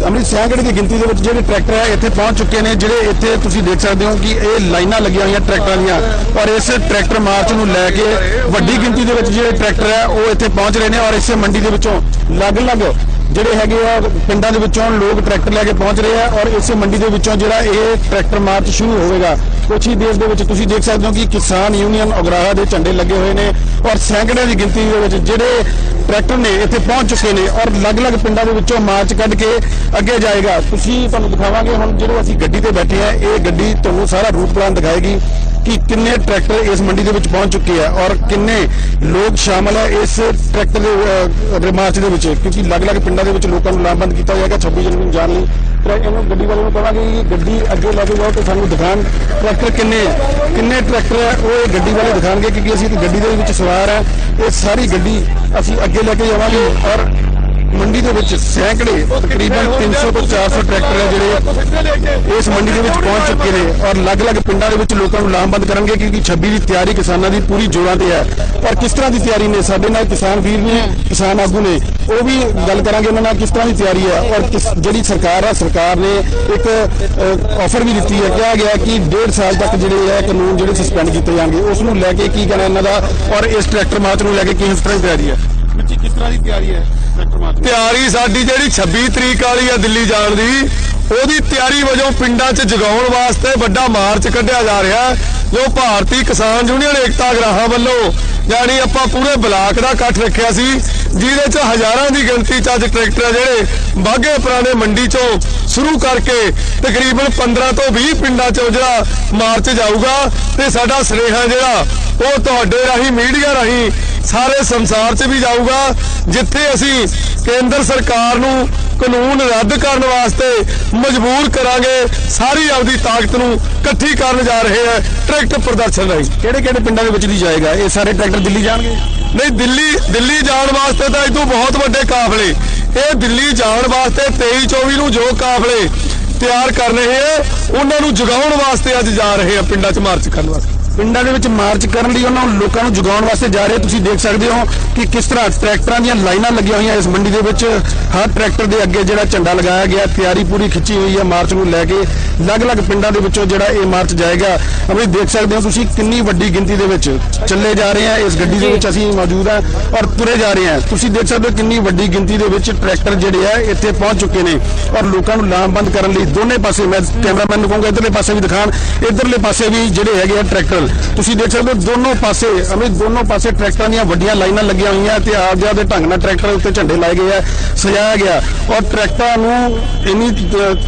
[SPEAKER 12] ਅਮਰੀ ਸੈਂਕੜੇ ਦੀ ਗਿਣਤੀ ਦੇ ਵਿੱਚ ਜਿਹੜੇ ਟਰੈਕਟਰ ਹੈ ਇੱਥੇ ਪਹੁੰਚ ਚੁੱਕੇ ਨੇ। ਜਿਹੜੇ ਇੱਥੇ ਤੁਸੀਂ ਦੇਖ ਸਕਦੇ ਹੋ ਕਿ ਇਹ ਲਾਈਨਾਂ ਲੱਗੀਆਂ ਹੋਈਆਂ ਟਰੈਕਟਰਾਂ ਦੀਆਂ ਔਰ ਇਸ ਟਰੈਕਟਰ ਮਾਰਚ ਨੂੰ ਲੈ ਕੇ ਵੱਡੀ ਗਿਣਤੀ ਦੇ ਵਿੱਚ ਜਿਹੜੇ ਟਰੈਕਟਰ ਹੈ ਉਹ ਇੱਥੇ ਪਹੁੰਚ ਰਹੇ ਨੇ ਔਰ ਇਸੇ ਮੰਡੀ ਦੇ ਵਿੱਚੋਂ ਅਲੱਗ-ਅਲੱਗ ਜਿਹੜੇ ਹੈਗੇ ਆ ਪਿੰਡਾਂ ਦੇ ਵਿੱਚੋਂ ਲੋਕ ਟਰੈਕਟਰ ਲੈ ਕੇ ਪਹੁੰਚ ਰਹੇ ਆ ਔਰ ਇਸੇ ਮੰਡੀ ਦੇ ਵਿੱਚੋਂ ਜਿਹੜਾ ਇਹ ਟਰੈਕਟਰ ਮਾਰਚ ਸ਼ੁਰੂ ਹੋਵੇਗਾ। ਕੁਝ ਹੀ ਦੇਰ ਦੇ ਵਿੱਚ ਤੁਸੀਂ ਦੇਖ ਸਕਦੇ ਹੋ ਕਿ ਕਿਸਾਨ ਯੂਨੀਅਨ ਉਗਰਾਹਾ ਦੇ ਝੰਡੇ ਲੱਗੇ ਹੋਏ ਨੇ ਔਰ ਸੈਂਕੜੇ ਦੀ ਗਿਣਤੀ ਦੇ ਵਿੱਚ ਜਿਹੜੇ ਟਰੈਕਟਰ ਨੇ ਇੱਥੇ ਪਹੁੰਚ ਚੁੱਕੇ ਨੇ ਔਰ ਅਲੱਗ-ਅਲੱਗ ਪਿੰਡਾਂ ਦੇ ਵਿੱਚੋਂ ਮਾਰਚ ਕੱਢ ਕੇ ਅੱਗੇ ਜਾਏਗਾ। ਤੁਹਾਨੂੰ ਦਿਖਾਵਾਂਗੇ ਹੁਣ ਜਿਹੜੇ ਅਸੀਂ ਗੱਡੀ ਤੇ ਬੈਠੇ ਆ, ਇਹ ਗੱਡੀ ਤੁਹਾਨੂੰ ਸਾਰਾ ਰੂਟ ਪਲਾਨ ਦਿਖਾਏਗੀ ਕਿ ਕਿੰਨੇ ਟਰੈਕਟਰ ਇਸ ਮੰਡੀ ਦੇ ਵਿੱਚ ਪਹੁੰਚ ਚੁੱਕੇ ਆ ਔਰ ਕਿੰਨੇ ਲੋਕ ਸ਼ਾਮਲ ਹੈ ਇਸ ਟਰੈਕਟਰ ਦੇ ਮਾਰਚ ਦੇ ਵਿੱਚ, ਕਿਉਂਕਿ ਅਲੱਗ-ਅਲੱਗ ਪਿੰਡਾਂ ਦੇ ਵਿੱਚ ਲੋਕਾਂ ਨੂੰ ਲਾਮਬੰਦ ਕੀਤਾ ਜਾਏਗਾ 26 ਜਨਵਰੀ ਨੂੰ ਜਾਣ ਲਈ। ਇਹਨੂੰ ਗੱਡੀ ਵਾਲੇ ਨੂੰ ਕਹਾਂਗੇ ਕਿ ਗੱਡੀ ਅੱਗੇ ਲੈ ਕੇ ਜਾਓ ਤੇ ਸਾਨੂੰ ਦਿਖਾਣ ਟਰੈਕਟਰ ਕਿੰਨੇ ਟਰੈਕਟਰ ਹੈ ਉਹ ਇਹ ਗੱਡੀ ਵਾਲੇ ਦਿਖਾਣਗੇ, ਕਿਉਂਕਿ ਅਸੀਂ ਗੱਡੀ ਦੇ ਵਿੱਚ ਸਵਾਰ ਹੈ। ਇਹ ਸਾਰੀ ਗੱਡੀ ਅਸੀਂ ਅੱਗੇ ਲੈ ਕੇ ਜਾਵਾਂਗੇ ਔਰ ਮੰਡੀ ਦੇ ਵਿੱਚ ਸੈਂਕੜੇ ਤਕਰੀਬਨ 300 ਤੋਂ 400 ਟਰੈਕਟਰ ਹੈ ਜਿਹੜੇ ਇਸ ਮੰਡੀ ਦੇ ਵਿੱਚ ਪਹੁੰਚ ਚੁੱਕੇ ਨੇ ਔਰ ਅਲੱਗ-ਅਲੱਗ ਪਿੰਡਾਂ ਦੇ ਵਿੱਚ ਲੋਕਾਂ ਨੂੰ ਲਾਮਬੰਦ ਕਰਨਗੇ, ਕਿਉਂਕਿ 26 ਦੀ ਤਿਆਰੀ ਕਿਸਾਨਾਂ ਦੀ ਪੂਰੀ ਜੋਰਾਂ ਤੇ ਹੈ। ਔਰ ਕਿਸ ਤਰ੍ਹਾਂ ਦੀ ਤਿਆਰੀ ਨੇ, ਸਾਡੇ ਨਾਲ ਕਿਸਾਨ ਵੀਰ ਨੇ, ਕਿਸਾਨ ਆਗੂ ਨੇ, ਉਹ ਵੀ ਗੱਲ ਕਰਾਂਗੇ ਉਹਨਾਂ ਨਾਲ ਕਿਸ ਤਰ੍ਹਾਂ ਦੀ ਤਿਆਰੀ ਹੈ। ਔਰ ਜਿਹੜੀ ਸਰਕਾਰ ਹੈ, ਸਰਕਾਰ ਨੇ ਇੱਕ ਆਫਰ ਵੀ ਦਿੱਤੀ ਹੈ, ਕਿਹਾ ਗਿਆ ਕਿ 1.5 ਸਾਲ ਤੱਕ ਜਿਹੜੇ ਹੈ ਕਾਨੂੰਨ ਜਿਹੜੇ ਸਸਪੈਂਡ ਕੀਤੇ ਜਾਣਗੇ। ਉਸ ਨੂੰ ਲੈ ਕੇ ਕੀ ਕਹਿਣਾ ਇਹਨਾਂ ਦਾ ਔਰ ਇਸ ਟਰੈਕਟਰ ਮਾਰਚ ਨੂੰ ਲੈ ਕੇ ਕਿਸ ਤਰ੍ਹਾਂ ਦੀ ਤਿਆਰੀ ਹੈ? ਕਿਸ ਤਰ੍ਹਾਂ ਦੀ ਤਿਆਰੀ ਹੈ?
[SPEAKER 13] ਤਿਆਰੀ ਸਾਡੀ ਜਿਹੜੀ 26 ਤਰੀਕ ਵਾਲੀ ਆ ਦਿੱਲੀ ਜਾਣ ਦੀ, ਉਹਦੀ ਤਿਆਰੀ ਵਜੋਂ ਪਿੰਡਾਂ 'ਚ ਜਗਾਉਣ ਵਾਸਤੇ ਵੱਡਾ ਮਾਰਚ ਕੱਢਿਆ ਜਾ ਰਿਹਾ ਜੋ ਭਾਰਤੀ ਕਿਸਾਨ ਯੂਨੀਅਨ ਏਕਤਾ ਅਗਰਾਹਾਂ ਵੱਲੋਂ ਜਾਨੀ ਆਪਾਂ ਪੂਰੇ ਬਲਾਕ ਦਾ ਇਕੱਠ ਰੱਖਿਆ ਸੀ, ਜਿਹਦੇ 'ਚ ਹਜ਼ਾਰਾਂ ਦੀ ਗਿਣਤੀ 'ਚ ਅੱਜ ਟਰੈਕਟਰ ਜਿਹੜੇ ਬਾਗੇ ਪੁਰਾਣੇ ਮੰਡੀ 'ਚੋਂ ਸ਼ੁਰੂ ਕਰਕੇ ਤਕਰੀਬਨ 15 ਤੋਂ 20 ਪਿੰਡਾਂ 'ਚ ਜਿਹੜਾ ਮਾਰਚ ਜਾਊਗਾ ਤੇ ਸਾਡਾ ਸੁਨੇਹਾ ਜਿਹੜਾ ਉਹ ਤੁਹਾਡੇ ਰਾਹੀਂ ਮੀਡੀਆ ਰਾਹੀਂ ਸਾਰੇ ਸੰਸਾਰ 'ਚ ਵੀ ਜਾਊਗਾ, ਜਿੱਥੇ ਅਸੀਂ ਕੇਂਦਰ ਸਰਕਾਰ ਨੂੰ ਕਾਨੂੰਨ ਰੱਦ ਕਰਨ ਵਾਸਤੇ ਮਜਬੂਰ ਕਰਾਂਗੇ। ਸਾਰੀ ਆਪਦੀ ਤਾਕਤ ਨੂੰ ਇਕੱਠੀ ਕਰਨ ਜਾ ਰਹੇ ਹੈ ਟਰੈਕਟਰ ਪ੍ਰਦਰਸ਼ਨ ਰਾਹੀਂ।
[SPEAKER 12] ਕਿਹੜੇ ਪਿੰਡਾਂ ਦੇ ਵਿੱਚ ਦੀ ਜਾਏਗਾ ਇਹ ਸਾਰੇ ਟਰੈਕਟਰ? ਦਿੱਲੀ ਜਾਣਗੇ?
[SPEAKER 13] ਨਹੀਂ, ਦਿੱਲੀ ਜਾਣ ਵਾਸਤੇ ਤਾਂ ਇਦੋਂ ਬਹੁਤ ਵੱਡੇ ਕਾਫਲੇ, ਇਹ ਦਿੱਲੀ ਜਾਣ ਵਾਸਤੇ 23-24 ਨੂੰ ਜੋ ਕਾਫਲੇ ਤਿਆਰ ਕਰ ਰਹੇ ਹੈ ਉਹਨਾਂ ਨੂੰ ਜਗਾਉਣ ਵਾਸਤੇ ਅੱਜ ਜਾ ਰਹੇ ਆ ਪਿੰਡਾਂ 'ਚ ਮਾਰਚ ਕਰਨ ਵਾਸਤੇ।
[SPEAKER 12] ਪਿੰਡਾਂ ਦੇ ਵਿੱਚ ਮਾਰਚ ਕਰਨ ਲਈ ਉਹਨਾਂ ਲੋਕਾਂ ਨੂੰ ਜਗਾਉਣ ਵਾਸਤੇ ਜਾ ਰਹੇ। ਤੁਸੀਂ ਦੇਖ ਸਕਦੇ ਹੋ ਕਿ ਕਿਸ ਤਰ੍ਹਾਂ ਟਰੈਕਟਰਾਂ ਦੀਆਂ ਲਾਈਨਾਂ ਲੱਗੀਆਂ ਹੋਈਆਂ ਇਸ ਮੰਡੀ ਦੇ ਵਿੱਚ। ਹਰ ਟਰੈਕਟਰ ਦੇ ਅੱਗੇ ਜਿਹੜਾ ਝੰਡਾ ਲਗਾਇਆ ਗਿਆ, ਤਿਆਰੀ ਪੂਰੀ ਖਿੱਚੀ ਹੋਈ ਹੈ ਮਾਰਚ ਨੂੰ ਲੈ ਕੇ। ਅਲੱਗ-ਅਲੱਗ ਪਿੰਡਾਂ ਦੇ ਵਿੱਚੋਂ ਜਿਹੜਾ ਇਹ ਮਾਰਚ ਜਾਏਗਾ। ਅਮਰੀ ਦੇਖ ਸਕਦੇ ਹੋ ਤੁਸੀਂ ਕਿੰਨੀ ਵੱਡੀ ਗਿਣਤੀ ਦੇ ਵਿੱਚ ਚੱਲੇ ਜਾ ਰਹੇ ਆ। ਇਸ ਗੱਡੀ ਦੇ ਵਿੱਚ ਅਸੀਂ ਮੌਜੂਦ ਹਾਂ ਔਰ ਤੁਰੇ ਜਾ ਰਹੇ ਹਾਂ। ਤੁਸੀਂ ਦੇਖ ਸਕਦੇ ਹੋ ਕਿੰਨੀ ਵੱਡੀ ਗਿਣਤੀ ਦੇ ਵਿੱਚ ਟਰੈਕਟਰ ਜਿਹੜੇ ਆ ਇੱਥੇ ਪਹੁੰਚ ਚੁੱਕੇ ਨੇ ਔਰ ਲੋਕਾਂ ਨੂੰ ਲਾਮਬੰਦ ਕਰਨ ਲਈ ਦੋਨੇ ਪਾਸੇ, ਮੈਂ ਕੈਮਰਾਮੈਨ ਨੂੰ ਕਹੂੰਗਾ ਇਧਰਲੇ ਪਾਸੇ ਵੀ ਦਿਖਾਣ, ਇਧਰਲੇ ਪਾਸੇ ਵੀ ਜਿਹੜੇ ਹੈਗੇ ਆ ਟਰੈਕਟਰ। ਤੁਸੀਂ ਦੇਖ ਸਕਦੇ ਹੋ ਦੋਨੋਂ ਪਾਸੇ, ਅਮਰੀ ਦੋਨੋਂ ਪਾਸੇ ਟਰੈਕਟਰਾਂ ਦੀਆਂ ਵੱਡੀਆਂ ਲਾਈਨਾਂ ਲੱਗੀਆਂ ਹੋਈਆਂ ਤੇ ਆਪਦੇ ਢੰਗ ਨਾਲ ਟਰੈਕਟਰ ਉੱਤੇ ਝੰਡੇ ਲਾਏ ਗਏ ਆ, ਸਜਾਇਆ ਗਿਆ ਔਰ ਟਰੈਕਟਰਾਂ ਨੂੰ ਇੰਨੀ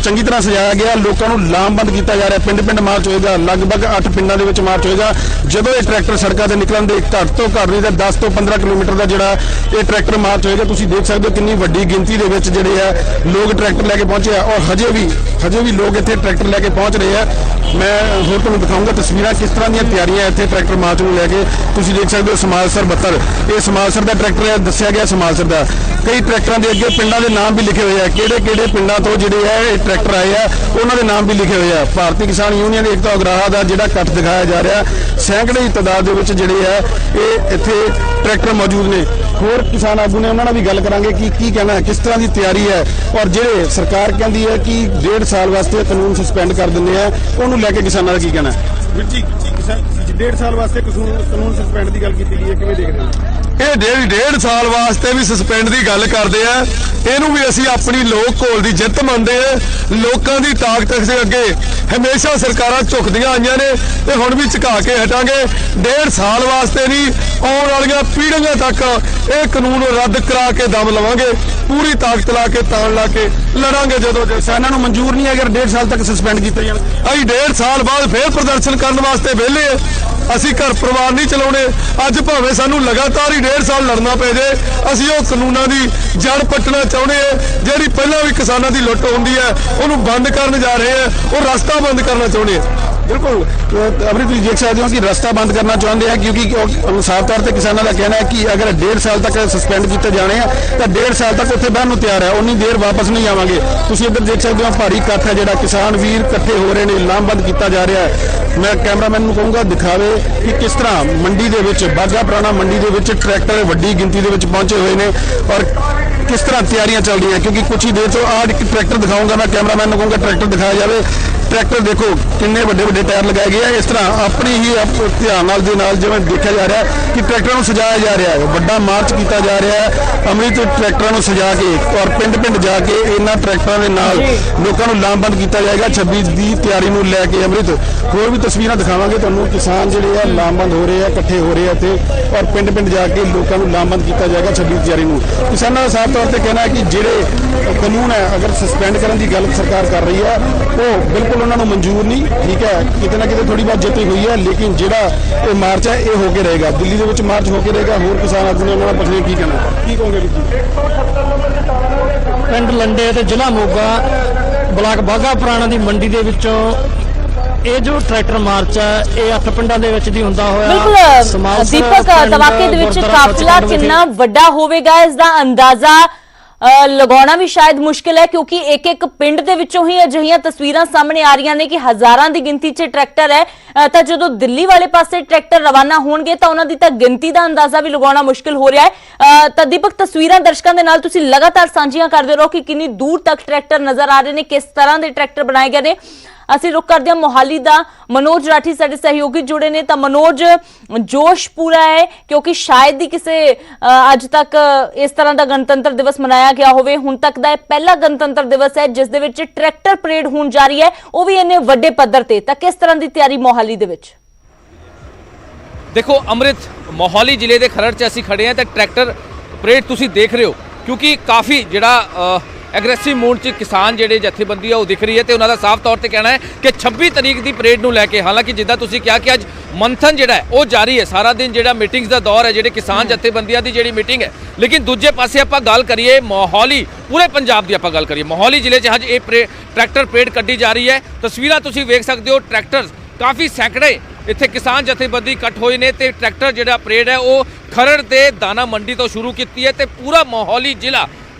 [SPEAKER 12] ਚੰਗੀ ਤਰ੍ਹਾਂ ਸਜਾਇਆ ਗਿਆ। ਲੋਕਾਂ ਨੂੰ ਲਾਮਬੰਦ ਕੀਤਾ ਜਾ ਰਿਹਾ। ਪਿੰਡ-ਪਿੰਡ ਮਾਰਚ ਹੋਏਗਾ, ਲਗਭਗ 8 ਪਿੰਡਾਂ ਦੇ ਵਿੱਚ ਮਾਰਚ ਹੋਏਗਾ। ਜਦੋਂ ਇਹ ਟਰੈਕਟਰ ਸੜਕਾਂ ਤੇ ਨਿਕਲਣ ਦੇ ਘੱਟ ਤੋਂ ਘੱਟ ਨਹੀਂ ਤਾਂ 10 ਤੋਂ 15 ਕਿਲੋਮੀਟਰ ਦਾ ਜਿਹੜਾ ਇਹ ਟਰੈਕਟਰ ਮਾਰਚ ਹੋਏਗਾ। ਤੁਸੀਂ ਦੇਖ ਸਕਦੇ ਹੋ ਕਿੰਨੀ ਵੱਡੀ ਗਿਣਤੀ ਦੇ ਵਿੱਚ ਜਿਹੜੇ ਆ ਲੋਕ ਟਰੈਕਟਰ ਲੈ ਕੇ ਪਹੁੰਚੇ ਆ ਔਰ ਹਜੇ ਵੀ ਲੋਕ ਇੱਥੇ ਟਰੈਕਟਰ ਲੈ ਕੇ ਪਹੁੰਚ ਰਹੇ ਆ। ਮੈਂ ਹੋਰ ਤੁਹਾਨੂੰ ਦਿਖਾਊਂਗਾ ਤਸਵੀਰਾਂ ਕਿਸ ਤਰ੍ਹਾਂ ਦੀਆਂ ਤਿਆਰੀਆਂ ਇੱਥੇ ਟਰੈਕਟਰ ਮਾਰਚ ਨੂੰ ਲੈ ਕੇ। ਤੁਸੀਂ ਦੇਖ ਸਕਦੇ ਹੋ ਸਮਾਲਸਰ 72, ਇਹ ਸਮਾਲਸਰ ਦਾ ਟਰੈਕਟਰ ਹੈ, ਦੱਸਿਆ ਗਿਆ ਸਮਾਲਸਰ ਦਾ। ਕਈ ਟਰੈਕਟਰਾਂ ਦੇ ਅੱਗੇ ਪਿੰਡਾਂ ਦੇ ਨਾਮ ਵੀ ਲਿਖੇ ਹੋਏ ਆ, ਕਿਹੜੇ ਪਿੰਡਾਂ ਤੋਂ ਜਿਹੜੇ ਆ ਇਹ ਟਰੈਕਟਰ ਆਏ ਆ ਉਹਨਾਂ ਦੇ ਨਾਮ ਵੀ ਲਿਖੇ ਹੋਏ ਆ। ਭਾਰਤੀ ਕਿਸਾਨ ਯੂਨੀਅਨ ਏਕਤਾ ਉਗਰਾਹਾ ਦਾ ਜਿਹੜਾ ਇਕੱਠ ਦਿਖਾਇਆ ਜਾ ਰਿਹਾ, ਸੈਂਕੜੇ ਦੀ ਤਾਦਾਦ ਦੇ ਵਿੱਚ ਜਿਹੜੇ ਆ ਇਹ ਇੱਥੇ ਟਰੈਕਟਰ ਮੌਜੂਦ ਨੇ। ਹੋਰ ਕਿਸਾਨ ਆਗੂ ਨੇ, ਉਹਨਾਂ ਨਾਲ ਵੀ ਗੱਲ ਕਰਾਂਗੇ ਕਿ ਕੀ ਕਹਿਣਾ ਹੈ, ਕਿਸ ਤਰ੍ਹਾਂ ਦੀ ਤਿਆਰੀ ਹੈ ਔਰ ਜਿਹੜੇ ਸਰਕਾਰ ਕਹਿੰਦੀ ਹੈ ਕਿ 1.5 ਸਾਲ ਵਾਸਤੇ ਕਾਨੂੰਨ ਸਸਪੈਂਡ ਕਰ ਦਿੰਦੇ ਆ, ਉਹਨੂੰ ਲੈ ਕੇ ਕਿਸਾਨਾਂ ਦਾ ਕੀ ਕਹਿਣਾ ਹੈ? ਵੀਰ ਜੀ, 1.5 ਸਾਲ ਵਾਸਤੇ ਕਾਨੂੰਨ ਸਸਪੈਂਡ ਦੀ ਗੱਲ ਕੀਤੀ ਗਈ ਹੈ, ਕਿਵੇਂ ਦੇਖਦੇ ਹੋ?
[SPEAKER 13] ਇਹ 1.5 ਸਾਲ ਵਾਸਤੇ ਵੀ ਸਸਪੈਂਡ ਦੀ ਗੱਲ ਕਰਦੇ ਆ। ਇਹਨੂੰ ਵੀ ਅਸੀਂ ਆਪਣੀ ਲੋਕ ਘੋਲ ਦੀ ਜਿੱਤ ਮੰਨਦੇ ਆ। ਲੋਕਾਂ ਦੀ ਤਾਕਤ ਦੇ ਅੱਗੇ ਹਮੇਸ਼ਾ ਸਰਕਾਰਾਂ ਝੁਕਦੀਆਂ ਆਈਆਂ ਨੇ ਤੇ ਹੁਣ ਵੀ ਝੁਕਾ ਕੇ ਹਟਾਂਗੇ। 1.5 ਸਾਲ ਵਾਸਤੇ ਨਹੀਂ, ਆਉਣ ਵਾਲੀਆਂ ਪੀੜ੍ਹੀਆਂ ਤੱਕ ਇਹ ਕਾਨੂੰਨ ਰੱਦ ਕਰਾ ਕੇ ਦਮ ਲਵਾਂਗੇ। ਪੂਰੀ ਤਾਕਤ ਲਾ ਕੇ, ਤਾਣ ਲਾ ਕੇ ਲੜਾਂਗੇ। ਜਦੋਂ
[SPEAKER 12] ਕਿਸਾਨਾਂ ਨੂੰ ਮਨਜ਼ੂਰ ਨਹੀਂ ਅਗਰ 1.5 ਸਾਲ ਤੱਕ ਸਸਪੈਂਡ ਕੀਤਾ ਜਾਣ,
[SPEAKER 13] ਅਸੀਂ 1.5 ਸਾਲ ਬਾਅਦ ਫੇਰ ਪ੍ਰਦਰਸ਼ਨ ਕਰਨ ਵਾਸਤੇ ਵਿਹਲੇ ਆ। ਅਸੀਂ ਘਰ ਪਰਿਵਾਰ ਨਹੀਂ ਚਲਾਉਣੇ। ਅੱਜ ਭਾਵੇਂ ਸਾਨੂੰ ਲਗਾਤਾਰ ਹੀ 1.5 ਸਾਲ ਲੜਨਾ ਪੈ ਜੇ, ਅਸੀਂ ਉਹ ਕਾਨੂੰਨਾਂ ਦੀ ਜੜ ਪੱਟਣਾ ਚਾਹੁੰਦੇ ਆ। ਜਿਹੜੀ ਪਹਿਲਾਂ ਵੀ ਕਿਸਾਨਾਂ ਦੀ ਲੁੱਟ ਹੁੰਦੀ ਹੈ ਉਹਨੂੰ ਬੰਦ ਕਰਨ ਜਾ ਰਹੇ ਆ, ਉਹ ਰਸਤਾ ਬੰਦ ਕਰਨਾ ਚਾਹੁੰਦੇ ਆ।
[SPEAKER 12] ਬਿਲਕੁਲ ਅਮਰੀ, ਤੁਸੀਂ ਦੇਖ ਸਕਦੇ ਹੋ ਕਿ ਰਸਤਾ ਬੰਦ ਕਰਨਾ ਚਾਹੁੰਦੇ ਆ ਕਿਉਂਕਿ ਸਾਫ਼ ਤੌਰ ਤੇ ਕਿਸਾਨਾਂ ਦਾ ਕਹਿਣਾ ਹੈ ਕਿ ਅਗਰ 1.5 ਸਾਲ ਤੱਕ ਸਸਪੈਂਡ ਕੀਤੇ ਜਾਣੇ ਆ ਤਾਂ 1.5 ਸਾਲ ਤੱਕ ਉੱਥੇ ਬਹਿਣ ਨੂੰ ਤਿਆਰ ਹੈ, ਉਨੀ ਦੇਰ ਵਾਪਸ ਨਹੀਂ ਆਵਾਂਗੇ। ਤੁਸੀਂ ਇੱਧਰ ਦੇਖ ਸਕਦੇ ਹੋ ਭਾਰੀ ਇਕੱਠ ਹੈ ਜਿਹੜਾ ਕਿਸਾਨ ਵੀਰ ਇਕੱਠੇ ਹੋ ਰਹੇ ਨੇ, ਲਾਮਬੰਦ ਕੀਤਾ ਜਾ ਰਿਹਾ ਹੈ। ਮੈਂ ਕੈਮਰਾਮੈਨ ਨੂੰ ਕਹੂੰਗਾ ਦਿਖਾਵੇ ਕਿ ਕਿਸ ਤਰ੍ਹਾਂ ਮੰਡੀ ਦੇ ਵਿੱਚ, ਬਾਗਾ ਪੁਰਾਣਾ ਮੰਡੀ ਦੇ ਵਿੱਚ ਟਰੈਕਟਰ ਵੱਡੀ ਗਿਣਤੀ ਦੇ ਵਿੱਚ ਪਹੁੰਚੇ ਹੋਏ ਨੇ ਔਰ ਕਿਸ ਤਰ੍ਹਾਂ ਤਿਆਰੀਆਂ ਚੱਲ ਰਹੀਆਂ। ਕਿਉਂਕਿ ਕੁਝ ਹੀ ਦੇਰ ਤੋਂ ਆਹ ਇੱਕ ਟਰੈਕਟਰ ਦਿਖਾਊਂਗਾ, ਮੈਂ ਕੈਮਰਾਮੈਨ ਨੂੰ ਕਹੂੰਗਾ ਟਰੈਕਟਰ ਦਿਖਾਇਆ ਜਾਵੇ। ਟਰੈਕਟਰ ਦੇਖੋ ਕਿੰਨੇ ਵੱਡੇ ਟਾਇਰ ਲਗਾਏ ਗਏ ਆ। ਇਸ ਤਰ੍ਹਾਂ ਆਪਣੀ ਹੀ ਧਿਆਨ ਨਾਲ ਦੇ ਨਾਲ ਜਿਵੇਂ ਦੇਖਿਆ ਜਾ ਰਿਹਾ ਕਿ ਟਰੈਕਟਰਾਂ ਨੂੰ ਸਜਾਇਆ ਜਾ ਰਿਹਾ ਹੈ, ਵੱਡਾ ਮਾਰਚ ਕੀਤਾ ਜਾ ਰਿਹਾ ਹੈ। ਅੰਮ੍ਰਿਤ ਟਰੈਕਟਰਾਂ ਨੂੰ ਸਜਾ ਕੇ ਔਰ ਪਿੰਡ ਜਾ ਕੇ ਇਹਨਾਂ ਟਰੈਕਟਰਾਂ ਦੇ ਨਾਲ ਲੋਕਾਂ ਨੂੰ ਲਾਮਬੰਦ ਕੀਤਾ ਜਾਏਗਾ 26 ਦੀ ਤਿਆਰੀ ਨੂੰ ਲੈ ਕੇ। ਅੰਮ੍ਰਿਤ, ਹੋਰ ਵੀ ਤਸਵੀਰਾਂ ਦਿਖਾਵਾਂਗੇ ਤੁਹਾਨੂੰ। ਕਿਸਾਨ ਜਿਹੜੇ ਆ ਲਾਮਬੰਦ ਹੋ ਰਹੇ ਆ, ਇਕੱਠੇ ਹੋ ਰਹੇ ਆ ਇੱਥੇ ਔਰ ਪਿੰਡ ਜਾ ਕੇ ਲੋਕਾਂ ਨੂੰ ਲਾਮਬੰਦ ਕੀਤਾ ਜਾਏਗਾ 26 ਦੀ ਤਿਆਰੀ ਨੂੰ। ਕਿਸਾਨਾਂ ਦਾ ਸਾਫ਼ ਤੌਰ ਤੇ ਕਹਿਣਾ ਹੈ ਕਿ ਜਿਹੜੇ ਕਾਨੂੰਨ ਹੈ ਅਗਰ ਸਸਪੈਂਡ ਕਰਨ ਦੀ ਗੱਲ ਸਰਕਾਰ ਕਰ ਰਹੀ ਹੈ ਉਹ ਬਿਲਕੁਲ ਉਹਨਾਂ ਨੂੰ ਮਨਜ਼ੂਰ ਨਹੀਂ। ਠੀਕ ਹੈ, ਕਿਤੇ ਨਾ ਕਿਤੇ ਥੋੜੀ ਬਹੁਤ ਜਿੱਤ ਹੋਈ ਹੈ, ਲੇਕਿਨ ਜਿਹੜਾ ਇਹ ਮਾਰਚ ਹੈ ਇਹ ਹੋ ਕੇ ਰਹੇਗਾ। ਦਿੱਲੀ ਦੇ ਵਿੱਚ ਮਾਰਚ ਹੋ ਕੇ ਰਹੇਗਾ। ਹੋਰ ਕਿਸਾਨ ਆਗੂ ਨੇ ਉਹਨਾਂ ਨਾਲ ਪੁੱਛਦੇ ਕੀ ਕਹਿਣਾ, ਕੀ ਕਹੋਗੇ ਵੀਰ ਜੀ?
[SPEAKER 14] ਪਿੰਡ ਲੰਡੇ ਤੇ ਜ਼ਿਲ੍ਹਾ ਮੋਗਾ, ਬਲਾਕ ਬਾਘਾ ਪੁਰਾਣਾ ਦੀ ਮੰਡੀ ਦੇ ਵਿੱਚੋਂ ਇਹ ਜੋ ਟਰੈਕਟਰ ਮਾਰਚ ਹੈ ਇਹ 8 ਪਿੰਡਾਂ ਦੇ ਵਿੱਚ ਦੀ ਹੁੰਦਾ ਹੋਇਆ।
[SPEAKER 1] ਬਿਲਕੁਲ ਦੀਪਕ, ਤਵਾਕੇ ਦੇ ਵਿੱਚ ਕਾਫਲਾ ਕਿੰਨਾ ਵੱਡਾ ਹੋਵੇਗਾ ਇਸ ਦਾ ਅੰਦਾਜ਼ਾ ਲਗਾਉਣਾ ਵੀ ਸ਼ਾਇਦ ਮੁਸ਼ਕਿਲ ਹੈ ਕਿਉਂਕਿ ਇੱਕ ਪਿੰਡ ਦੇ ਵਿੱਚੋਂ ਹੀ ਅਜਿਹੀਆਂ ਤਸਵੀਰਾਂ ਸਾਹਮਣੇ ਆ ਰਹੀਆਂ ਨੇ ਕਿ ਹਜ਼ਾਰਾਂ ਦੀ ਗਿਣਤੀ 'ਚ ਟਰੈਕਟਰ ਹੈ। ਤਾਂ ਜਦੋਂ ਦਿੱਲੀ ਵਾਲੇ ਪਾਸੇ ਟਰੈਕਟਰ ਰਵਾਨਾ ਹੋਣਗੇ ਤਾਂ ਉਹਨਾਂ ਦੀ ਤਾਂ ਗਿਣਤੀ ਦਾ ਅੰਦਾਜ਼ਾ ਵੀ ਲਗਾਉਣਾ ਮੁਸ਼ਕਿਲ ਹੋ ਰਿਹਾ ਹੈ। ਤਾਂ ਦੀਪਕ, ਤਸਵੀਰਾਂ ਦਰਸ਼ਕਾਂ ਦੇ ਨਾਲ ਤੁਸੀਂ ਲਗਾਤਾਰ ਸਾਂਝੀਆਂ ਕਰਦੇ ਰਹੋ ਕਿ ਕਿੰਨੀ ਦੂਰ ਤੱਕ ਟਰੈਕਟਰ ਨਜ਼ਰ ਆ ਰਹੇ ਨੇ, ਕਿਸ ਤਰ੍ਹਾਂ ਦੇ ਟਰੈਕਟਰ ਬਣਾਏ ਗਏ ਨੇ। ਅਸੀਂ ਰੁਕ ਕਰਦੇ ਹਾਂ ਮੋਹਾਲੀ ਦਾ। ਮਨੋਜ ਰਾਠੀ ਸਾਡੇ ਸਹਿਯੋਗੀ ਜੁੜੇ ਨੇ। ਤਾਂ ਮਨੋਜ, ਜੋਸ਼ ਪੂਰਾ ਹੈ ਕਿਉਂਕਿ ਸ਼ਾਇਦ ਹੀ ਕਿਸੇ ਅੱਜ ਤੱਕ ਇਸ ਤਰ੍ਹਾਂ ਦਾ ਗਣਤੰਤਰ ਦਿਵਸ ਮਨਾਇਆ ਗਿਆ ਹੋਵੇ। ਹੁਣ ਤੱਕ ਦਾ ਇਹ ਪਹਿਲਾ ਗਣਤੰਤਰ ਦਿਵਸ ਹੈ ਜਿਸ ਦੇ ਵਿੱਚ ਟਰੈਕਟਰ ਪਰੇਡ ਹੋਣ ਜਾ ਰਹੀ ਹੈ, ਉਹ ਵੀ ਇੰਨੇ ਵੱਡੇ ਪੱਧਰ ਤੇ। ਤਾਂ ਕਿਸ ਤਰ੍ਹਾਂ ਦੀ ਤਿਆਰੀ ਮੋਹਾਲੀ ਦੇ ਵਿੱਚ?
[SPEAKER 15] ਦੇਖੋ ਅੰਮ੍ਰਿਤ, ਮੋਹਾਲੀ ਜ਼ਿਲ੍ਹੇ ਦੇ ਖਰੜ 'ਚ ਅਸੀਂ ਖੜੇ ਹਾਂ ਤੇ ਟਰੈਕਟਰ ਪਰੇਡ ਤੁਸੀਂ ਦੇਖ ਰਹੇ ਹੋ ਕਿਉਂਕਿ ਕਾਫੀ ਜਿਹੜਾ ਐਗਰੈਸਿਵ ਮੂਡ 'ਚ ਕਿਸਾਨ ਜਿਹੜੇ ਜਥੇਬੰਦੀ ਆ ਉਹ ਦਿਖ ਰਹੀ ਹੈ ਤੇ ਉਹਨਾਂ ਦਾ ਸਾਫ਼ ਤੌਰ ਤੇ ਕਹਿਣਾ ਹੈ ਕਿ 26 ਤਰੀਕ ਦੀ ਪਰੇਡ ਨੂੰ ਲੈ ਕੇ, ਹਾਲਾਂਕਿ ਜਿੱਦਾਂ ਤੁਸੀਂ ਕਿਹਾ ਕਿ ਅੱਜ ਮੰਥਨ ਜਿਹੜਾ ਹੈ ਉਹ ਜਾਰੀ ਹੈ, ਸਾਰਾ ਦਿਨ ਜਿਹੜਾ ਮੀਟਿੰਗਸ ਦਾ ਦੌਰ ਹੈ, ਜਿਹੜੇ ਕਿਸਾਨ ਜਥੇਬੰਦੀਆਂ ਦੀ ਜਿਹੜੀ ਮੀਟਿੰਗ ਹੈ। ਲੇਕਿਨ ਦੂਜੇ ਪਾਸੇ ਆਪਾਂ ਗੱਲ ਕਰੀਏ ਮੋਹਾਲੀ, ਪੂਰੇ ਪੰਜਾਬ ਦੀ ਆਪਾਂ ਗੱਲ ਕਰੀਏ, ਮੋਹਾਲੀ ਜ਼ਿਲ੍ਹੇ 'ਚ ਅੱਜ ਇਹ ਟਰੈਕਟਰ ਪਰੇਡ ਕੱਢੀ ਜਾ ਰਹੀ ਹੈ। ਤਸਵੀਰਾਂ ਤੁਸੀਂ ਵੇਖ ਸਕਦੇ ਹੋ, ਟਰੈਕਟਰ ਕਾਫੀ ਸੈਂਕੜੇ ਇੱਥੇ ਕਿਸਾਨ ਜਥੇਬੰਦੀ ਇਕੱਠ ਹੋਏ ਨੇ ਤੇ ਟਰੈਕਟਰ ਜਿਹੜਾ ਪਰੇਡ ਹੈ ਉਹ ਖਰੜ ਦੇ ਦਾਣਾ ਮੰਡੀ ਤੋਂ ਸ਼ੁਰੂ ਕੀਤੀ ਹੈ ਤੇ ਪੂਰਾ ਮੋਹਾਲੀ ਜ਼ਿਲ੍ਹਾ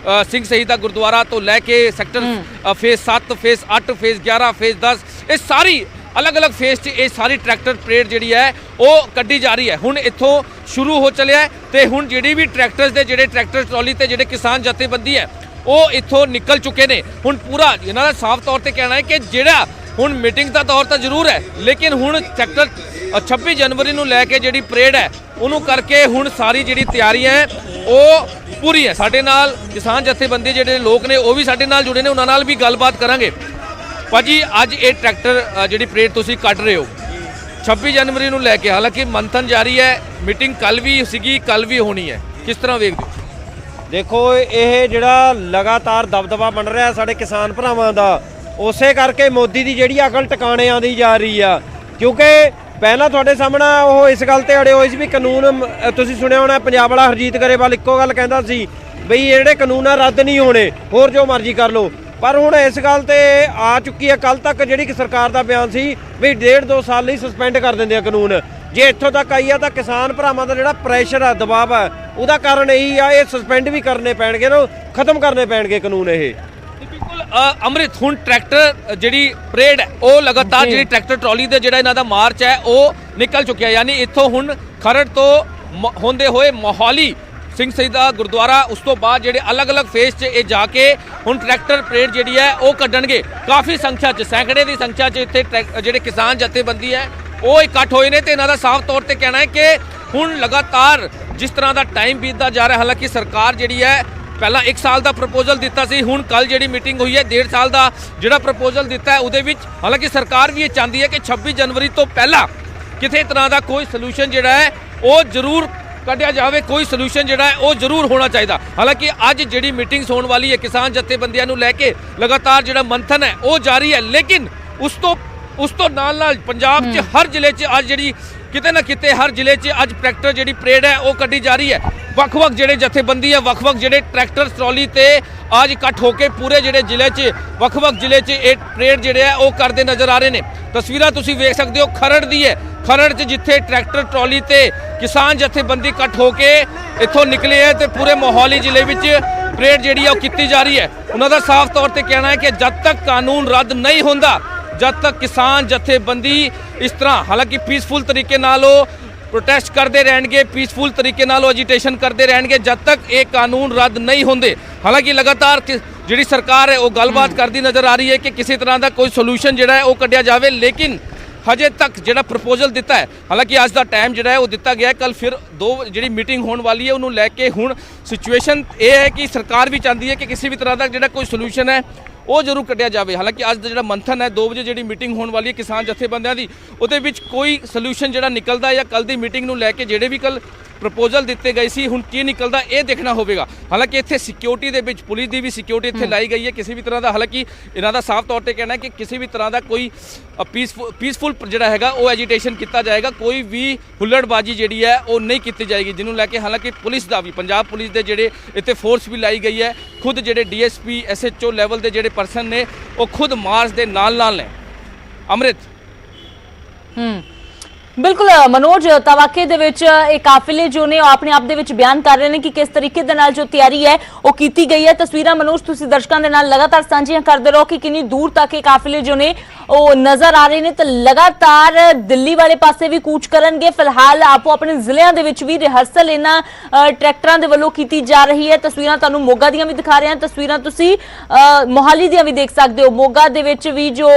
[SPEAKER 15] ਸਿੰਘ ਸ਼ਹੀਦਾ ਗੁਰਦੁਆਰਾ ਤੋਂ ਲੈ ਕੇ sector phase 7, phase 8, phase 11, phase 10 ਇਹ ਸਾਰੀ अलग अलग फेस 'ਚ ਇਹ ਸਾਰੀ ਟਰੈਕਟਰ ਪਰੇਡ ਜਿਹੜੀ ਹੈ ਉਹ ਕੱਢੀ ਜਾ ਰਹੀ ਹੈ। ਹੁਣ ਇੱਥੋਂ ਸ਼ੁਰੂ ਹੋ ਚੱਲਿਆ ਹੈ ਤੇ ਹੁਣ ਜਿਹੜੀ ਵੀ ਟਰੈਕਟਰਸ ਦੇ ਜਿਹੜੇ ਟਰੈਕਟਰ ਟਰਾਲੀ ਤੇ ਜਿਹੜੇ ਕਿਸਾਨ ਜਥੇਬੰਦੀ ਹੈ ਉਹ ਇੱਥੋਂ ਨਿਕਲ ਚੁੱਕੇ ਨੇ। ਹੁਣ ਪੂਰਾ ਇਹਨਾਂ ਦਾ ਸਾਫ਼ ਤੌਰ ਤੇ ਕਹਿਣਾ ਹੈ ਕਿ ਜਿਹੜਾ ਹੁਣ ਮੀਟਿੰਗ ਦਾ ਦੌਰ ਤਾਂ ਜ਼ਰੂਰ ਹੈ, ਲੇਕਿਨ ਹੁਣ ਸੈਕਟਰ 26 ਜਨਵਰੀ ਨੂੰ ਲੈ ਕੇ ਜਿਹੜੀ ਪਰੇਡ ਹੈ ਉਹਨੂੰ ਕਰਕੇ ਹੁਣ ਸਾਰੀ ਜਿਹੜੀ ਤਿਆਰੀ ਹੈ ਉਹ ਪੂਰੀ ਹੈ। ਸਾਡੇ ਨਾਲ ਕਿਸਾਨ ਜਥੇਬੰਦੀ ਜਿਹੜੇ ਲੋਕ ਨੇ ਉਹ ਵੀ ਸਾਡੇ ਨਾਲ ਜੁੜੇ ਨੇ, ਉਹਨਾਂ ਨਾਲ ਵੀ ਗੱਲਬਾਤ ਕਰਾਂਗੇ। ਭਾਜੀ ਅੱਜ ਇਹ ਟਰੈਕਟਰ ਜਿਹੜੀ ਪਰੇਡ ਤੁਸੀਂ ਕੱਢ ਰਹੇ ਹੋ 26 ਜਨਵਰੀ ਨੂੰ ਲੈ ਕੇ, ਹਾਲਾਂਕਿ ਮੰਥਨ ਜਾਰੀ ਹੈ, ਮੀਟਿੰਗ ਕੱਲ ਵੀ ਸੀਗੀ, ਕੱਲ ਵੀ ਹੋਣੀ ਹੈ, ਕਿਸ ਤਰ੍ਹਾਂ ਵੇਖਦੇ ਹੋ?
[SPEAKER 16] ਦੇਖੋ ਇਹ ਜਿਹੜਾ ਲਗਾਤਾਰ ਦਬਦਬਾ ਬਣ ਰਿਹਾ ਸਾਡੇ ਕਿਸਾਨ ਭਰਾਵਾਂ ਦਾ, ਉਸੇ ਕਰਕੇ ਮੋਦੀ ਦੀ ਜਿਹੜੀ ਅਕਲ ਟਿਕਾਣੇ ਆਉਂਦੀ ਜਾ ਰਹੀ ਆ। ਕਿਉਂਕਿ ਪਹਿਲਾਂ ਤੁਹਾਡੇ ਸਾਹਮਣੇ ਉਹ ਇਸ ਗੱਲ ਤੇ ਅੜੇ ਹੋਏ ਸੀ ਵੀ ਕਾਨੂੰਨ, ਤੁਸੀਂ ਸੁਣਿਆ ਹੋਣਾ ਪੰਜਾਬ ਵਾਲਾ ਹਰਜੀਤ ਗਰੇਵਾਲ ਇੱਕੋ ਗੱਲ ਕਹਿੰਦਾ ਸੀ ਬਈ ਇਹ ਜਿਹੜੇ ਕਾਨੂੰਨ ਆ ਰੱਦ ਨਹੀਂ ਹੋਣੇ, ਹੋਰ ਜੋ ਮਰਜ਼ੀ ਕਰ ਲਓ। ਪਰ ਹੁਣ ਇਸ ਗੱਲ ਤੇ ਆ ਚੁੱਕੀ ਹੈ, ਕੱਲ ਤੱਕ ਜਿਹੜੀ ਕਿ ਸਰਕਾਰ ਦਾ ਬਿਆਨ ਸੀ ਵੀ 1.5-2 ਸਾਲ ਲਈ ਸਸਪੈਂਡ ਕਰ ਦਿੰਦੇ ਆ ਕਾਨੂੰਨ। ਜੇ ਇੱਥੋਂ ਤੱਕ ਆਈ ਆ ਤਾਂ ਕਿਸਾਨ ਭਰਾਵਾਂ ਦਾ ਜਿਹੜਾ ਪ੍ਰੈਸ਼ਰ ਆ, ਦਬਾਅ ਆ, ਉਹਦਾ ਕਾਰਨ ਇਹੀ ਆ, ਇਹ ਸਸਪੈਂਡ ਵੀ ਕਰਨੇ ਪੈਣਗੇ ਨਾ, ਖਤਮ ਕਰਨੇ ਪੈਣਗੇ ਕਾਨੂੰਨ ਇਹ।
[SPEAKER 15] ਬਿਲਕੁਲ ਅੰਮ੍ਰਿਤ, ਹੁਣ ਟਰੈਕਟਰ ਜਿਹੜੀ ਪਰੇਡ ਹੈ ਉਹ ਲਗਾਤਾਰ ਜਿਹੜੀ ਟਰੈਕਟਰ ਟਰਾਲੀ ਦੇ ਜਿਹੜਾ ਇਹਨਾਂ ਦਾ ਮਾਰਚ ਹੈ ਉਹ ਨਿਕਲ ਚੁੱਕਿਆ, ਯਾਨੀ ਇੱਥੋਂ ਹੁਣ ਖਰੜ ਤੋਂ ਹੁੰਦੇ ਹੋਏ ਮੋਹਾਲੀ ਸਿੰਘ ਸ਼ਹੀਦਾ ਗੁਰਦੁਆਰਾ, ਉਸ ਤੋਂ ਬਾਅਦ ਜਿਹੜੇ ਅਲੱਗ-ਅਲੱਗ ਫੇਸ 'ਚ ਇਹ ਜਾ ਕੇ ਹੁਣ ਟਰੈਕਟਰ ਪਰੇਡ ਜਿਹੜੀ ਹੈ ਉਹ ਕੱਢਣਗੇ। ਕਾਫੀ ਸੰਖਿਆ 'ਚ, ਸੈਂਕੜੇ ਦੀ ਸੰਖਿਆ 'ਚ ਇੱਥੇ ਜਿਹੜੇ ਕਿਸਾਨ ਜਥੇਬੰਦੀ ਹੈ ਉਹ ਇਕੱਠ ਹੋਏ ਨੇ ਤੇ ਇਹਨਾਂ ਦਾ ਸਾਫ਼ ਤੌਰ ਤੇ ਕਹਿਣਾ ਹੈ ਕਿ ਹੁਣ ਲਗਾਤਾਰ ਜਿਸ ਤਰ੍ਹਾਂ ਦਾ ਟਾਈਮ ਬੀਤਦਾ ਜਾ ਰਿਹਾ, ਹਾਲਾਂਕਿ ਸਰਕਾਰ ਜਿਹੜੀ ਹੈ ਪਹਿਲਾਂ 1 ਸਾਲ ਦਾ ਪ੍ਰਪੋਜ਼ਲ ਦਿੱਤਾ ਸੀ, ਹੁਣ ਕੱਲ ਜਿਹੜੀ ਮੀਟਿੰਗ ਹੋਈ ਹੈ 1.5 ਸਾਲ ਦਾ ਜਿਹੜਾ ਪ੍ਰਪੋਜ਼ਲ ਦਿੱਤਾ ਹੈ ਉਹਦੇ ਵਿੱਚ, ਹਾਲਾਂਕਿ ਸਰਕਾਰ ਵੀ ਇਹ ਚਾਹੁੰਦੀ ਹੈ ਕਿ 26 ਜਨਵਰੀ ਤੋਂ ਪਹਿਲਾਂ ਕਿਸੇ ਤਰ੍ਹਾਂ ਦਾ ਕੋਈ ਸੋਲੂਸ਼ਨ ਜਿਹੜਾ ਹੈ ਉਹ ਜ਼ਰੂਰ ਕੱਢਿਆ ਜਾਵੇ, ਕੋਈ ਸੋਲੂਸ਼ਨ ਜਿਹੜਾ ਹੈ ਉਹ ਜ਼ਰੂਰ ਹੋਣਾ ਚਾਹੀਦਾ। ਹਾਲਾਂਕਿ ਅੱਜ ਜਿਹੜੀ ਮੀਟਿੰਗਸ ਹੋਣ ਵਾਲੀ ਹੈ ਕਿਸਾਨ ਜਥੇਬੰਦੀਆਂ ਨੂੰ ਲੈ ਕੇ ਲਗਾਤਾਰ ਜਿਹੜਾ ਮੰਥਨ ਹੈ ਉਹ ਜਾਰੀ ਹੈ, ਲੇਕਿਨ ਉਸ ਤੋਂ ਨਾਲ ਪੰਜਾਬ 'ਚ ਹਰ ਜ਼ਿਲ੍ਹੇ 'ਚ ਅੱਜ ਜਿਹੜੀ ਕਿਤੇ ਨਾ ਕਿਤੇ ਹਰ ਜ਼ਿਲ੍ਹੇ 'ਚ ਅੱਜ ਟਰੈਕਟਰ ਜਿਹੜੀ ਪਰੇਡ ਹੈ ਉਹ ਕੱਢੀ ਜਾ ਰਹੀ ਹੈ। ਵੱਖ-ਵੱਖ ਜਿਹੜੇ ਜਥੇਬੰਦੀ ਹੈ, ਵੱਖ-ਵੱਖ ਜਿਹੜੇ ਟਰੈਕਟਰ ਟਰਾਲੀ ਤੇ ਅੱਜ ਇਕੱਠ ਹੋ ਕੇ ਪੂਰੇ ਜਿਹੜੇ ਜ਼ਿਲ੍ਹੇ 'ਚ ਵੱਖ-ਵੱਖ ਜ਼ਿਲ੍ਹੇ 'ਚ ਇਹ ਪਰੇਡ ਜਿਹੜੇ ਹੈ ਉਹ ਕਰਦੇ ਨਜ਼ਰ ਆ ਰਹੇ ਨੇ। ਤਸਵੀਰਾਂ ਤੁਸੀਂ ਵੇਖ ਸਕਦੇ ਹੋ ਖਰੜ ਦੀ ਹੈ, ਖਰੜ 'ਚ ਜਿੱਥੇ ਟਰੈਕਟਰ ਟਰਾਲੀ ਤੇ ਕਿਸਾਨ ਜਥੇਬੰਦੀ ਇਕੱਠ ਹੋ ਕੇ ਇੱਥੋਂ ਨਿਕਲੇ ਹੈ ਤੇ ਪੂਰੇ ਮੋਹਾਲੀ ਜ਼ਿਲ੍ਹੇ ਵਿੱਚ ਪਰੇਡ ਜਿਹੜੀ ਹੈ ਉਹ ਕੀਤੀ ਜਾ ਰਹੀ ਹੈ। ਉਹਨਾਂ ਦਾ ਸਾਫ਼ ਤੌਰ ਤੇ ਕਹਿਣਾ ਹੈ ਕਿ ਜਦ ਤੱਕ ਕਾਨੂੰਨ ਰੱਦ ਨਹੀਂ ਹੁੰਦਾ, ਜਦ ਤੱਕ ਕਿਸਾਨ ਜਥੇਬੰਦੀ ਇਸ ਤਰ੍ਹਾਂ ਹਾਲਾਂਕਿ ਪੀਸਫੁਲ ਤਰੀਕੇ ਨਾਲ ਉਹ ਪ੍ਰੋਟੈਸਟ ਕਰਦੇ ਰਹਿਣਗੇ, ਪੀਸਫੁਲ ਤਰੀਕੇ ਨਾਲ ਉਹ ਐਜੀਟੇਸ਼ਨ ਕਰਦੇ ਰਹਿਣਗੇ, ਜਦ ਤੱਕ ਇਹ ਕਾਨੂੰਨ ਰੱਦ ਨਹੀਂ ਹੁੰਦੇ। ਹਾਲਾਂਕਿ ਲਗਾਤਾਰ ਜਿਹੜੀ ਸਰਕਾਰ ਹੈ ਉਹ ਗੱਲਬਾਤ ਕਰਦੀ ਨਜ਼ਰ ਆ ਰਹੀ ਹੈ ਕਿ ਕਿਸੇ ਤਰ੍ਹਾਂ ਦਾ ਕੋਈ ਸੋਲੂਸ਼ਨ ਜਿਹੜਾ ਹੈ ਉਹ ਕੱਢਿਆ ਜਾਵੇ, ਲੇਕਿਨ ਹਜੇ ਤੱਕ ਜਿਹੜਾ ਪ੍ਰਪੋਜ਼ਲ ਦਿੱਤਾ ਹੈ, ਹਾਲਾਂਕਿ ਅੱਜ ਦਾ ਟਾਈਮ ਜਿਹੜਾ ਹੈ ਉਹ ਦਿੱਤਾ ਗਿਆ ਹੈ, ਕੱਲ ਫਿਰ ਜਿਹੜੀ ਮੀਟਿੰਗ ਹੋਣ ਵਾਲੀ ਹੈ ਉਹਨੂੰ ਲੈ ਕੇ ਹੁਣ ਸਿਚੁਏਸ਼ਨ ਇਹ ਹੈ ਕਿ ਸਰਕਾਰ ਵੀ ਚਾਹੁੰਦੀ ਹੈ ਕਿ ਕਿਸੇ ਵੀ ਤਰ੍ਹਾਂ ਦਾ ਜਿਹੜਾ ਕੋਈ ਸੋਲੂਸ਼ਨ ਹੈ ਉਹ ਜ਼ਰੂਰ ਕੱਢਿਆ ਜਾਵੇ। ਹਾਲਾਂਕਿ ਅੱਜ ਦਾ ਜਿਹੜਾ ਮੰਥਨ ਹੈ 2 ਵਜੇ ਜਿਹੜੀ ਮੀਟਿੰਗ ਹੋਣ ਵਾਲੀ ਹੈ ਕਿਸਾਨ ਜਥੇਬੰਦੀਆਂ ਦੀ, ਉਹਦੇ ਵਿੱਚ ਕੋਈ ਸੋਲੂਸ਼ਨ ਜਿਹੜਾ ਨਿਕਲਦਾ ਜਾਂ ਕੱਲ ਦੀ ਮੀਟਿੰਗ ਨੂੰ ਲੈ ਕੇ ਜਿਹੜੇ ਵੀ ਕੱਲ ਪ੍ਰਪੋਜ਼ਲ ਦਿੱਤੇ ਗਏ ਸੀ ਹੁਣ ਕੀ ਨਿਕਲਦਾ ਇਹ ਦੇਖਣਾ ਹੋਵੇਗਾ। ਹਾਲਾਂਕਿ ਇੱਥੇ ਸਿਕਿਉਰਿਟੀ ਦੇ ਵਿੱਚ ਪੁਲਿਸ ਦੀ ਵੀ ਸਿਕਿਉਰਿਟੀ ਇੱਥੇ ਲਾਈ ਗਈ ਹੈ ਕਿਸੇ ਵੀ ਤਰ੍ਹਾਂ ਦਾ, ਹਾਲਾਂਕਿ ਇਹਨਾਂ ਦਾ ਸਾਫ਼ ਤੌਰ ਤੇ ਕਹਿਣਾ ਹੈ ਕਿ ਕਿਸੇ ਵੀ ਤਰ੍ਹਾਂ ਦਾ ਕੋਈ ਪੀਸਫੁਲ ਜਿਹੜਾ ਹੈਗਾ ਉਹ ਐਜੀਟੇਸ਼ਨ ਕੀਤਾ ਜਾਏਗਾ, ਕੋਈ ਵੀ ਹੁੱਲੜਬਾਜੀ ਜਿਹੜੀ ਹੈ ਉਹ ਨਹੀਂ ਕੀਤੀ ਜਾਏਗੀ, ਜਿਹਨੂੰ ਲੈ ਕੇ ਹਾਲਾਂਕਿ ਪੁਲਿਸ ਦਾ ਵੀ, ਪੰਜਾਬ ਪੁਲਿਸ ਦੇ ਜਿਹੜੇ ਇੱਥੇ ਫੋਰਸ ਵੀ ਲਾਈ ਗਈ ਹੈ, ਖੁਦ ਜਿਹੜੇ DSP SHO ਲੈਵਲ ਦੇ ਜਿਹੜੇ ਪਰਸਨ ਨੇ ਉਹ ਖੁਦ ਮਾਰਚ ਦੇ ਨਾਲ ਨੇ। ਅੰਮ੍ਰਿਤ
[SPEAKER 1] ਬਿਲਕੁਲ ਮਨੋਜ, ਤਵਾਕੇ ਦੇ ਵਿੱਚ ਇਹ ਕਾਫਿਲੇ ਜੋ ਨੇ ਉਹ ਆਪਣੇ ਆਪ ਦੇ ਵਿੱਚ ਬਿਆਨ ਕਰ ਰਹੇ ਨੇ ਕਿ ਕਿਸ ਤਰੀਕੇ ਦੇ ਨਾਲ ਜੋ ਤਿਆਰੀ ਹੈ ਉਹ ਕੀਤੀ ਗਈ ਹੈ। ਤਸਵੀਰਾਂ ਮਨੋਜ ਤੁਸੀਂ ਦਰਸ਼ਕਾਂ ਦੇ ਨਾਲ ਲਗਾਤਾਰ ਸਾਂਝੀਆਂ ਕਰਦੇ ਰਹੋ ਕਿ ਕਿੰਨੀ ਦੂਰ ਤੱਕ ਇਹ ਕਾਫਿਲੇ ਜੋ ਨੇ ਉਹ ਨਜ਼ਰ ਆ ਰਹੇ ਨੇ ਤੇ ਲਗਾਤਾਰ ਦਿੱਲੀ ਵਾਲੇ ਪਾਸੇ ਵੀ ਕੂਚ ਕਰਨਗੇ। ਫਿਲਹਾਲ ਆਪੋ ਆਪਣੇ ਜ਼ਿਲ੍ਹਿਆਂ ਦੇ ਵਿੱਚ ਵੀ ਰਿਹਰਸਲ ਇਹਨਾਂ ਟਰੈਕਟਰਾਂ ਦੇ ਵੱਲੋਂ ਕੀਤੀ ਜਾ ਰਹੀ ਹੈ। ਤਸਵੀਰਾਂ ਤੁਹਾਨੂੰ ਮੋਗਾ ਦੀਆਂ ਵੀ ਦਿਖਾ ਰਹੇ ਹਾਂ, ਤਸਵੀਰਾਂ ਤੁਸੀਂ ਮੋਹਾਲੀ ਦੀਆਂ ਵੀ ਦੇਖ ਸਕਦੇ ਹੋ। ਮੋਗਾ ਦੇ ਵਿੱਚ ਵੀ ਜੋ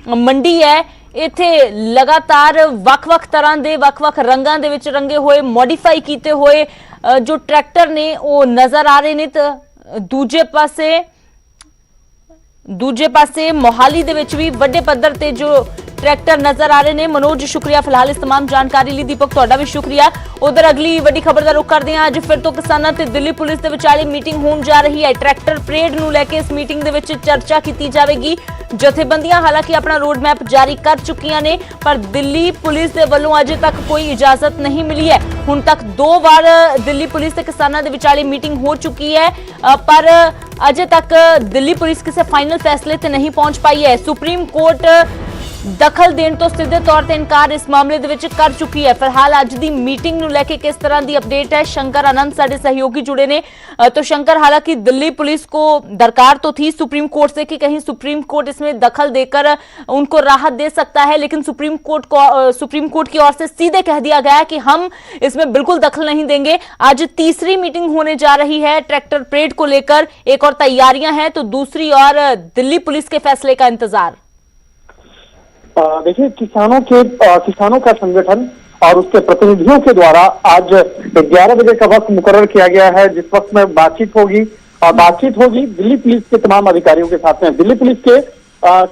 [SPEAKER 1] ਮੰਡੀ ਹੈ ਇੱਥੇ ਲਗਾਤਾਰ ਵੱਖ-ਵੱਖ ਤਰ੍ਹਾਂ ਦੇ ਵੱਖ-ਵੱਖ ਰੰਗਾਂ ਦੇ ਵਿੱਚ ਰੰਗੇ ਹੋਏ ਮੋਡੀਫਾਈ ਕੀਤੇ ਹੋਏ ਜੋ ਟਰੈਕਟਰ ਨੇ ਉਹ ਨਜ਼ਰ ਆ ਰਹੇ ਨੇ। ਤੇ ਦੂਜੇ ਪਾਸੇ ਮੋਹਾਲੀ ਦੇ ਵਿੱਚ ਵੀ ਵੱਡੇ ਪੱਧਰ ਤੇ ਜੋ ट्रैक्टर नजर आ रहे हैं। मनोज शुक्रिया फिलहाल इस तमाम जानकारी लिए। दीपक तुहाडा भी शुक्रिया। उधर अगली वड्डी खबर का रुख करते हैं। अज फिर तो किसानां ते दिल्ली पुलिस दे विचाले मीटिंग होण जा रही है। ट्रैक्टर परेड नूं लैके इस मीटिंग दे विच चर्चा की जाएगी। जथेबंदियां हालांकि अपना रोड मैप जारी कर चुकियां ने, पर दिल्ली पुलिस दे वल्लों अजे तक कोई इजाजत नहीं मिली है। हुण तक 2 बार दिल्ली पुलिस ते किसानां दे विचाले मीटिंग हो चुकी है, पर अजे तक दिल्ली पुलिस किसी फाइनल फैसले ते नहीं पहुंच पाई है। सुप्रीम कोर्ट दखल देने तो सीधे तौर पर इनकार इस मामले दे विच कर चुकी है। फिलहाल अज दी मीटिंग नूं लैके किस तरह की अपडेट है, शंकर आनंद साडे सहयोगी जुड़े ने। तो शंकर, हालांकि दिल्ली पुलिस को दरकार तो थी सुप्रीम कोर्ट से कि कहीं सुप्रीम कोर्ट इसमें दखल देकर उनको राहत दे सकता है, लेकिन सुप्रीम कोर्ट की ओर से सीधे कह दिया गया कि हम इसमें बिल्कुल दखल नहीं देंगे। आज तीसरी मीटिंग होने जा रही है ट्रैक्टर परेड को लेकर, एक और तैयारियां हैं तो दूसरी ओर दिल्ली पुलिस के फैसले का इंतजार।
[SPEAKER 17] देखिए, किसानों का संगठन और उसके प्रतिनिधियों के द्वारा आज 11 बजे का वक्त मुकर्रर किया गया है, जिस वक्त में बातचीत होगी दिल्ली पुलिस के तमाम अधिकारियों के साथ में। दिल्ली पुलिस के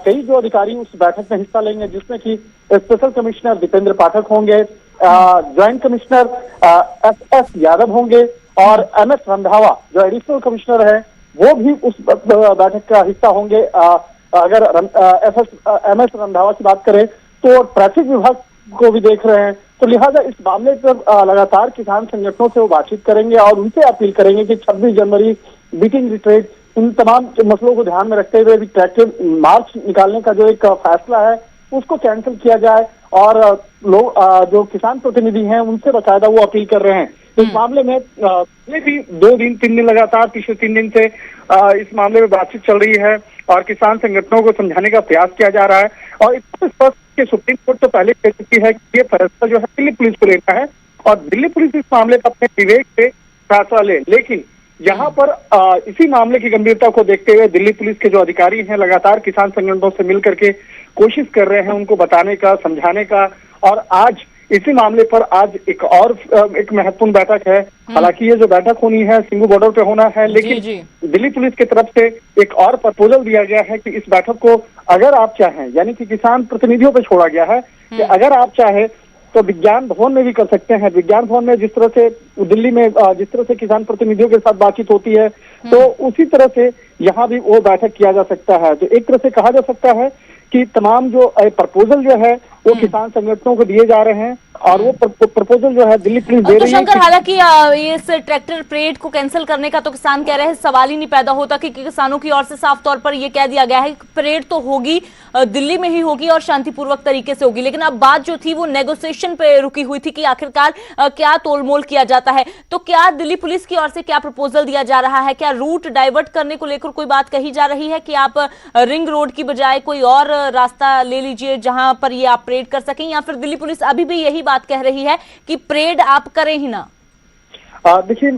[SPEAKER 17] कई जो अधिकारी उस बैठक में हिस्सा लेंगे, जिसमें कि स्पेशल कमिश्नर दीपेंद्र पाठक होंगे, ज्वाइंट कमिश्नर एस यादव होंगे और MS रंधावा जो एडिशनल कमिश्नर है वो भी उस बैठक का हिस्सा होंगे। अगर MS रंधावा की बात करें तो ट्रैफिक विभाग को भी देख रहे हैं, तो लिहाजा इस मामले पर लगातार किसान संगठनों से वो बातचीत करेंगे और उनसे अपील करेंगे कि 26 जनवरी बीटिंग रिट्रीट, इन तमाम मसलों को ध्यान में रखते हुए भी ट्रैक्टर मार्च निकालने का जो एक फैसला है उसको कैंसिल किया जाए। और लोग जो किसान प्रतिनिधि हैं उनसे बाकायदा वो अपील कर रहे हैं। इस मामले में भी 2-3 दिन लगातार पिछले 3 दिन से इस मामले में बातचीत चल रही है और किसान संगठनों को समझाने का प्रयास किया जा रहा है। और इतना स्पष्ट कि सुप्रीम कोर्ट तो पहले कह चुकी है कि ये फैसला जो है दिल्ली पुलिस को लेना है और दिल्ली पुलिस इस मामले पर अपने विवेक से फैसला ले। लेकिन यहाँ पर इसी मामले की गंभीरता को देखते हुए दिल्ली पुलिस के जो अधिकारी हैं लगातार किसान संगठनों से मिल करके कोशिश कर रहे हैं उनको बताने का, समझाने का। और आज इसी मामले पर आज एक महत्वपूर्ण बैठक है। हालांकि ये जो बैठक होनी है सिंघू बॉर्डर पे होना है, लेकिन दिल्ली पुलिस की तरफ से एक और प्रपोजल दिया गया है कि इस बैठक को अगर आप चाहें, यानी कि किसान प्रतिनिधियों पे छोड़ा गया है कि अगर आप चाहें तो विज्ञान भवन में भी कर सकते हैं। विज्ञान भवन में जिस तरह से दिल्ली में जिस तरह से किसान प्रतिनिधियों के साथ बातचीत होती है, तो उसी तरह से यहाँ भी वो बैठक किया जा सकता है। तो एक तरह से कहा जा सकता है कि तमाम जो प्रपोजल जो है वो किसान संगठनों को दिए जा रहे हैं और वो प्रपोजल जो है दिल्ली पुलिस दे रही है।
[SPEAKER 1] शंकर, हालांकि इस ट्रैक्टर परेड को कैंसिल करने का तो किसान कह रहे हैं, सवाल ही नहीं पैदा होता कि किसानों की ओर से साफ तौर पर ये कह दिया गया है कि परेड तो होगी, दिल्ली में ही होगी और शांतिपूर्वक तरीके से होगी। लेकिन अब बात जो थी वो नेगोशिएशन पे रुकी हुई थी कि आखिरकार क्या तोलमोल किया जाता है। तो क्या दिल्ली पुलिस की ओर से क्या प्रपोजल दिया जा रहा है? क्या रूट डाइवर्ट करने को लेकर कोई बात कही जा रही है कि आप रिंग रोड की बजाय कोई और रास्ता ले लीजिए जहां पर ये आप परेड कर सकें, या फिर दिल्ली पुलिस अभी भी यही बात कह रही है कि परेड आप करें ही ना?
[SPEAKER 17] देखिए,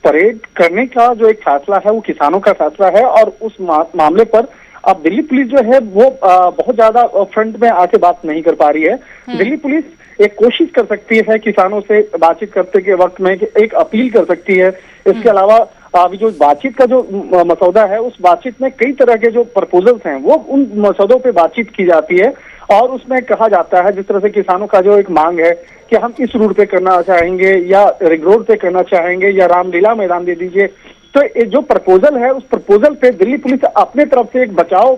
[SPEAKER 17] परेड करने का जो एक फैसला है वो किसानों का फैसला है और उस मामले पर अब दिल्ली पुलिस जो है वो बहुत ज्यादा फ्रंट में आके बात नहीं कर पा रही है। दिल्ली पुलिस एक कोशिश कर सकती है किसानों से बातचीत करते के वक्त में, एक अपील कर सकती है। इसके अलावा अभी जो बातचीत का जो मसौदा है उस बातचीत में कई तरह के जो प्रपोजल्स हैं वो उन मसौदों पे बातचीत की जाती है और उसमें कहा जाता है, जिस तरह से किसानों का जो एक मांग है कि हम इस रूट पे करना चाहेंगे या रिंग रोड पे करना चाहेंगे या रामलीला मैदान दे दीजिए। तो जो प्रपोजल है उस प्रपोजल पे दिल्ली पुलिस अपने तरफ से एक बचाव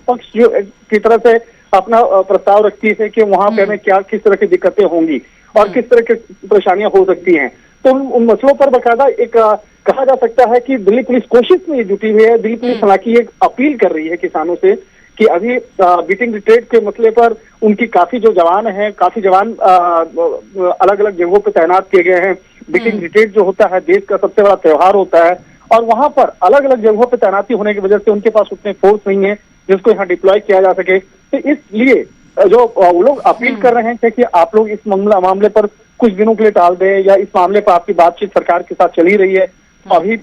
[SPEAKER 17] पक्ष की तरह से अपना प्रस्ताव रखती है कि वहां पे हमें क्या किस तरह की दिक्कतें होंगी और किस तरह की परेशानियां हो सकती हैं। तो उन मसलों पर बाकायदा एक कहा जा सकता है कि दिल्ली पुलिस कोशिश में जुटी हुई है। दिल्ली पुलिस हालांकि एक अपील कर रही है किसानों से कि अभी बीटिंग रिट्रीट के मसले पर उनकी काफी जो जवान हैं, काफी जवान अलग अलग जगहों पर तैनात किए गए हैं। बीटिंग रिट्रीट जो होता है देश का सबसे बड़ा त्योहार होता है और वहां पर अलग अलग जगहों पर तैनाती होने की वजह से उनके पास उतने फोर्स नहीं है जिसको यहाँ डिप्लॉय किया जा सके। तो इसलिए जो वो लोग अपील कर रहे हैं कि आप लोग इस मामले पर कुछ दिनों के लिए टाल दें या इस मामले पर आपकी बातचीत सरकार के साथ चली रही है, अभी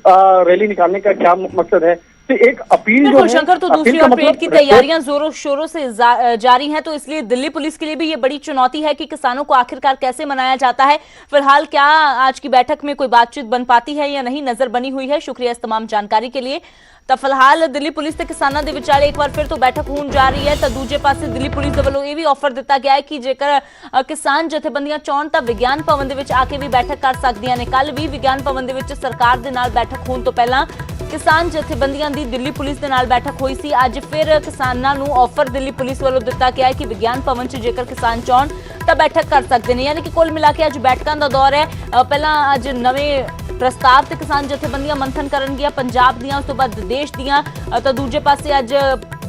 [SPEAKER 17] रैली निकालने का क्या मकसद है। तो एक अपील जो है,
[SPEAKER 1] शंकर, तो दूसरी ओर परेड की तैयारियां जोरों शोरों से जारी हैं, तो इसलिए दिल्ली पुलिस के लिए भी ये बड़ी चुनौती है कि किसानों को आखिरकार कैसे मनाया जाता है। फिलहाल क्या आज की बैठक में कोई बातचीत बन पाती है या नहीं, नजर बनी हुई है। शुक्रिया इस तमाम जानकारी के लिए। ਤਾਂ ਫਿਲਹਾਲ ਦਿੱਲੀ ਪੁਲਿਸ ਤੇ ਕਿਸਾਨਾਂ ਦੇ ਵਿਚਾਲੇ ਇੱਕ ਵਾਰ ਫਿਰ ਤੋਂ ਬੈਠਕ ਹੋਣ ਜਾ ਰਹੀ ਹੈ। ਤਾਂ ਦੂਜੇ ਪਾਸੇ ਦਿੱਲੀ ਪੁਲਿਸ ਦੇ ਵੱਲੋਂ ਇਹ ਵੀ ਆਫਰ ਦਿੱਤਾ ਗਿਆ ਹੈ ਕਿ ਜੇਕਰ ਕਿਸਾਨ ਜਥੇਬੰਦੀਆਂ ਚਾਹਣ ਤਾਂ ਵਿਗਿਆਨ ਭਵਨ ਦੇ ਵਿੱਚ ਆ ਕੇ ਵੀ ਬੈਠਕ ਕਰ ਸਕਦੀਆਂ ਨੇ। ਕੱਲ ਵੀ ਵਿਗਿਆਨ ਭਵਨ ਦੇ ਵਿੱਚ ਸਰਕਾਰ ਦੇ ਨਾਲ ਬੈਠਕ ਹੋਣ ਤੋਂ ਪਹਿਲਾਂ किसान जथेबंदियां दी दिल्ली पुलिस दे नाल बैठक हुई सी। अज फिर किसानां नूं ऑफर दिल्ली पुलिस वालों दिता गया है कि विज्ञान भवन च जेकर किसान चाहण तां बैठक कर सकते हैं। यानी कि कुल मिला के अज बैठकां दा दौर है। पहला अज नवें प्रस्ताव ते किसान जथेबंदियां मंथन करनगियां पंजाब दियां, उस तो बाद देश दियां। तां दूजे पासे अज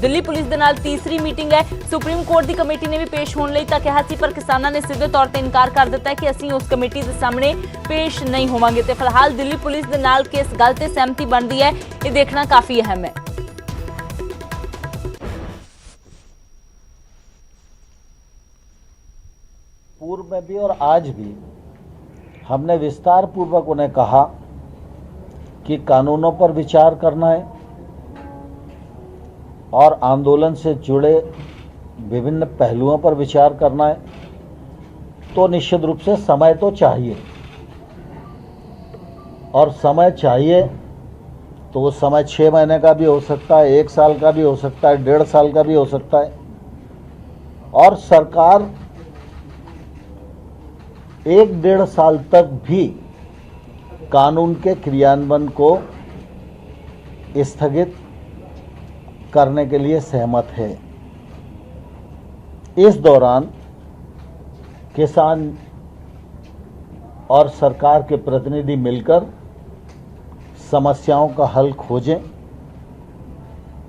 [SPEAKER 1] ਦਿੱਲੀ ਪੁਲਿਸ ਦੇ ਨਾਲ ਤੀਸਰੀ ਮੀਟਿੰਗ ਹੈ। ਸੁਪਰੀਮ ਕੋਰਟ ਦੀ ਕਮੇਟੀ ਨੇ ਵੀ ਪੇਸ਼ ਹੋਣ ਲਈ ਤਾਂ ਕਿਹਾ ਸੀ, ਪਰ ਕਿਸਾਨਾਂ ਨੇ ਸਿੱਧੇ ਤੌਰ ਤੇ ਇਨਕਾਰ ਕਰ ਦਿੱਤਾ ਹੈ ਕਿ ਅਸੀਂ ਉਸ ਕਮੇਟੀ ਦੇ ਸਾਹਮਣੇ ਪੇਸ਼ ਨਹੀਂ ਹੋਵਾਂਗੇ। ਤੇ ਫਿਲਹਾਲ ਦਿੱਲੀ ਪੁਲਿਸ ਦੇ ਨਾਲ ਕਿਸ ਗੱਲ ਤੇ ਸਹਿਮਤੀ ਬਣਦੀ ਹੈ, ਇਹ ਦੇਖਣਾ ਕਾਫੀ ਅਹਿਮ है।
[SPEAKER 2] पूर्व में भी और आज भी हमने विस्तार पूर्वक उन्हें कहा कि कानूनों पर विचार करना है और आंदोलन से जुड़े विभिन्न पहलुओं पर विचार करना है, तो निश्चित रूप से समय तो चाहिए, और समय चाहिए तो वो समय 6 महीने का भी हो सकता है, 1 साल का भी हो सकता है, 1.5 साल का भी हो सकता है। और सरकार 1-1.5 साल तक भी कानून के क्रियान्वयन को स्थगित करने के लिए सहमत है। इस दौरान किसान और सरकार के प्रतिनिधि मिलकर समस्याओं का हल खोजें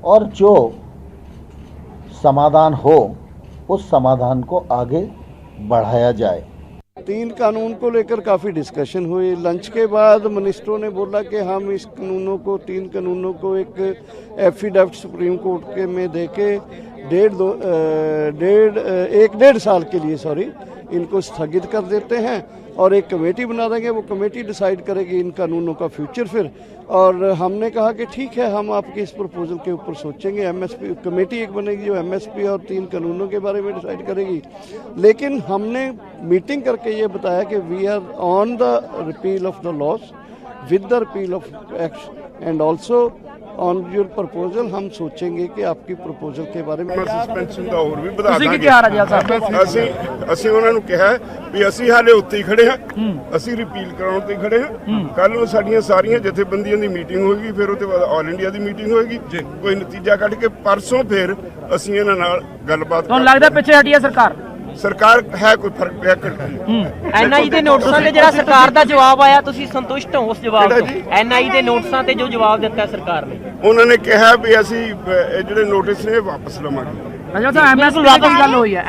[SPEAKER 2] और जो समाधान हो उस समाधान को आगे बढ़ाया जाए।
[SPEAKER 5] 3 कानून को लेकर काफ़ी डिस्कशन हुई। लंच के बाद मिनिस्टरों ने बोला कि हम इस कानूनों को 3 कानूनों को एक एफिडेविट सुप्रीम कोर्ट के में दे के 1.5 साल के लिए इनको स्थगित कर देते हैं और एक कमेटी बना देंगे। वो कमेटी डिसाइड करेगी इन कानूनों का फ्यूचर फिर। और हमने कहा कि ठीक है, हम आपके इस प्रपोजल के ऊपर सोचेंगे। एमएसपी कमेटी एक बनेगी जो एमएसपी और 3 कानूनों के बारे में डिसाइड करेगी। लेकिन हमने मीटिंग करके ये बताया कि we are on the repeal of the laws with the repeal of act and also on your proposal. हम सोचेंगे कि आपकी प्रपोजल के बारे में
[SPEAKER 3] ਸਸਪੈਂਸ਼ਨ ਦਾ ਹੋਰ ਵੀ ਵਧਾ ਦਾਂਗੇ। ਅਸੀਂ ਉਹਨਾਂ ਨੂੰ ਕਿਹਾ ਵੀ ਅਸੀਂ ਹਾਲੇ ਉੱਤੇ ਹੀ ਖੜੇ ਹਾਂ, ਅਸੀਂ ਰਿਪੀਲ ਕਰਾਉਣ ਤੇ ਖੜੇ ਹਾਂ। ਕੱਲ ਨੂੰ ਸਾਡੀਆਂ ਸਾਰੀਆਂ ਜਥੇਬੰਦੀਆਂ ਦੀ ਮੀਟਿੰਗ ਹੋਏਗੀ, ਫਿਰ ਉਹਦੇ ਬਾਅਦ ਆਲ ਇੰਡੀਆ ਦੀ ਮੀਟਿੰਗ ਹੋਏਗੀ, ਕੋਈ ਨਤੀਜਾ ਕੱਢ ਕੇ ਪਰਸੋਂ ਫਿਰ ਅਸੀਂ ਇਹਨਾਂ ਨਾਲ ਗੱਲਬਾਤ।
[SPEAKER 4] ਤੁਹਾਨੂੰ ਲੱਗਦਾ ਪਿੱਛੇ ਹਟੀ ਹੈ
[SPEAKER 3] ਸਰਕਾਰ ਹੈ ਕੋਈ ਫਰਕ ਪਿਆ ਕਰ
[SPEAKER 16] ਐਨਆਈ ਦੇ ਨੋਟਿਸਾਂ ਤੇ ਜਿਹੜਾ ਸਰਕਾਰ ਦਾ ਜਵਾਬ ਆਇਆ, ਤੁਸੀਂ ਸੰਤੁਸ਼ਟ ਹੋ ਉਸ ਜਵਾਬ ਤੋਂ? ਐਨਆਈ ਦੇ ਨੋਟਿਸਾਂ ਤੇ ਜੋ ਜਵਾਬ ਦਿੱਤਾ ਸਰਕਾਰ ਨੇ,
[SPEAKER 3] ਉਹਨਾਂ ਨੇ ਕਿਹਾ ਵੀ ਅਸੀਂ ਜਿਹੜੇ ਨੋਟਿਸ ਨੇ ਵਾਪਸ ਲਵਾਂਗੇ।
[SPEAKER 4] ਐਮਐਸ ਵਾਪਸ ਗੱਲ ਹੋਈ ਹੈ।